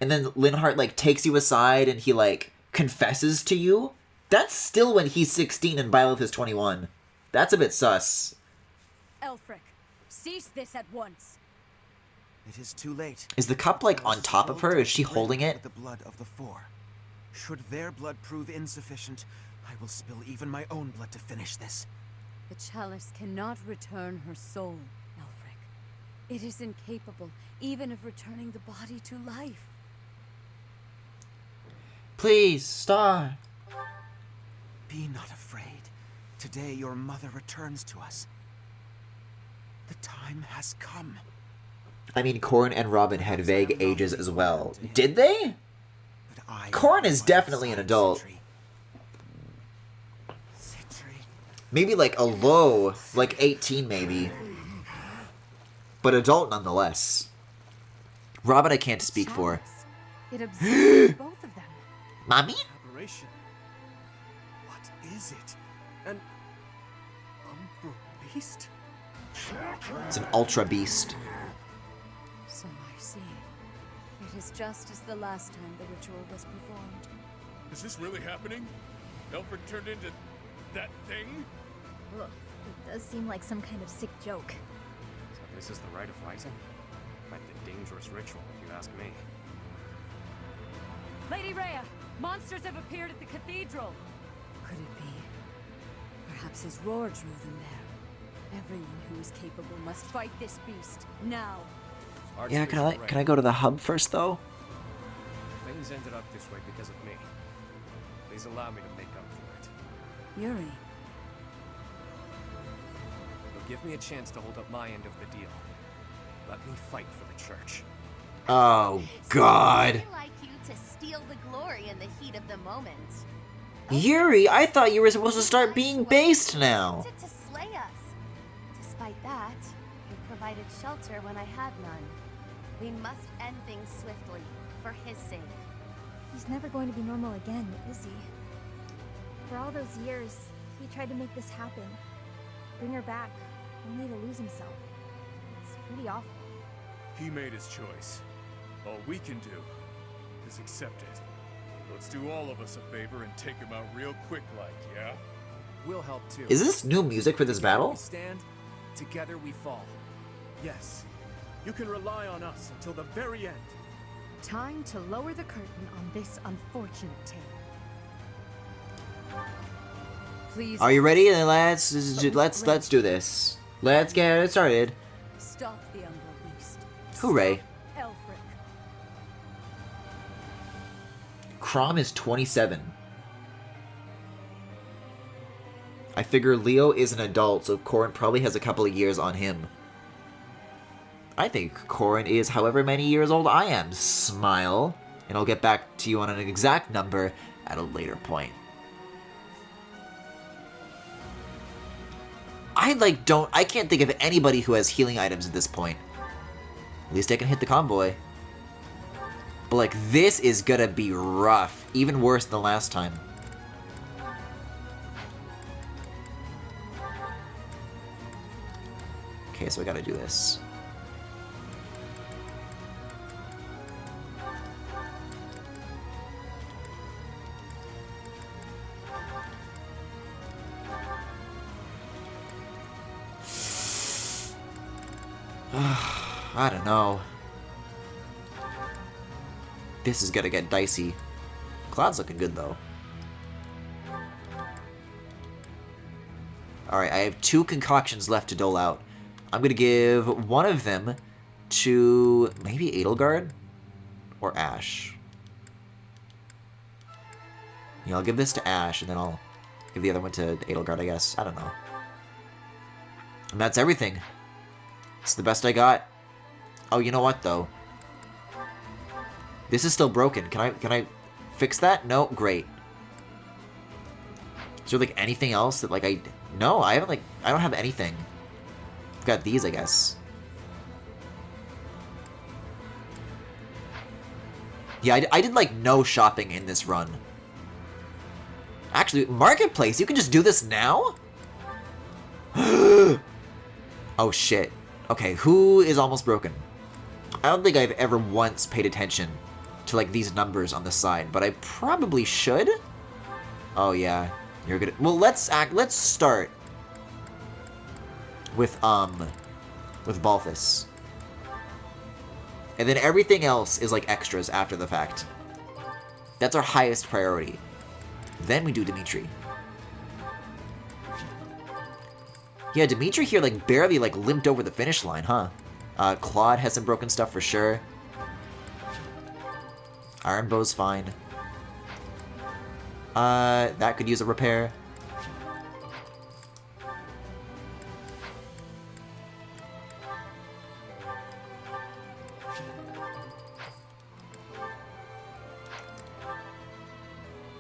And then Linhardt, like, takes you aside and he, like, confesses to you. That's still when he's 16 and Byleth is 21. That's a bit sus. Elfric, cease this at once. It is too late. Is the cup, like, on top of her? Is she holding it? The blood of the four. Should their blood prove insufficient, I will spill even my own blood to finish this. The chalice cannot return her soul, Elfric. It is incapable even of returning the body to life. Please, stop. Be not afraid. Today your mother returns to us. The time has come. I mean, Corrin and Robin had vague ages as well. Did they? Corrin is definitely an adult. Maybe like a low, like 18 maybe. But adult nonetheless. Robin I can't speak for. It absorbs both of them. Mommy? Aberration. What is it? An Umbra Beast? It's an ultra beast. So I see. It is just as the last time the ritual was performed. Is this really happening? Elfric turned into that thing? Ugh, it does seem like some kind of sick joke. So this is the Rite of Rising? Quite the dangerous ritual, if you ask me. Lady Rhea, monsters have appeared at the cathedral. Could it be? Perhaps his roar drew them there. Everyone who is capable must fight this beast, now. Yeah, can I go to the hub first, though? Things ended up this way because of me. Please allow me to make up for it. Yuri. You'll give me a chance to hold up my end of the deal. Let me fight for the church. Oh, God. I'd like you to steal the glory in the heat of the moment. Yuri, I thought you were supposed to start being based now. To slay us. Despite that, you provided shelter when I had none. We must end things swiftly, for his sake. He's never going to be normal again, is he? For all those years, he tried to make this happen. Bring her back, only to lose himself. It's pretty awful. He made his choice. All we can do is accept it. Let's do all of us a favor and take him out real quick like, yeah? We'll help too. Is this new music for this battle? We stand, together we fall. Yes. You can rely on us until the very end. Time to lower the curtain on this unfortunate tale. Please. Are you ready? Let's do this. Let's get it started. Stop the Umbra Beast. Hooray. Elfric. Crom is 27. I figure Leo is an adult, so Corrin probably has a couple of years on him. I think Corrin is however many years old I am. Smile. And I'll get back to you on an exact number at a later point. I can't think of anybody who has healing items at this point. At least I can hit the convoy. But like, this is gonna be rough. Even worse than last time. Okay, so I gotta do this. I don't know. This is gonna get dicey. Cloud's looking good though. Alright, I have 2 concoctions left to dole out. I'm gonna give one of them to maybe Edelgard or Ash. Yeah, I'll give this to Ash and then I'll give the other one to Edelgard, I guess. I don't know. And that's everything. It's the best I got. Oh, you know what, though? This is still broken. Can I fix that? No? Great. Is there, like, anything else that, like, No, I haven't, like... I don't have anything. I've got these, I guess. Yeah, I did, like, no shopping in this run. Actually, Marketplace, you can just do this now? Oh, shit. Okay, who is almost broken? I don't think I've ever once paid attention to, like, these numbers on the side, but I probably should? Oh, yeah. You're good. Well, let's start with Balthus. And then everything else is, like, extras after the fact. That's our highest priority. Then we do Dimitri. Yeah, Dimitri here, like, barely, like, limped over the finish line, huh? Claude has some broken stuff for sure. Iron Bow's fine. That could use a repair.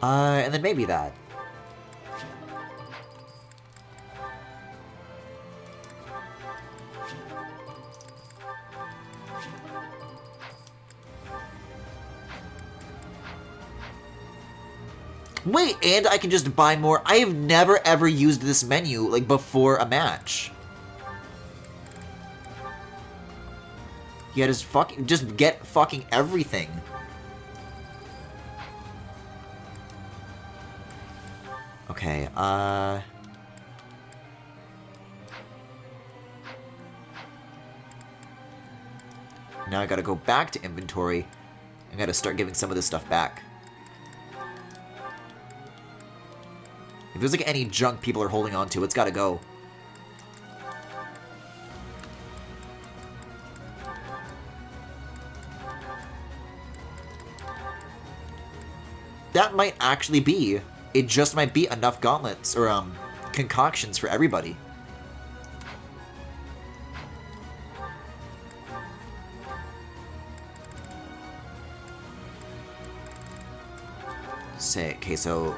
And then maybe that. Wait, and I can just buy more. I have never ever used this menu, like, before a match. Yeah, just get fucking everything. Okay, now I gotta go back to inventory. I gotta start giving some of this stuff back. If there's, like, any junk people are holding on to, it's gotta go. That might actually be... It just might be enough gauntlets, or, concoctions for everybody. Say, okay, so...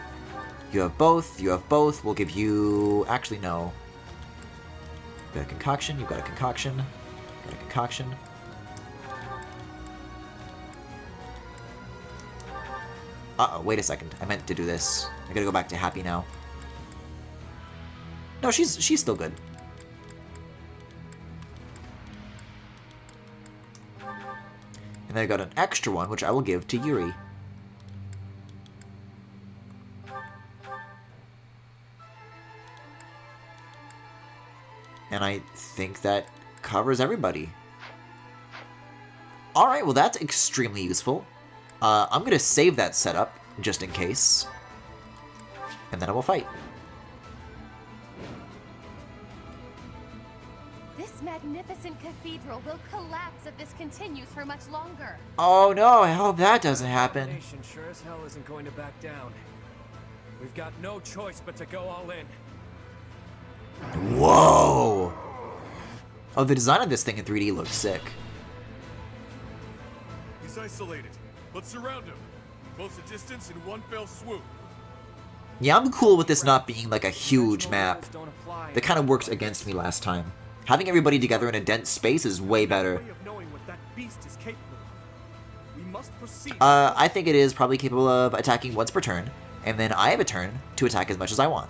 You have both, we'll give you... Actually, no. You've got a concoction, you've got a concoction, got a concoction. Uh-oh, wait a second. I meant to do this. I gotta go back to happy now. No, she's still good. And then I got an extra one, which I will give to Yuri. And I think that covers everybody. Alright, well that's extremely useful. I'm gonna save that setup, just in case. And then I will fight. This magnificent cathedral will collapse if this continues for much longer. Oh no, I hope that doesn't happen. The nation sure as hell isn't going to back down. We've got no choice but to go all in. Whoa! Oh, the design of this thing in 3D looks sick. He's isolated. Let's surround him. Close the distance in one fell swoop. Yeah, I'm cool with this not being like a huge map. That kind of worked against me last time. Having everybody together in a dense space is way better. I think it is probably capable of attacking once per turn, and then I have a turn to attack as much as I want.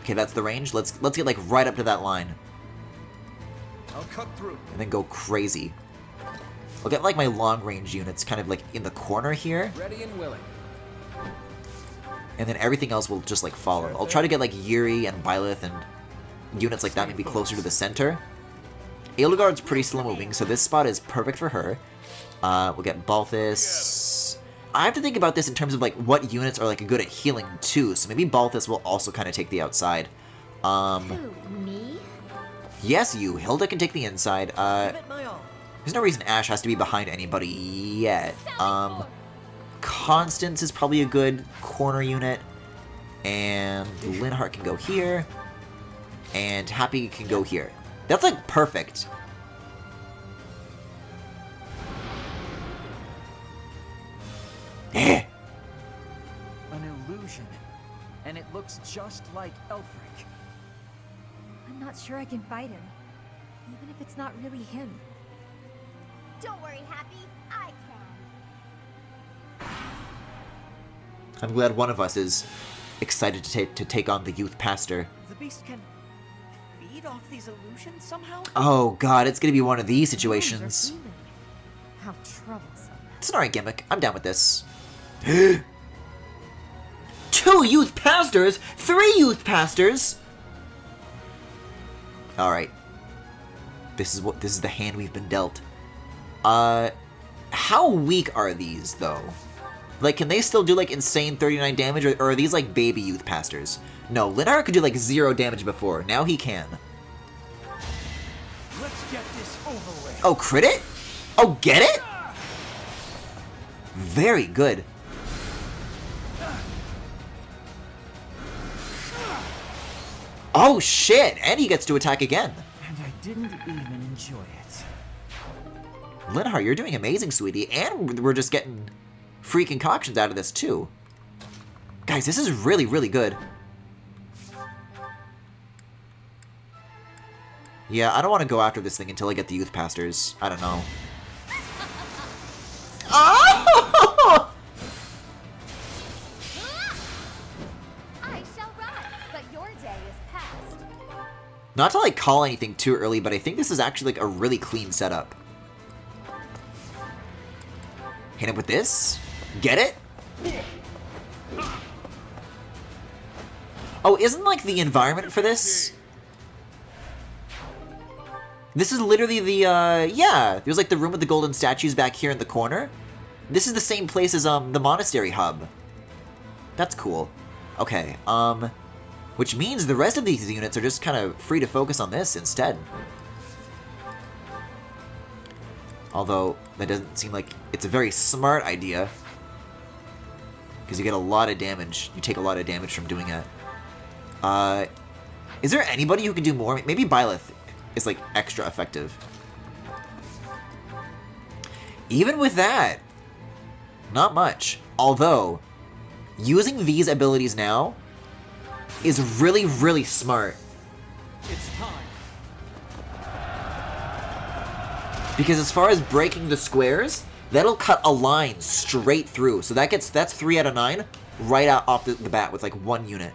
Okay, that's the range. Let's get like right up to that line. I'll cut through. And then go crazy. I'll get like my long range units kind of like in the corner here. Ready and willing. And then everything else will just like follow. I'll try to get like Yuri and Byleth and units like that maybe closer to the center. Edelgard's pretty slow moving, so this spot is perfect for her. We'll get Balthus. I have to think about this in terms of like what units are like good at healing too, so maybe Balthus will also kind of take the outside. Me? Yes, you. Hilda can take the inside. There's no reason Ash has to be behind anybody yet. Constance is probably a good corner unit. And Linhardt can go here. And Happy can go here. That's like perfect. An illusion. And it looks just like Elfric. I'm not sure I can fight him, even if it's not really him. Don't worry, Happy. I can. I'm glad one of us is excited to take on the youth pastor. The beast can feed off these illusions somehow? Oh god, it's gonna be one of these situations. How troublesome. It's an alright gimmick. I'm down with this. 2 youth pastors? 3 youth pastors? Alright. This is the hand we've been dealt. How weak are these though? Like, can they still do like insane 39 damage, or are these like baby youth pastors? No, Linhart could do like 0 damage before. Now he can. Let's get this over with. Oh, crit it? Oh, get it? Very good. Oh shit! And he gets to attack again. And I didn't even enjoy it. Linhart, you're doing amazing, sweetie. And we're just getting free concoctions out of this, too. Guys, this is really, really good. Yeah, I don't want to go after this thing until I get the youth pastors. I don't know. Oh! I shall rise, but your day is past. Not to like call anything too early, but I think this is actually like a really clean setup. Hit him with this. Get it? Oh, isn't like the environment for this? This is literally the, yeah. There's like the room with the golden statues back here in the corner. This is the same place as, the monastery hub. That's cool. Okay, which means the rest of these units are just kind of free to focus on this instead. Although, that doesn't seem like it's a very smart idea. Because you get a lot of damage. You take a lot of damage from doing that. Is there anybody who can do more? Maybe Byleth is like extra effective. Even with that, not much. Although, using these abilities now is really, really smart. It's time. Because as far as breaking the squares, that'll cut a line straight through. So that's 3 out of 9 right out off the bat with like 1 unit.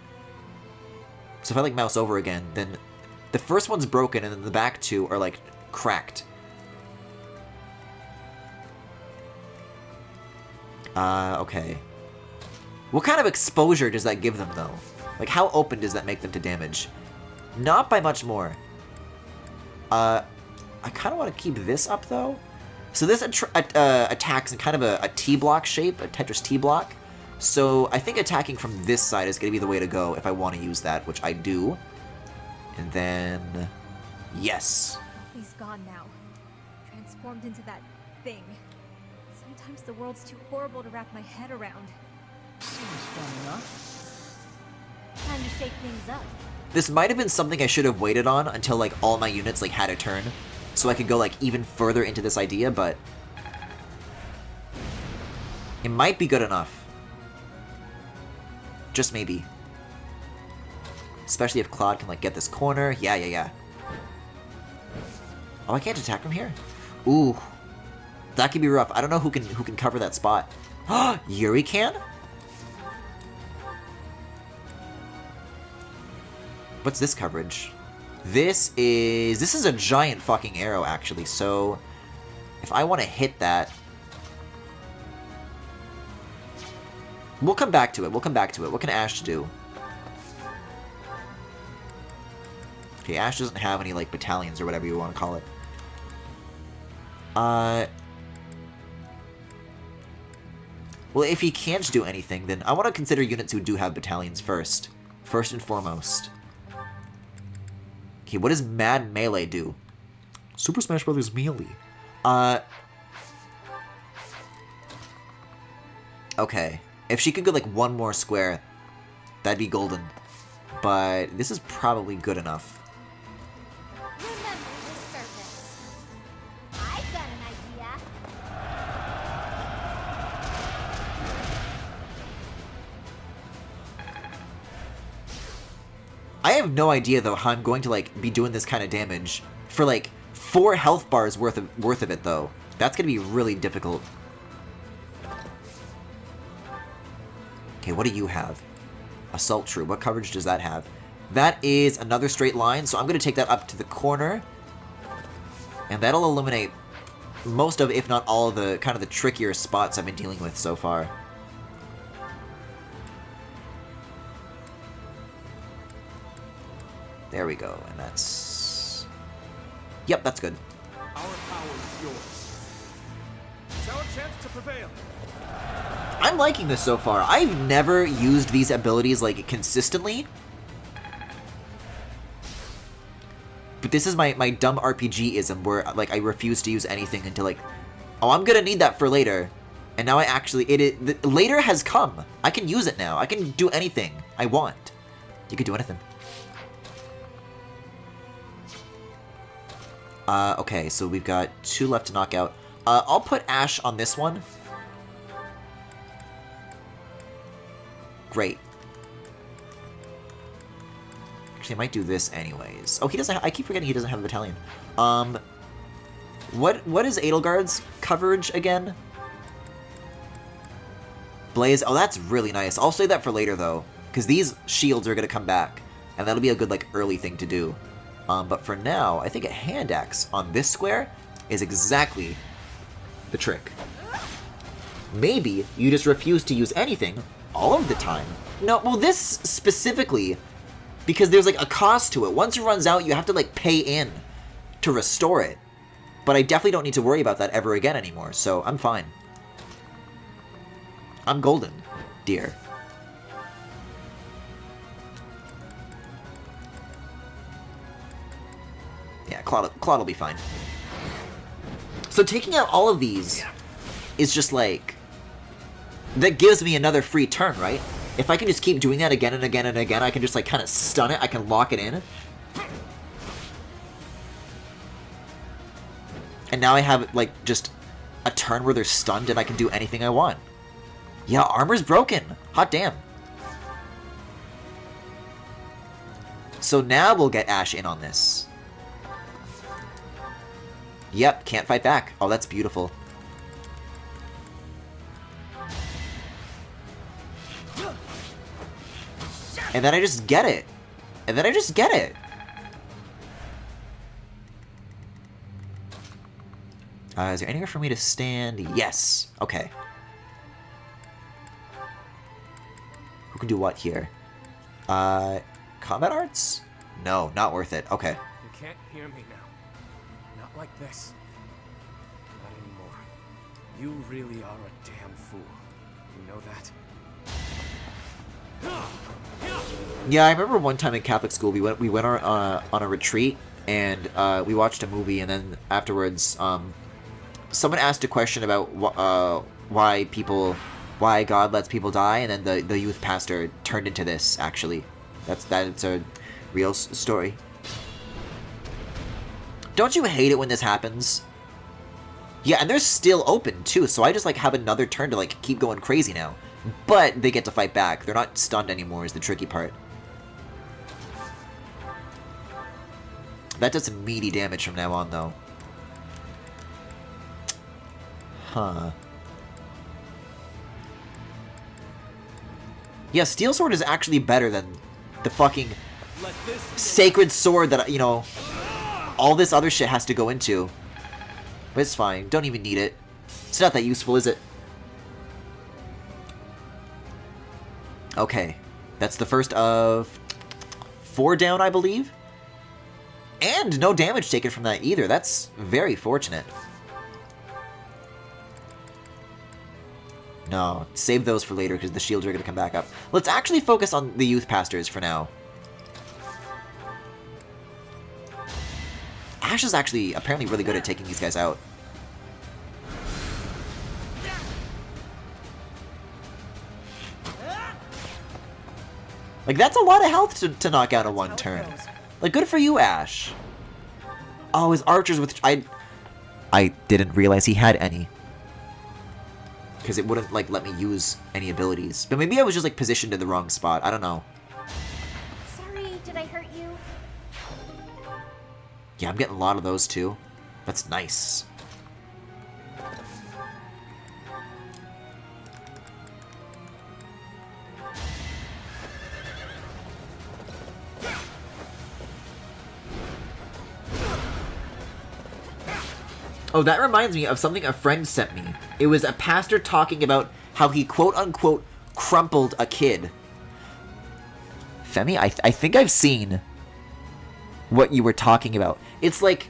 So if I like mouse over again, then the first one's broken and then the back 2 are like cracked. Okay. What kind of exposure does that give them though? Like how open does that make them to damage? Not by much more. I kind of want to keep this up though. So this attacks in kind of a T-block shape, a Tetris T-block. So I think attacking from this side is going to be the way to go if I want to use that, which I do. And then, yes. He's gone now. Transformed into that thing. Sometimes the world's too horrible to wrap my head around. Seems fun enough. Time to shake things up. This might have been something I should have waited on until like all my units like had a turn. So I could go like even further into this idea, but it might be good enough. Just maybe. Especially if Claude can like get this corner. Yeah. Oh, I can't attack from here? Ooh. That could be rough. I don't know who can cover that spot. Yuri can? What's this coverage? This is a giant fucking arrow actually, so if I want to hit that, we'll come back to it. What can Ash do? Okay, Ash doesn't have any like battalions or whatever you want to call it. Well, if he can't do anything, then I want to consider units who do have battalions first. First and foremost. Okay, what does Mad Melee do? Super Smash Bros. Melee. Okay. If she could go like 1 more square, that'd be golden. But this is probably good enough. Remember the surface. I've got an idea. have no idea, though, how I'm going to, like, be doing this kind of damage for, like, 4 health bars worth of it, though. That's going to be really difficult. Okay, what do you have? Assault Troop. What coverage does that have? That is another straight line, so I'm going to take that up to the corner. And that'll eliminate most of, if not all of the, kind of the trickier spots I've been dealing with so far. There we go, and that's... Yep, that's good. Our power is yours. It's our chance to prevail. I'm liking this so far. I've never used these abilities, like, consistently. But this is my dumb RPG-ism, where, like, I refuse to use anything until, like, oh, I'm gonna need that for later. And now I actually... later has come. I can use it now. I can do anything I want. You can do anything. Okay, so we've got 2 left to knock out. I'll put Ash on this one. Great. Actually, I might do this anyways. Oh, he doesn't. I keep forgetting he doesn't have a battalion. What is Edelgard's coverage again? Blaze. Oh, that's really nice. I'll save that for later though, because these shields are gonna come back, and that'll be a good like early thing to do. But for now, I think a hand axe on this square is exactly the trick. Maybe you just refuse to use anything all of the time. No, well, this specifically, because there's like a cost to it. Once it runs out, you have to like pay in to restore it. But I definitely don't need to worry about that ever again anymore, so I'm fine. I'm golden, dear. Yeah, Claude will be fine. So taking out all of these is just like... that gives me another free turn, right? If I can just keep doing that again and again and again, I can just like kind of stun it, I can lock it in. And now I have like just a turn where they're stunned and I can do anything I want. Yeah, armor's broken. Hot damn. So now we'll get Ash in on this. Yep, can't fight back. Oh, that's beautiful. And then I just get it. And then I just get it. Is there anywhere for me to stand? Yes. Okay. Who can do what here? Combat arts? No, not worth it. Okay. You can't hear me now. Not like this. Not anymore. You really are a damn fool. You know that? Yeah, I remember one time in Catholic school we went on a retreat and we watched a movie, and then afterwards someone asked a question about why God lets people die, and then the youth pastor turned into this. Actually, that's a real story. Don't you hate it when this happens? Yeah, and they're still open too, so I just like have another turn to like keep going crazy now. But they get to fight back. They're not stunned anymore is the tricky part. That does some meaty damage from now on, though. Huh. Yeah, Steel Sword is actually better than the fucking Sacred Sword that, you know, all this other shit has to go into. But it's fine. Don't even need it. It's not that useful, is it? Okay. That's the first of 4 down, I believe. And no damage taken from that either. That's very fortunate. No, save those for later because the shields are going to come back up. Let's actually focus on the youth pastors for now. Ash is actually apparently really good at taking these guys out. Like, that's a lot of health to knock out in one turn. Like, good for you, Ash. Oh, his archers with... I didn't realize he had any. Because it wouldn't, like, let me use any abilities. But maybe I was just, like, positioned in the wrong spot. I don't know. Sorry, did I hurt you? Yeah, I'm getting a lot of those too. That's nice. Oh, that reminds me of something a friend sent me. It was a pastor talking about how he quote-unquote crumpled a kid. Femi, I think I've seen what you were talking about. It's like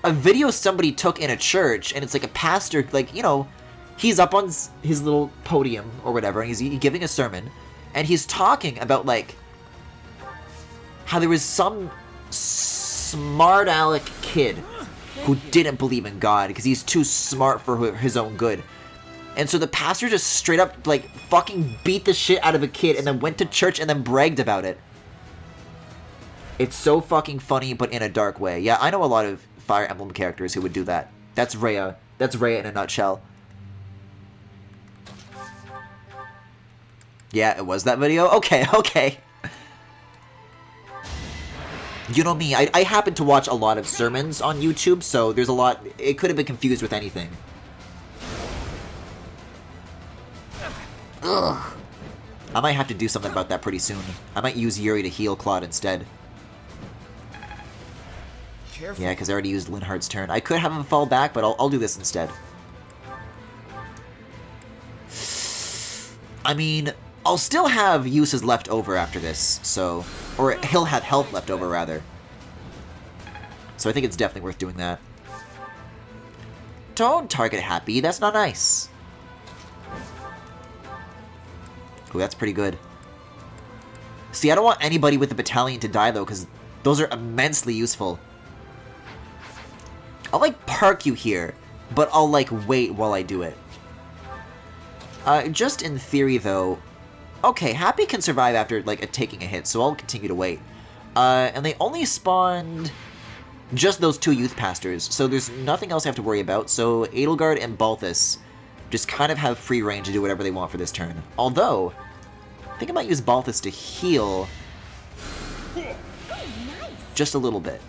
a video somebody took in a church, and it's like a pastor, like, you know, he's up on his little podium or whatever, and he's giving a sermon, and he's talking about, like, how there was some smart aleck kid who didn't believe in God because he's too smart for his own good. And so the pastor just straight up, like, fucking beat the shit out of a kid and then went to church and then bragged about it. It's so fucking funny, but in a dark way. Yeah, I know a lot of Fire Emblem characters who would do that. That's Rhea. That's Rhea in a nutshell. Yeah, it was that video? Okay, okay. You know me, I happen to watch a lot of sermons on YouTube, so there's a lot... It could have been confused with anything. Ugh. I might have to do something about that pretty soon. I might use Yuri to heal Claude instead. Careful. Yeah, because I already used Linhardt's turn. I could have him fall back, but I'll do this instead. I mean, I'll still have uses left over after this, so... Or he'll have health left over, rather. So I think it's definitely worth doing that. Don't target Happy, that's not nice. Ooh, that's pretty good. See, I don't want anybody with the battalion to die, though, because those are immensely useful. I'll, like, park you here, but I'll, like, wait while I do it. Just in theory, though... Okay, Happy can survive after, like, taking a hit, so I'll continue to wait. And they only spawned just those two youth pastors, so there's nothing else I have to worry about, so Edelgard and Balthus just kind of have free reign to do whatever they want for this turn. Although, I think I might use Balthus to heal just a little bit.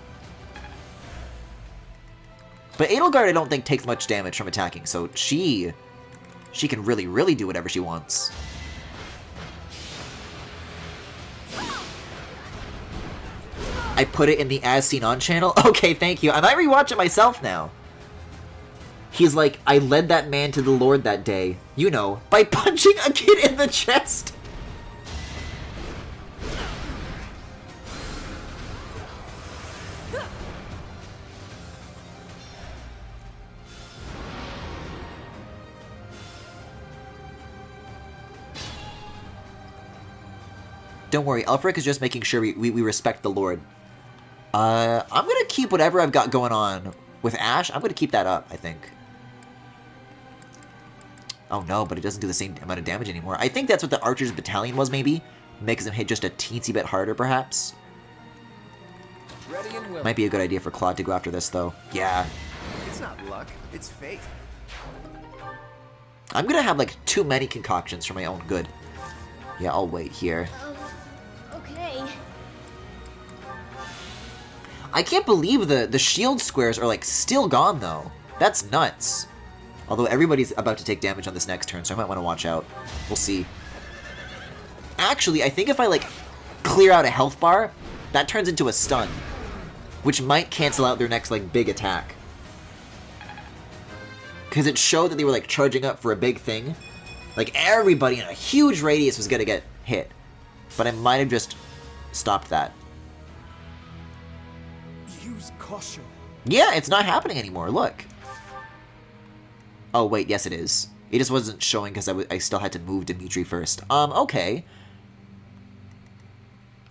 But Edelgard I don't think takes much damage from attacking, so she can really, really do whatever she wants. I put it in the As Seen On channel? Okay, thank you. I might rewatch it myself now. He's like, I led that man to the Lord that day. You know, by punching a kid in the chest. Don't worry, Elfric is just making sure we respect the Lord. I'm gonna keep whatever I've got going on with Ash. I'm gonna keep that up, I think. Oh no, but it doesn't do the same amount of damage anymore. I think that's what the Archer's Battalion was, maybe. Makes him hit just a teensy bit harder, perhaps. Ready and willing. Might be a good idea for Claude to go after this, though. Yeah. It's not luck, it's fate. I'm gonna have, like, too many concoctions for my own good. Yeah, I'll wait here. Okay. I can't believe the shield squares are, like, still gone, though. That's nuts. Although everybody's about to take damage on this next turn, so I might want to watch out. We'll see. Actually, I think if I, like, clear out a health bar, that turns into a stun. Which might cancel out their next, like, big attack. Because it showed that they were, like, charging up for a big thing. Like, everybody in a huge radius was gonna get hit. But I might have just stopped that. Use caution. Yeah, it's not happening anymore, look. Oh, wait, yes it is. It just wasn't showing because I still had to move Dimitri first. Okay.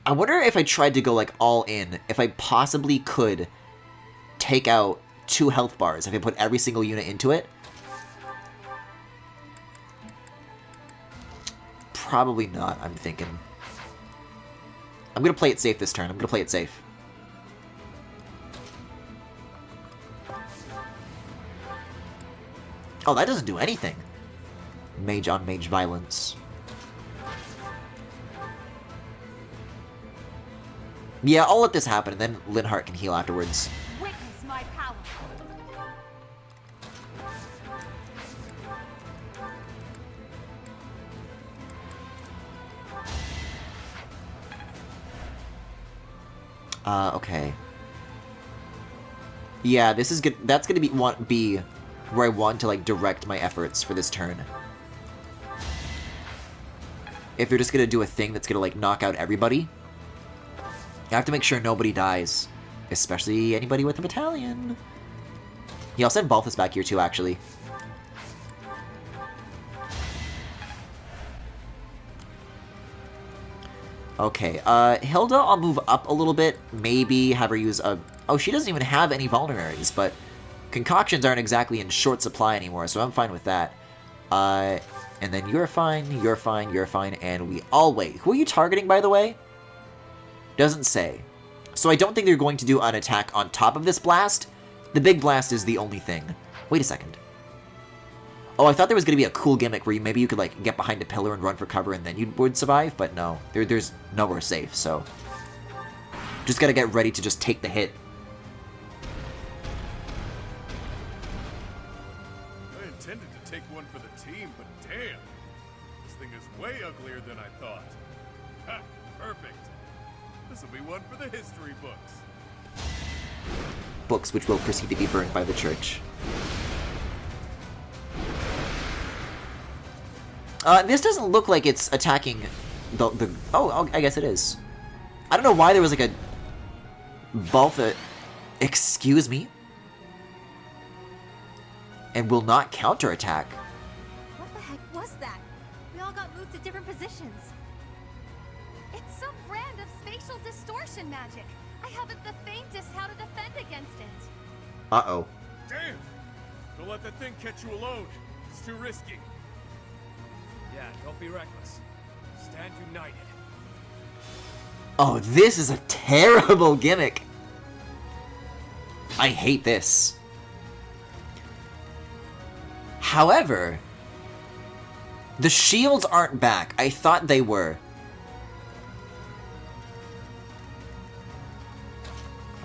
I wonder if I tried to go, like, all in, if I possibly could take out 2 health bars, if I put every single unit into it. Probably not, I'm thinking. I'm gonna play it safe this turn. I'm gonna play it safe. Oh, that doesn't do anything. Mage on mage violence. Yeah, I'll let this happen, and then Linhardt can heal afterwards. Witness Okay. Yeah, this is good. That's gonna be where I want to like direct my efforts for this turn. If you're just gonna do a thing that's gonna like knock out everybody, I have to make sure nobody dies, especially anybody with a battalion. Yeah, I'll send Balthus back here too, actually. Okay, Hilda, I'll move up a little bit. Maybe have her use a... Oh, she doesn't even have any vulneraries, but concoctions aren't exactly in short supply anymore, so I'm fine with that. And then you're fine, you're fine, you're fine, and we all wait. Who are you targeting, by the way? Doesn't say. So I don't think they're going to do an attack on top of this blast. The big blast is the only thing. Wait a second. Oh, I thought there was going to be a cool gimmick where maybe you could like get behind a pillar and run for cover and then you would survive, but no. There's nowhere safe, so... Just gotta get ready to just take the hit. I intended to take one for the team, but damn! This thing is way uglier than I thought. Ha! Perfect! This'll be one for the history books. Books which will proceed to be burned by the church. This doesn't look like it's attacking the... Oh, I guess it is. I don't know why there was like a... Baltha... Excuse me? And will not counterattack. What the heck was that? We all got moved to different positions. It's some brand of spatial distortion magic. I haven't the faintest how to defend against it. Uh-oh. Damn! Don't let that thing catch you alone. It's too risky. Yeah, don't be reckless. Stand united. Oh, this is a terrible gimmick. I hate this. However, the shields aren't back. I thought they were.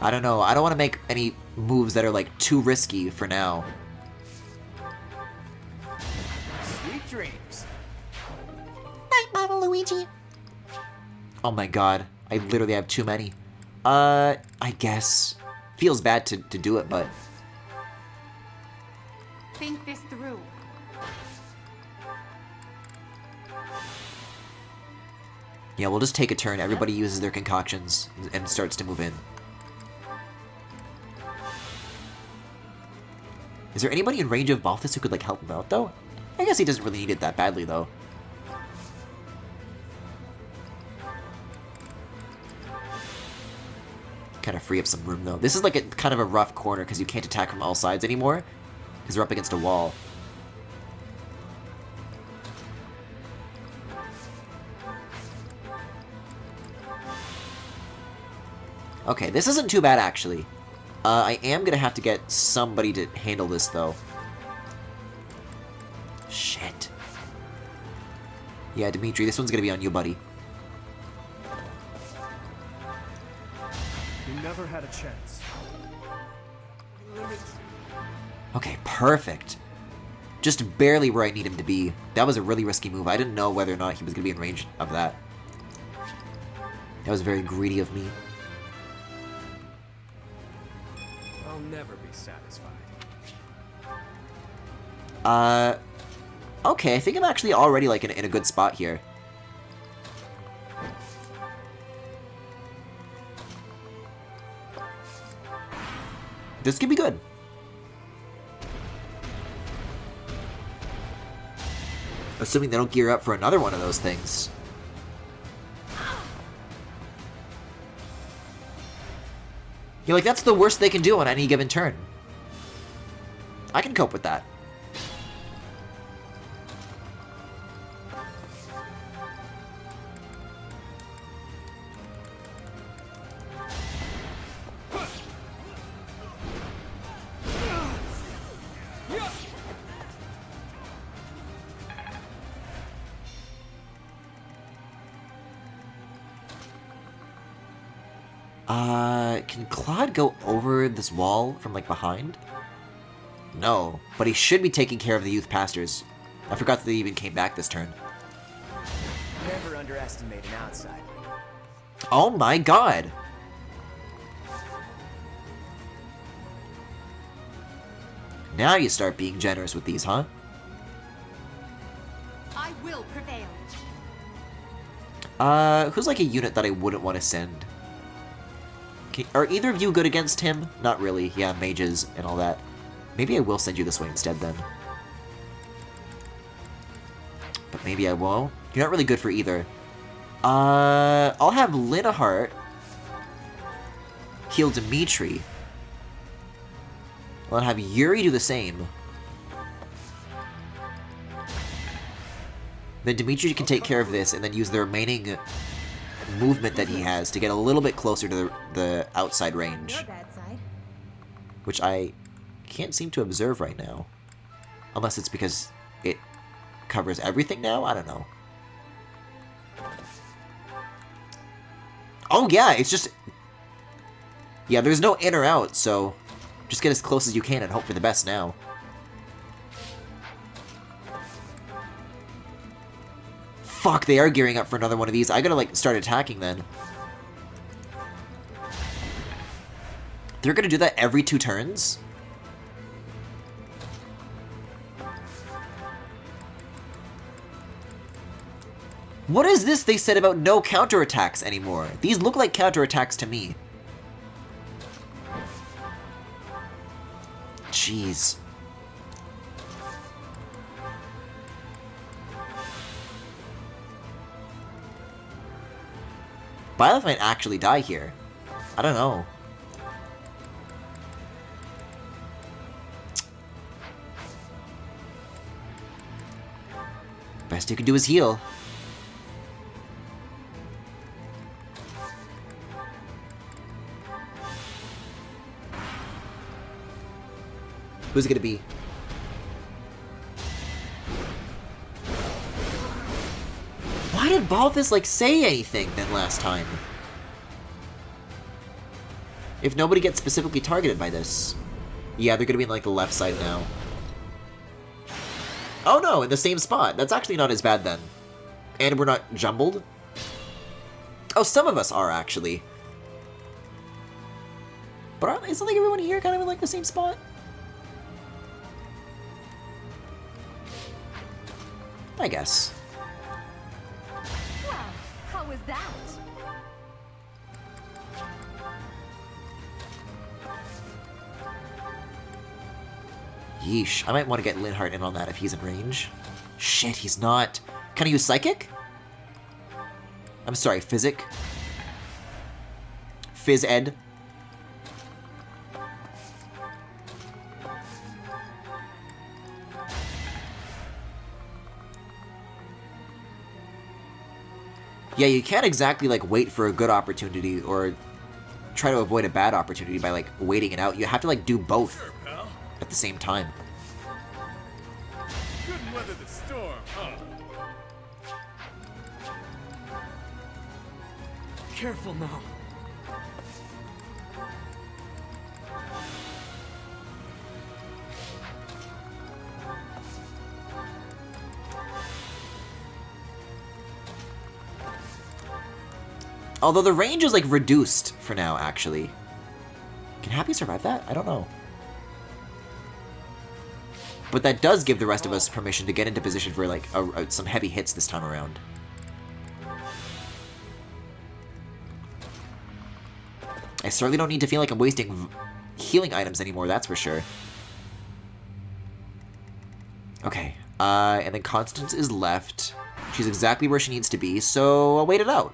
I don't know. I don't want to make any moves that are like too risky for now. Sweet dreams. Night, Model Luigi. Oh my god. I literally have too many. I guess. Feels bad to do it, but... Think this through. Yeah, we'll just take a turn. Everybody uses their concoctions and starts to move in. Is there anybody in range of Balthus who could, like, help him out, though? I guess he doesn't really need it that badly, though. Kind of free up some room, though. This is, like, a kind of a rough corner, because you can't attack from all sides anymore, because they're up against a wall. Okay, this isn't too bad, actually. I am going to have to get somebody to handle this, though. Shit. Yeah, Dimitri, this one's going to be on you, buddy. You never had a chance. Okay, perfect. Just barely where I need him to be. That was a really risky move. I didn't know whether or not he was going to be in range of that. That was very greedy of me. I'll never be satisfied. Okay, I think I'm actually already, like, in a good spot here. This could be good. Assuming they don't gear up for another one of those things. You're like, that's the worst they can do on any given turn. I can cope with that. Can Claude go over this wall from, like, behind? No, but he should be taking care of the youth pastors. I forgot that they even came back this turn. Never underestimate an outsider. Oh my god! Now you start being generous with these, huh? I will prevail. Who's like a unit that I wouldn't want to send? Are either of you good against him? Not really. Yeah, mages and all that. Maybe I will send you this way instead then. But maybe I won't. You're not really good for either. I'll have Linahart heal Dimitri. I'll have Yuri do the same. Then Dimitri can take care of this and then use the remaining movement that he has to get a little bit closer to the outside range. Your bad side. Which I can't seem to observe right now. Unless it's because it covers everything now? I don't know. Oh yeah, it's just... Yeah, there's no in or out, so just get as close as you can and hope for the best now. Fuck, they are gearing up for another one of these. I gotta, like, start attacking then. They're gonna do that every 2 turns? What is this they said about no counterattacks anymore? These look like counterattacks to me. Jeez. Byleth might actually die here. I don't know. Best you can do is heal. Who's it gonna be? Why did Balthus, like, say anything then last time? If nobody gets specifically targeted by this. Yeah, they're gonna be in, like, the left side now. Oh no, in the same spot. That's actually not as bad then. And we're not jumbled. Oh, some of us are, actually. But isn't, like, everyone here kind of in, like, the same spot? I guess. Well, how was that? Yeesh. I might want to get Linhart in on that if he's in range. Shit, he's not. Can I use Psychic? I'm sorry, Physic? Phys Ed? Yeah, you can't exactly, like, wait for a good opportunity or try to avoid a bad opportunity by, like, waiting it out. You have to, like, do both at the same time. Couldn't weather the storm, huh? Careful now. Although the range is, like, reduced for now, actually. Can Happy survive that? I don't know. But that does give the rest of us permission to get into position for, like, some heavy hits this time around. I certainly don't need to feel like I'm wasting healing items anymore, that's for sure. Okay, and then Constance is left. She's exactly where she needs to be, so I'll wait it out.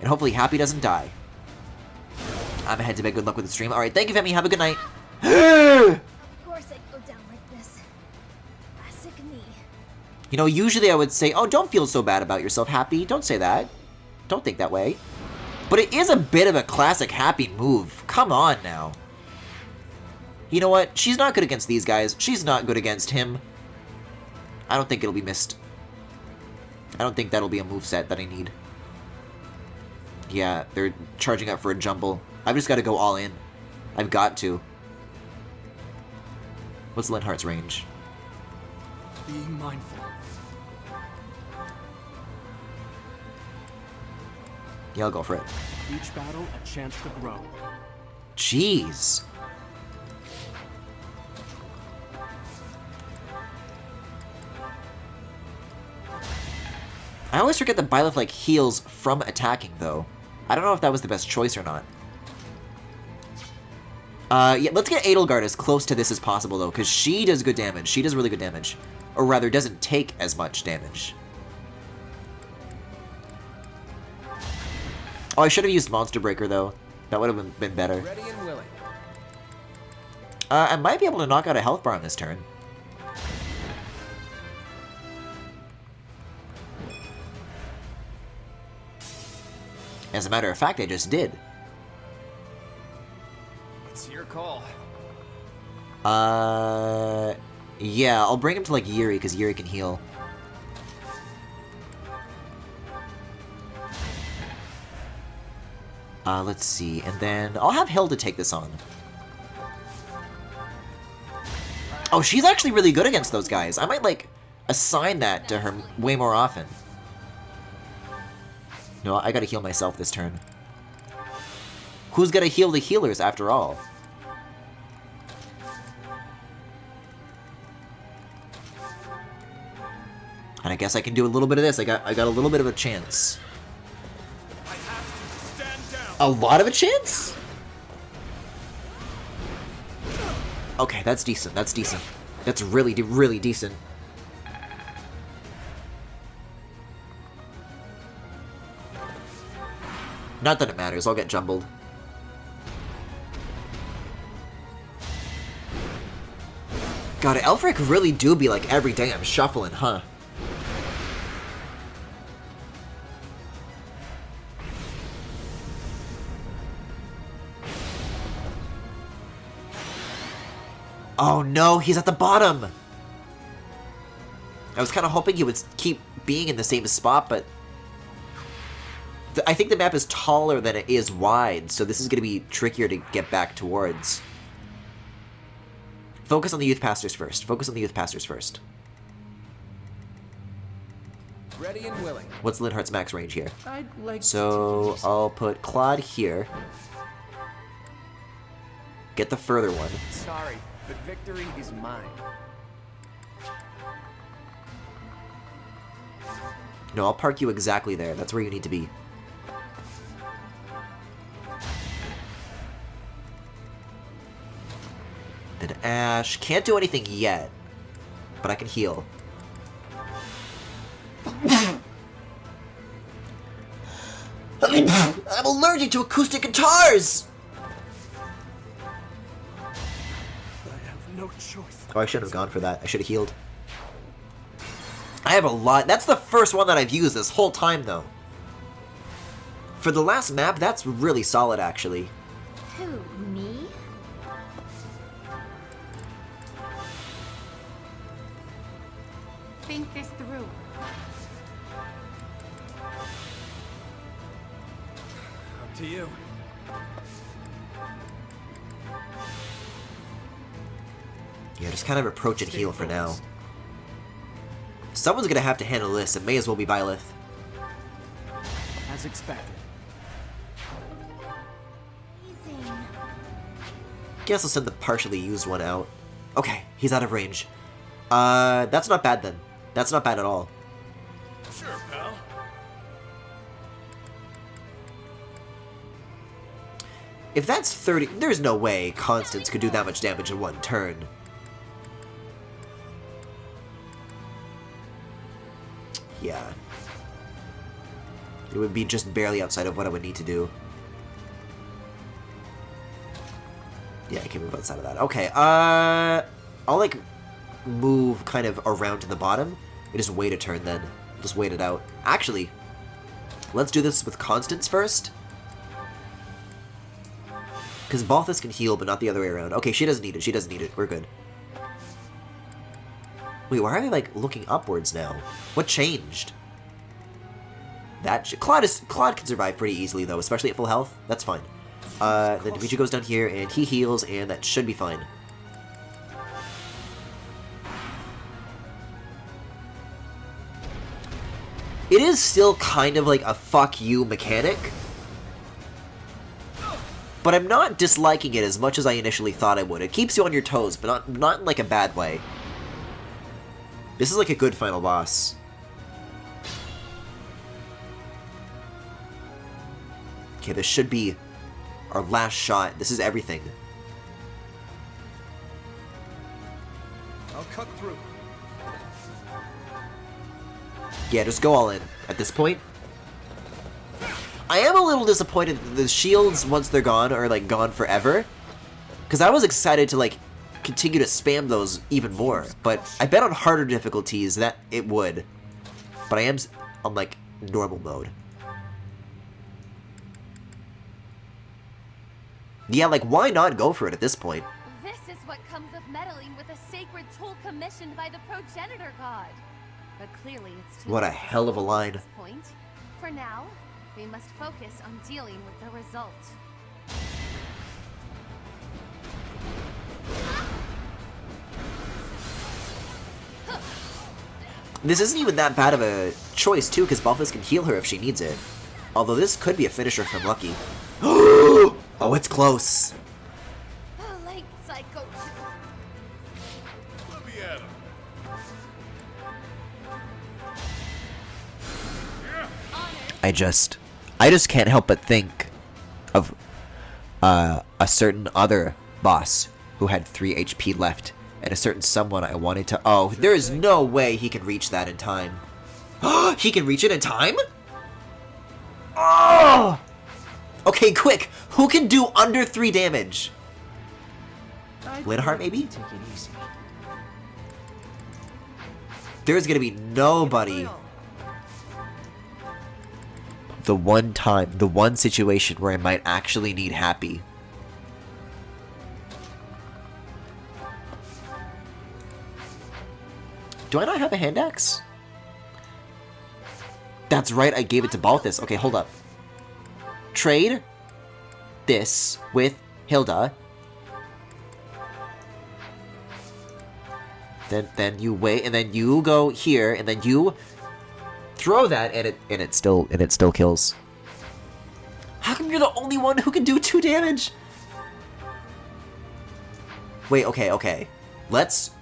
And hopefully Happy doesn't die. I'm ahead to bed. Good luck with the stream. Alright, thank you, Femi. Have a good night. Of course I'd go down like this. Classic me. You know, usually I would say, oh, don't feel so bad about yourself, Happy. Don't say that. Don't think that way. But it is a bit of a classic Happy move. Come on now. You know what? She's not good against these guys. She's not good against him. I don't think it'll be missed. I don't think that'll be a moveset that I need. Yeah, they're charging up for a jumble. I've just got to go all in. I've got to. What's Linhart's range? Be mindful. Yeah, I'll go for it. Each battle, a chance to grow. Jeez. I always forget that Byleth, like, heals from attacking, though. I don't know if that was the best choice or not. Yeah, let's get Edelgard as close to this as possible, though, because she does good damage. She does really good damage. Or rather, doesn't take as much damage. Oh, I should have used Monster Breaker, though. That would have been better. Ready and willing. I might be able to knock out a health bar on this turn. As a matter of fact, I just did. It's your call. Yeah, I'll bring him to, like, Yuri, because Yuri can heal. Let's see, and then I'll have Hilda take this on. Oh, she's actually really good against those guys. I might, like, assign that to her way more often. No, I gotta heal myself this turn. Who's gonna heal the healers, after all? And I guess I can do a little bit of this. I got a little bit of a chance. A lot of a chance? Okay, that's decent. That's decent. That's really, really decent. Not that it matters. I'll get jumbled. God, Elfric really do be like every day I'm shuffling, huh? Oh no, he's at the bottom! I was kind of hoping he would keep being in the same spot, but... I think the map is taller than it is wide, so this is going to be trickier to get back towards. Focus on the youth pastors first. Focus on the youth pastors first. Ready and willing. What's Linhardt's max range here? I'd like So I'll put Claude here. Get the further one. Sorry, but victory is mine. No, I'll park you exactly there. That's where you need to be. Then Ash. Can't do anything yet, but I can heal. I'm allergic to acoustic guitars! I have no choice. Oh, I should have gone for that. I should have healed. I have a lot. That's the first one that I've used this whole time, though. For the last map, that's really solid, actually. Who, me? Think this through. Up to you. Yeah, just kind of approach and heal for now. Someone's gonna have to handle this. It may as well be Byleth. As expected. Guess I'll send the partially used one out. Okay, he's out of range. That's not bad then. That's not bad at all. Sure, pal. If that's 30... There's no way Constance could do that much damage in one turn. Yeah. It would be just barely outside of what I would need to do. Yeah, I can move outside of that. Okay, I'll, like, move kind of around to the bottom and just wait a turn then. Just wait it out. Actually, let's do this with Constance first. Because Balthus can heal, but not the other way around. Okay, she doesn't need it. She doesn't need it. We're good. Wait, why are they, like, looking upwards now? What changed? Claude can survive pretty easily, though, especially at full health. That's fine. Then Dimitri goes down here, and he heals, and that should be fine. It is still kind of like a fuck you mechanic, but I'm not disliking it as much as I initially thought I would. It keeps you on your toes, but not in like a bad way. This is like a good final boss. Okay, this should be our last shot. This is everything. I'll cut through. Yeah, just go all in at this point. I am a little disappointed that the shields, once they're gone, are like gone forever. Because I was excited to like continue to spam those even more. But I bet on harder difficulties that it would. But I am on like normal mode. Yeah, like why not go for it at this point? This is what comes of meddling with a sacred tool commissioned by the progenitor god. But clearly it's too What a late to hell of a stop line. at this point. For now, we must focus on dealing with the result. This isn't even that bad of a choice too, because Balthus can heal her if she needs it. Although this could be a finisher if I'm lucky. Oh, it's close. The late Psycho 2. Let me at him. I just can't help but think of a certain other boss who had 3 HP left, and a certain someone I wanted to. Oh, there is no way he can reach that in time. He can reach it in time? Oh! Okay, quick. Who can do under 3 damage? Linhardt, maybe? Take it easy. There's gonna be nobody. The one situation where I might actually need Happy. Do I not have a hand axe? That's right, I gave it to Balthus. Okay, hold up. Trade this with Hilda. Then you wait, and then you go here, and then you throw that, and it still kills. How come you're the only one who can do 2 damage? Wait, okay. Let's.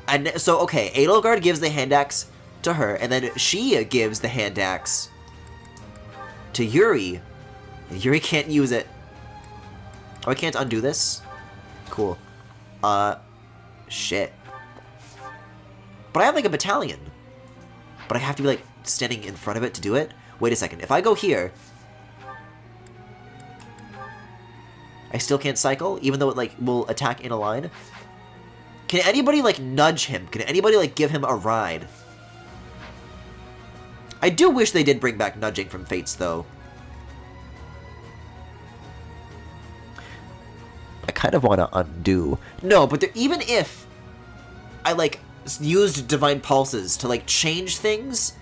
And so okay, Edelgard gives the hand axe to her, and then she gives the hand axe to Yuri. Yuri can't use it. Oh, I can't undo this? Cool. Shit. But I have like a battalion. But I have to be like standing in front of it to do it? Wait a second, if I go here, I still can't cycle, even though it like will attack in a line? Can anybody like nudge him? Can anybody like give him a ride? I do wish they did bring back nudging from Fates though. I kind of want to undo. No, but even if I like used Divine Pulses to like change things,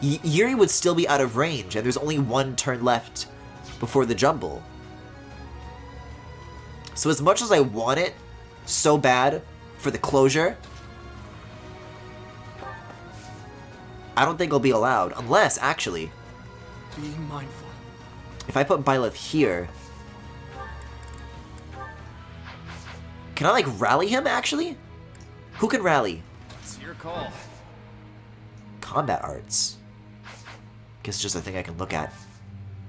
Yuri would still be out of range, and there's only 1 turn left before the jumble. So as much as I want it so bad for the closure, I don't think it'll be allowed, unless, actually, Being mindful. if I put Byleth here, can I, like, rally him, actually? Who can rally? It's your call. Combat arts. Guess it's just a thing I can look at.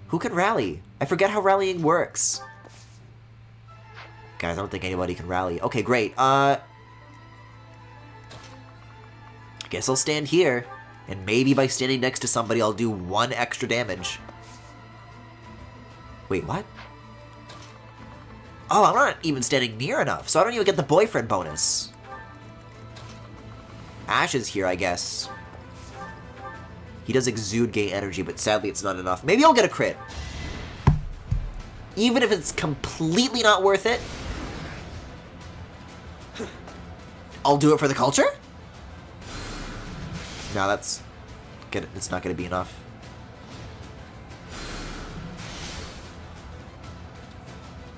Who can rally? I forget how rallying works. Guys, I don't think anybody can rally. Okay, great. I guess I'll stand here, and maybe by standing next to somebody, I'll do 1 extra damage. Wait, what? Oh, I'm not even standing near enough, so I don't even get the boyfriend bonus. Ash is here, I guess. He does exude gay energy, but sadly it's not enough. Maybe I'll get a crit. Even if it's completely not worth it, I'll do it for the culture? No, that's good. It's not going to be enough.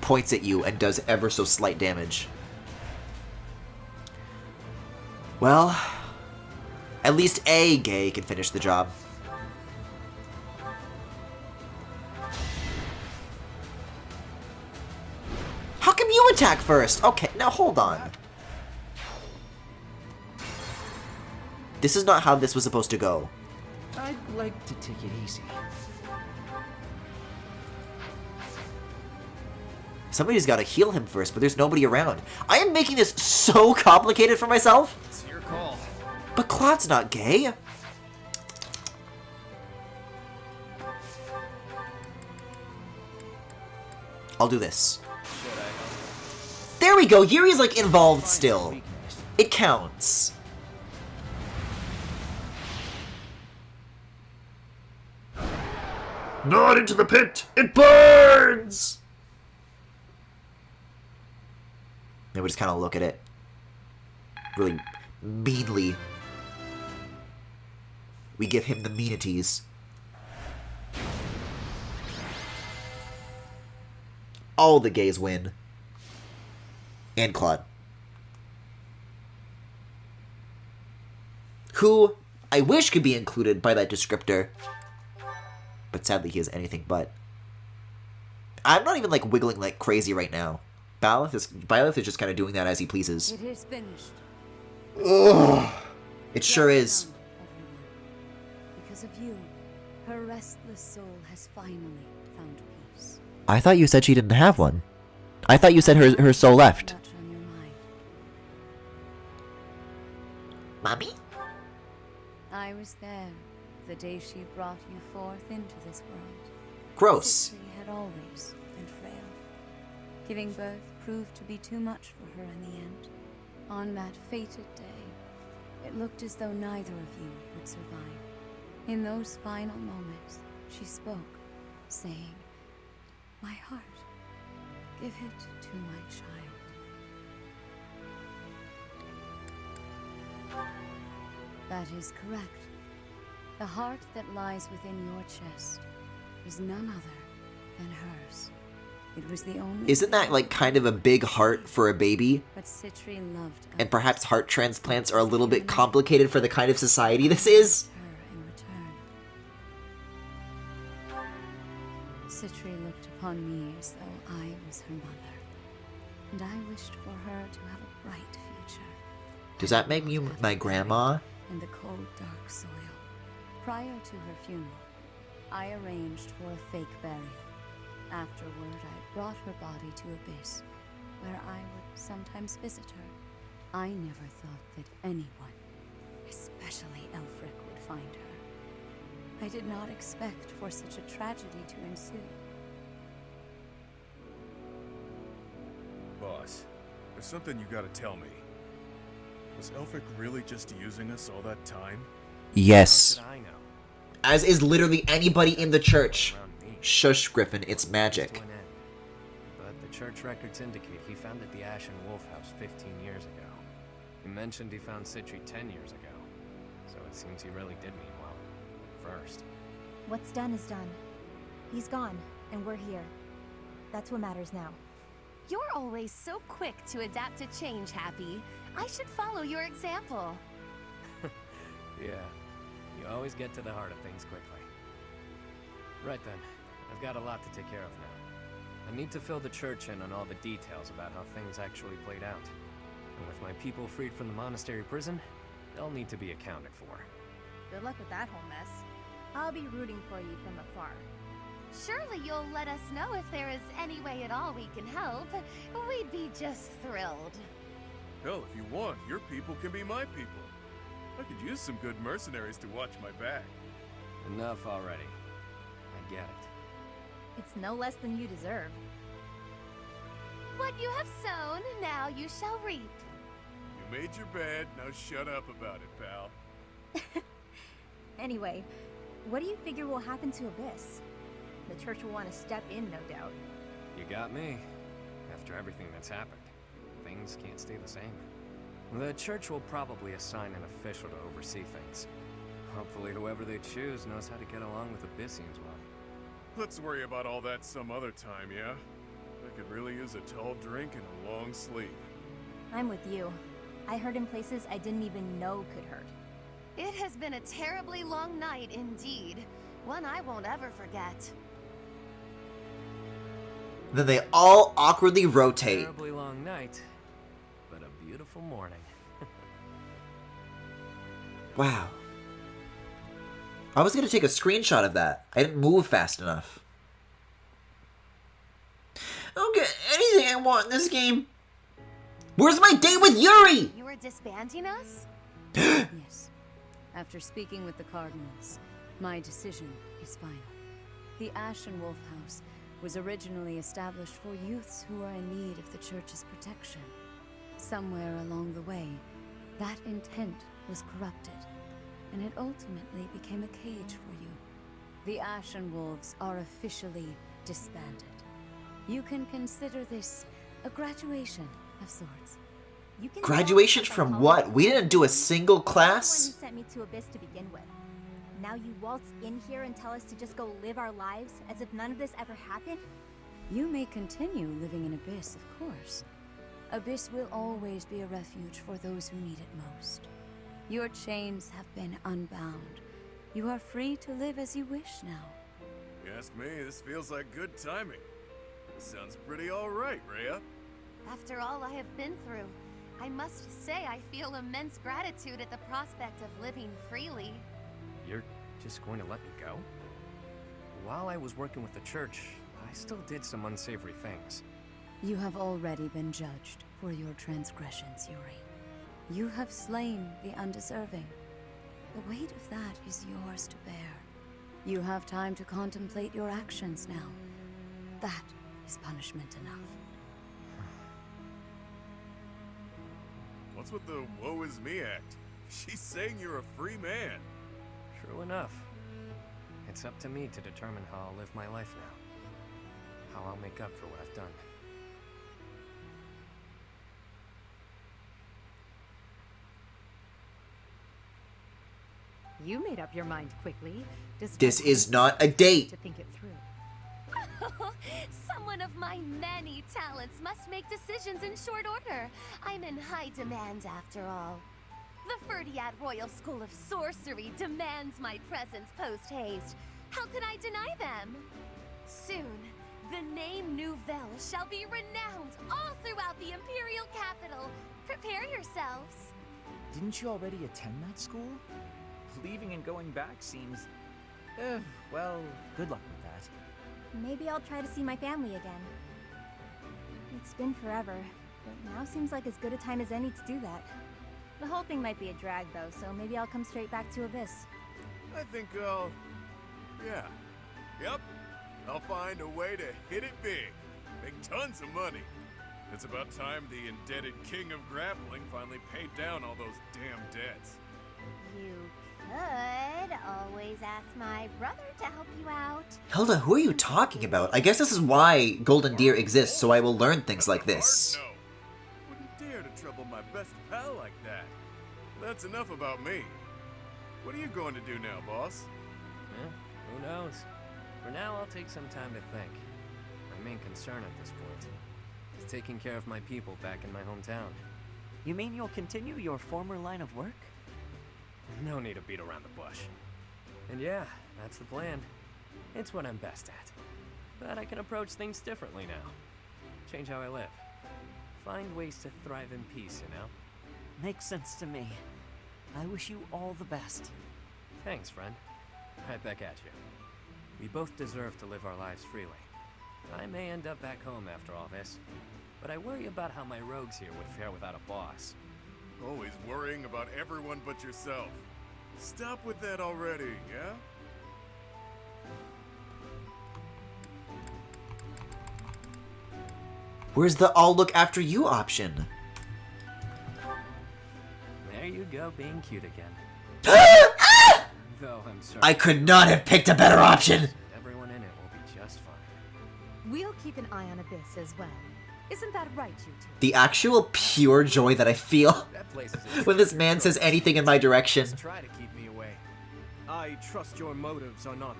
Points at you and does ever so slight damage. Well, at least a gay can finish the job. How come you attack first? Okay, now hold on. This is not how this was supposed to go. I'd like to take it easy. Somebody's got to heal him first, but there's nobody around. I am making this so complicated for myself. It's your call. But Claude's not gay. I'll do this. There we go. Yuri's like involved still. It counts. Not into the pit. It burns. And we just kind of look at it really meanly. We give him the meanities. All the gays win. And Claude. Who I wish could be included by that descriptor. But sadly he is anything but. I'm not even like wiggling like crazy right now. Byleth is just kind of doing that as he pleases. It is finished. Ugh. It sure is. Because of you, her restless soul has finally found peace. I thought you said she didn't have one. I thought you said her soul left. Much on your mind. Mommy? I was there the day she brought you forth into this world. Gross. Citri had always been frail. Giving birth proved to be too much for her in the end. On that fated day, it looked as though neither of you would survive. In those final moments, she spoke, saying, "My heart, give it to my child." That is correct. The heart that lies within your chest is none other than hers. It was the only. Isn't that like kind of a big heart for a baby? But Citri loved And perhaps heart transplants are a little bit complicated for the kind of society this is? her in return. Citri looked upon me as though I was her mother, and I wished for her to have a bright future. Does that make you my grandma? In the cold, dark soil. Prior to her funeral, I arranged for a fake burial. Afterward, I brought her body to Abyss, where I would sometimes visit her. I never thought that anyone, especially Elfric, would find her. I did not expect for such a tragedy to ensue. Boss, there's something you gotta tell me. Was Elfric really just using us all that time? Yes. How should I know? As is literally anybody in the church. Shush, Griffin, it's magic. But the church records indicate he founded the Ashen Wolf House 15 years ago. He mentioned he found Citri 10 years ago. So it seems he really did mean well. First. What's done is done. He's gone, and we're here. That's what matters now. You're always so quick to adapt to change, Happy. I should follow your example. Yeah, you always get to the heart of things quickly. Right then, I've got a lot to take care of now. I need to fill the church in on all the details about how things actually played out. And with my people freed from the monastery prison, they'll need to be accounted for. Good luck with that whole mess. I'll be rooting for you from afar. Surely you'll let us know if there is any way at all we can help. We'd be just thrilled. Hell, if you want, your people can be my people. I could use some good mercenaries to watch my back. Enough already. I get it. It's no less than you deserve. What you have sown, now you shall reap. You made your bed, now shut up about it, pal. Anyway, what do you figure will happen to Abyss? The church will want to step in, no doubt. You got me. After everything that's happened, things can't stay the same. The church will probably assign an official to oversee things. Hopefully whoever they choose knows how to get along with Abyssians well. Let's worry about all that some other time, yeah? I could really use a tall drink and a long sleep. I'm with you. I heard in places I didn't even know could hurt. It has been a terribly long night indeed. One I won't ever forget. Then they all awkwardly rotate. Terribly long night, but a beautiful morning. Wow. I was gonna take a screenshot of that. I didn't move fast enough. I don't get anything I want in this game. Where's my date with Yuri? You were disbanding us? Yes. After speaking with the Cardinals, my decision is final. The Ashen Wolf House was originally established for youths who are in need of the Church's protection. Somewhere along the way, that intent was corrupted, and it ultimately became a cage for you. The Ashen Wolves are officially disbanded. You can consider this a graduation of sorts. You can Graduation from what? We didn't do a single class? You sent me to Abyss to begin with. Now you waltz in here and tell us to just go live our lives as if none of this ever happened? You may continue living in Abyss, of course. Abyss will always be a refuge for those who need it most. Your chains have been unbound. You are free to live as you wish now. You ask me, this feels like good timing. Sounds pretty alright, Rhea. After all I have been through, I must say I feel immense gratitude at the prospect of living freely. You're just going to let me go? While I was working with the church, I still did some unsavory things. You have already been judged for your transgressions, Yuri. You have slain the undeserving. The weight of that is yours to bear. You have time to contemplate your actions now. That is punishment enough. What's with the woe is me act? She's saying you're a free man. True enough. It's up to me to determine how I'll live my life now. How I'll make up for what I've done. You made up your mind quickly. This is not a date. To think it through. Someone of my many talents must make decisions in short order. I'm in high demand after all. The Ferdiad Royal School of Sorcery demands my presence post-haste. How could I deny them? Soon, the name Nouvelle shall be renowned all throughout the Imperial capital. Prepare yourselves. Didn't you already attend that school? Leaving and going back seems... well, good luck with that. Maybe I'll try to see my family again. It's been forever, but now seems like as good a time as any to do that. The whole thing might be a drag though, so maybe I'll come straight back to Abyss. I think I'll... yeah. Yep. I'll find a way to hit it big. Make tons of money. It's about time the indebted king of grappling finally paid down all those damn debts. You could always ask my brother to help you out. Hilda, who are you talking about? I guess this is why Golden Deer exists, so I will learn things like this. No. Wouldn't dare to trouble my best pal like that. That's enough about me. What are you going to do now, boss? Who knows? For now, I'll take some time to think. My main concern at this point is taking care of my people back in my hometown. You mean you'll continue your former line of work? No need to beat around the bush. And yeah, that's the plan. It's what I'm best at. But I can approach things differently now. Change how I live. Find ways to thrive in peace, you know? Makes sense to me. I wish you all the best. Thanks, friend. Right back at you. We both deserve to live our lives freely. I may end up back home after all this, but I worry about how my rogues here would fare without a boss. Always worrying about everyone but yourself. Stop with that already, yeah? Where's the I'll look after you option? There you go, being cute again. Though I'm sorry. I could not have picked a better option! Everyone in it will be just fine. We'll keep an eye on Abyss as well. Isn't that right, you two? The actual pure joy that I feel when this man says anything in my direction. Try to keep me away. I trust your motives are not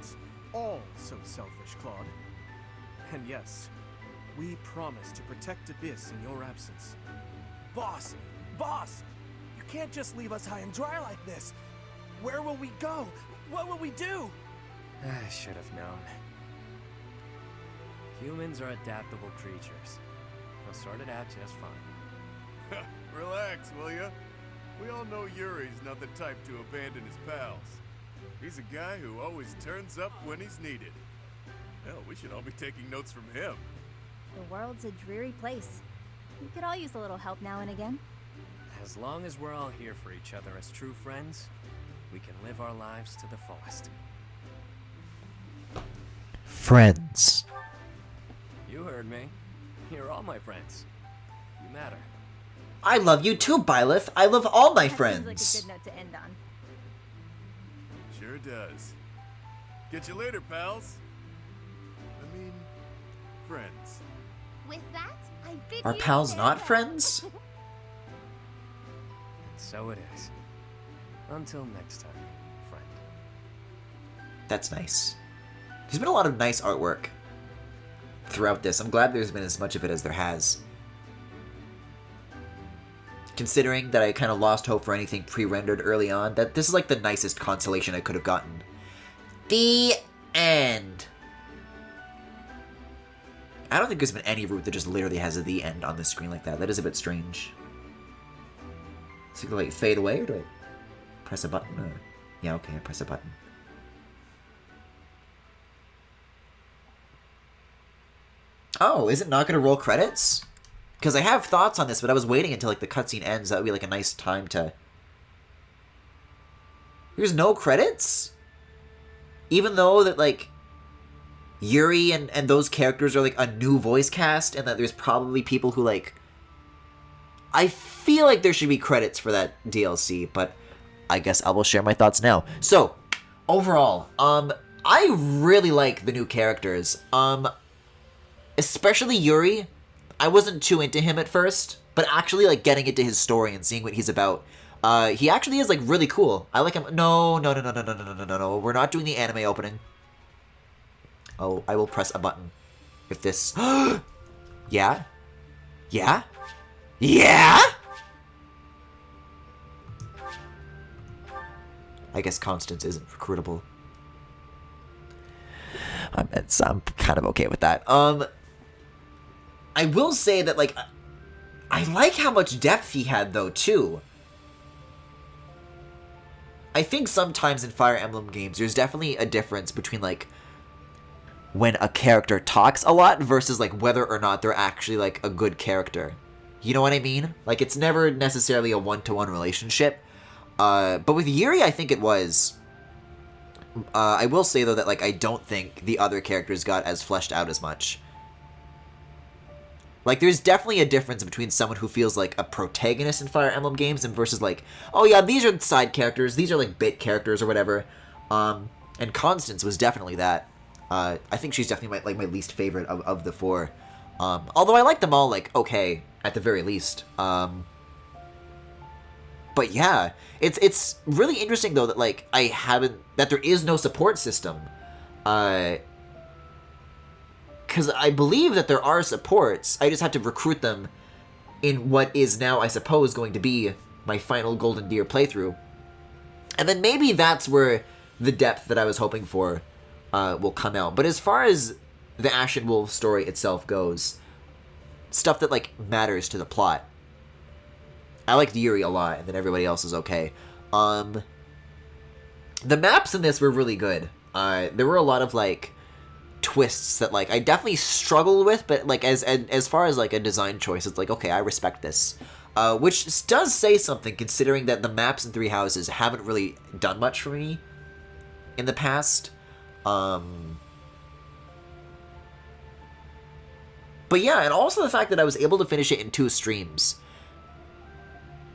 all so selfish, Claude. And yes, we promise to protect Abyss in your absence. Boss! Boss! You can't just leave us high and dry like this! Where will we go? What will we do? I should have known. Humans are adaptable creatures. They'll sort it out just fine. Relax, will ya? We all know Yuri's not the type to abandon his pals. He's a guy who always turns up when he's needed. Hell, we should all be taking notes from him. The world's a dreary place. We could all use a little help now and again. As long as we're all here for each other as true friends, we can live our lives to the fullest. Friends. You heard me. You're all my friends. You matter. I love you too, Byleth. I love all my That friends. seems like a good note to end on. Sure does. Catch you later, pals. I mean, friends. With that, I bid Are you pals not farewell. friends? And so it is. Until next time, friend. That's nice. There's been a lot of nice artwork throughout this. I'm glad there's been as much of it as there has. Considering that I kind of lost hope for anything pre-rendered early on, that this is like the nicest consolation I could have gotten. The end. I don't think there's been any route that just literally has a the end on the screen like that. That is a bit strange. So do I fade away or do I press a button? Or... Yeah, okay, I press a button. Oh, is it not going to roll credits? Because I have thoughts on this, but I was waiting until like the cutscene ends. That would be like a nice time to... There's no credits? Even though that like Yuri and those characters are like a new voice cast, and that there's probably people who like... I feel like there should be credits for that DLC, but I guess I will share my thoughts now. So, overall, I really like the new characters. Especially Yuri. I wasn't too into him at first, but actually like getting into his story and seeing what he's about, he actually is like really cool. I like him. No. We're not doing the anime opening. Oh, I will press a button. If this... Yeah? Yeah? Yeah? I guess Constance isn't recruitable. I'm kind of okay with that. I will say that, like, I like how much depth he had, though, too. I think sometimes in Fire Emblem games, there's definitely a difference between, like, when a character talks a lot versus, like, whether or not they're actually, like, a good character. You know what I mean? Like, it's never necessarily a one-to-one relationship. But with Yuri, I think it was. I will say, though, that, like, I don't think the other characters got as fleshed out as much. Like, there's definitely a difference between someone who feels like a protagonist in Fire Emblem games and versus, like, oh yeah, these are side characters, these are, like, bit characters or whatever. And Constance was definitely that. I think she's definitely my least favorite of the four. Although I like them all, like, okay, at the very least. But yeah, it's really interesting, though, that, like, that there is no support system. Because I believe that there are supports, I just have to recruit them in what is now, I suppose, going to be my final Golden Deer playthrough. And then maybe that's where the depth that I was hoping for will come out. But as far as the Ashen Wolf story itself goes, stuff that, like, matters to the plot, I liked Yuri a lot, and then everybody else is okay. The maps in this were really good. There were a lot of, like, twists that, like, I definitely struggle with, but, like, as far as, like, a design choice, it's like, okay, I respect this. Which does say something, considering that the maps in Three Houses haven't really done much for me in the past. But yeah, and also the fact that I was able to finish it in 2 streams.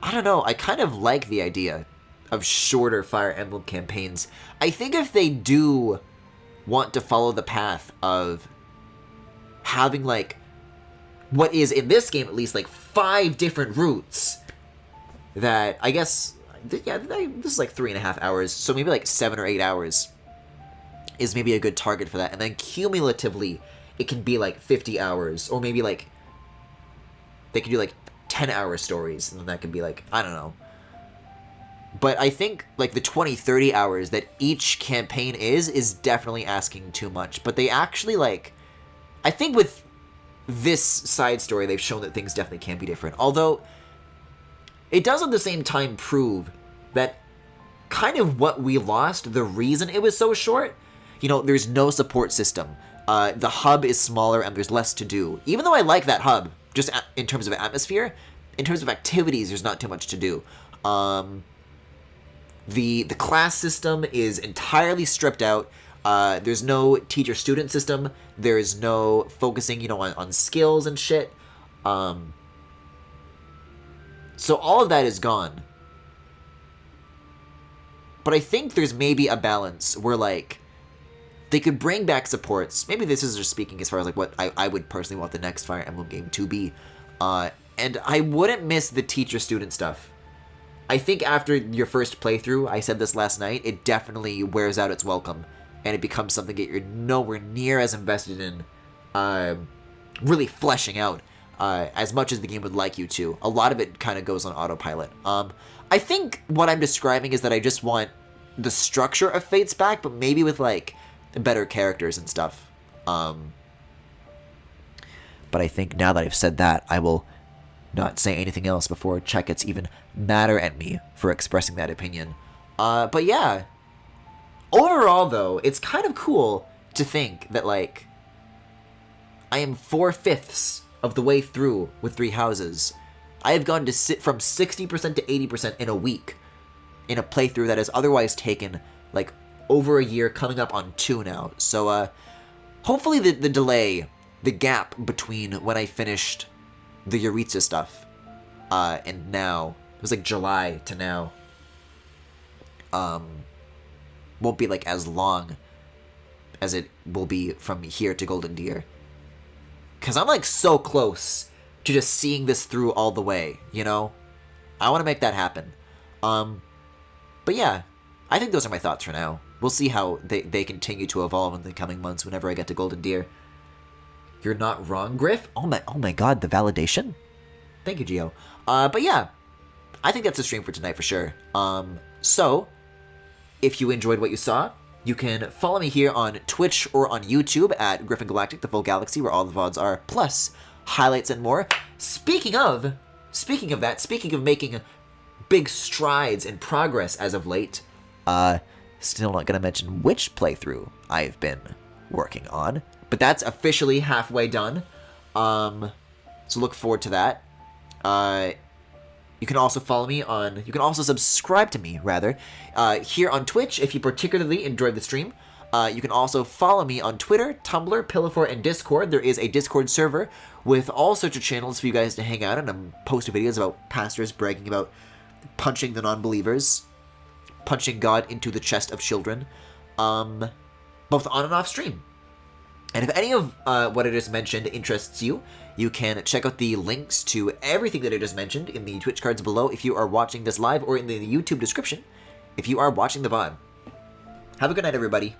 I don't know, I kind of like the idea of shorter Fire Emblem campaigns. I think if they do want to follow the path of having, like, what is, in this game at least, like, 5 different routes that, I guess, yeah, this is like 3.5 hours, so maybe like 7 or 8 hours is maybe a good target for that, and then cumulatively, it can be like 50 hours, or maybe like, they can do like 10-hour stories, and then that can be like, I don't know. But I think, like, the 20-30 hours that each campaign is definitely asking too much. But they actually, like, I think with this side story, they've shown that things definitely can be different. Although, it does at the same time prove that kind of what we lost, the reason it was so short. You know, there's no support system. The hub is smaller and there's less to do. Even though I like that hub, just in terms of atmosphere, in terms of activities, there's not too much to do. The class system is entirely stripped out. There's no teacher-student system. There's no focusing, you know, on skills and shit. So all of that is gone. But I think there's maybe a balance where, like, they could bring back supports. Maybe this is just speaking as far as, like, what I would personally want the next Fire Emblem game to be. And I wouldn't miss the teacher-student stuff. I think after your first playthrough, I said this last night, it definitely wears out its welcome. And it becomes something that you're nowhere near as invested in really fleshing out as much as the game would like you to. A lot of it kind of goes on autopilot. I think what I'm describing is that I just want the structure of Fates back, but maybe with, like, better characters and stuff. But I think now that I've said that, I will not say anything else before Chuck gets even madder at me for expressing that opinion. But yeah. Overall, though, it's kind of cool to think that, like, I am 4/5 of the way through with 3 houses. I have gone to from 60% to 80% in a week in a playthrough that has otherwise taken, like, over a year, coming up on 2 now. So, hopefully the delay, the gap between when I finished the Yuritsa stuff and now, it was like July to now, won't be, like, as long as it will be from here to Golden Deer. Because I'm, like, so close to just seeing this through all the way, you know? I want to make that happen. But yeah, I think those are my thoughts for now. We'll see how they continue to evolve in the coming months whenever I get to Golden Deer. You're not wrong, Griff. Oh my god, the validation? Thank you, Gio. But yeah, I think that's the stream for tonight for sure. So, if you enjoyed what you saw, you can follow me here on Twitch or on YouTube at GRIFFINGALACTIC, the full galaxy, where all the VODs are, plus highlights and more. Speaking of that, speaking of making big strides in progress as of late, still not gonna mention which playthrough I've been working on, but that's officially halfway done. So look forward to that. You can also follow me on, you can also subscribe to me, rather, here on Twitch if you particularly enjoyed the stream. You can also follow me on Twitter, Tumblr, Pillow4, and Discord. There is a Discord server with all sorts of channels for you guys to hang out on and post videos about pastors bragging about punching the non-believers, punching God into the chest of children, both on and off stream. And if any of what I just mentioned interests you, you can check out the links to everything that I just mentioned in the Twitch cards below if you are watching this live, or in the YouTube description if you are watching the VOD. Have a good night, everybody.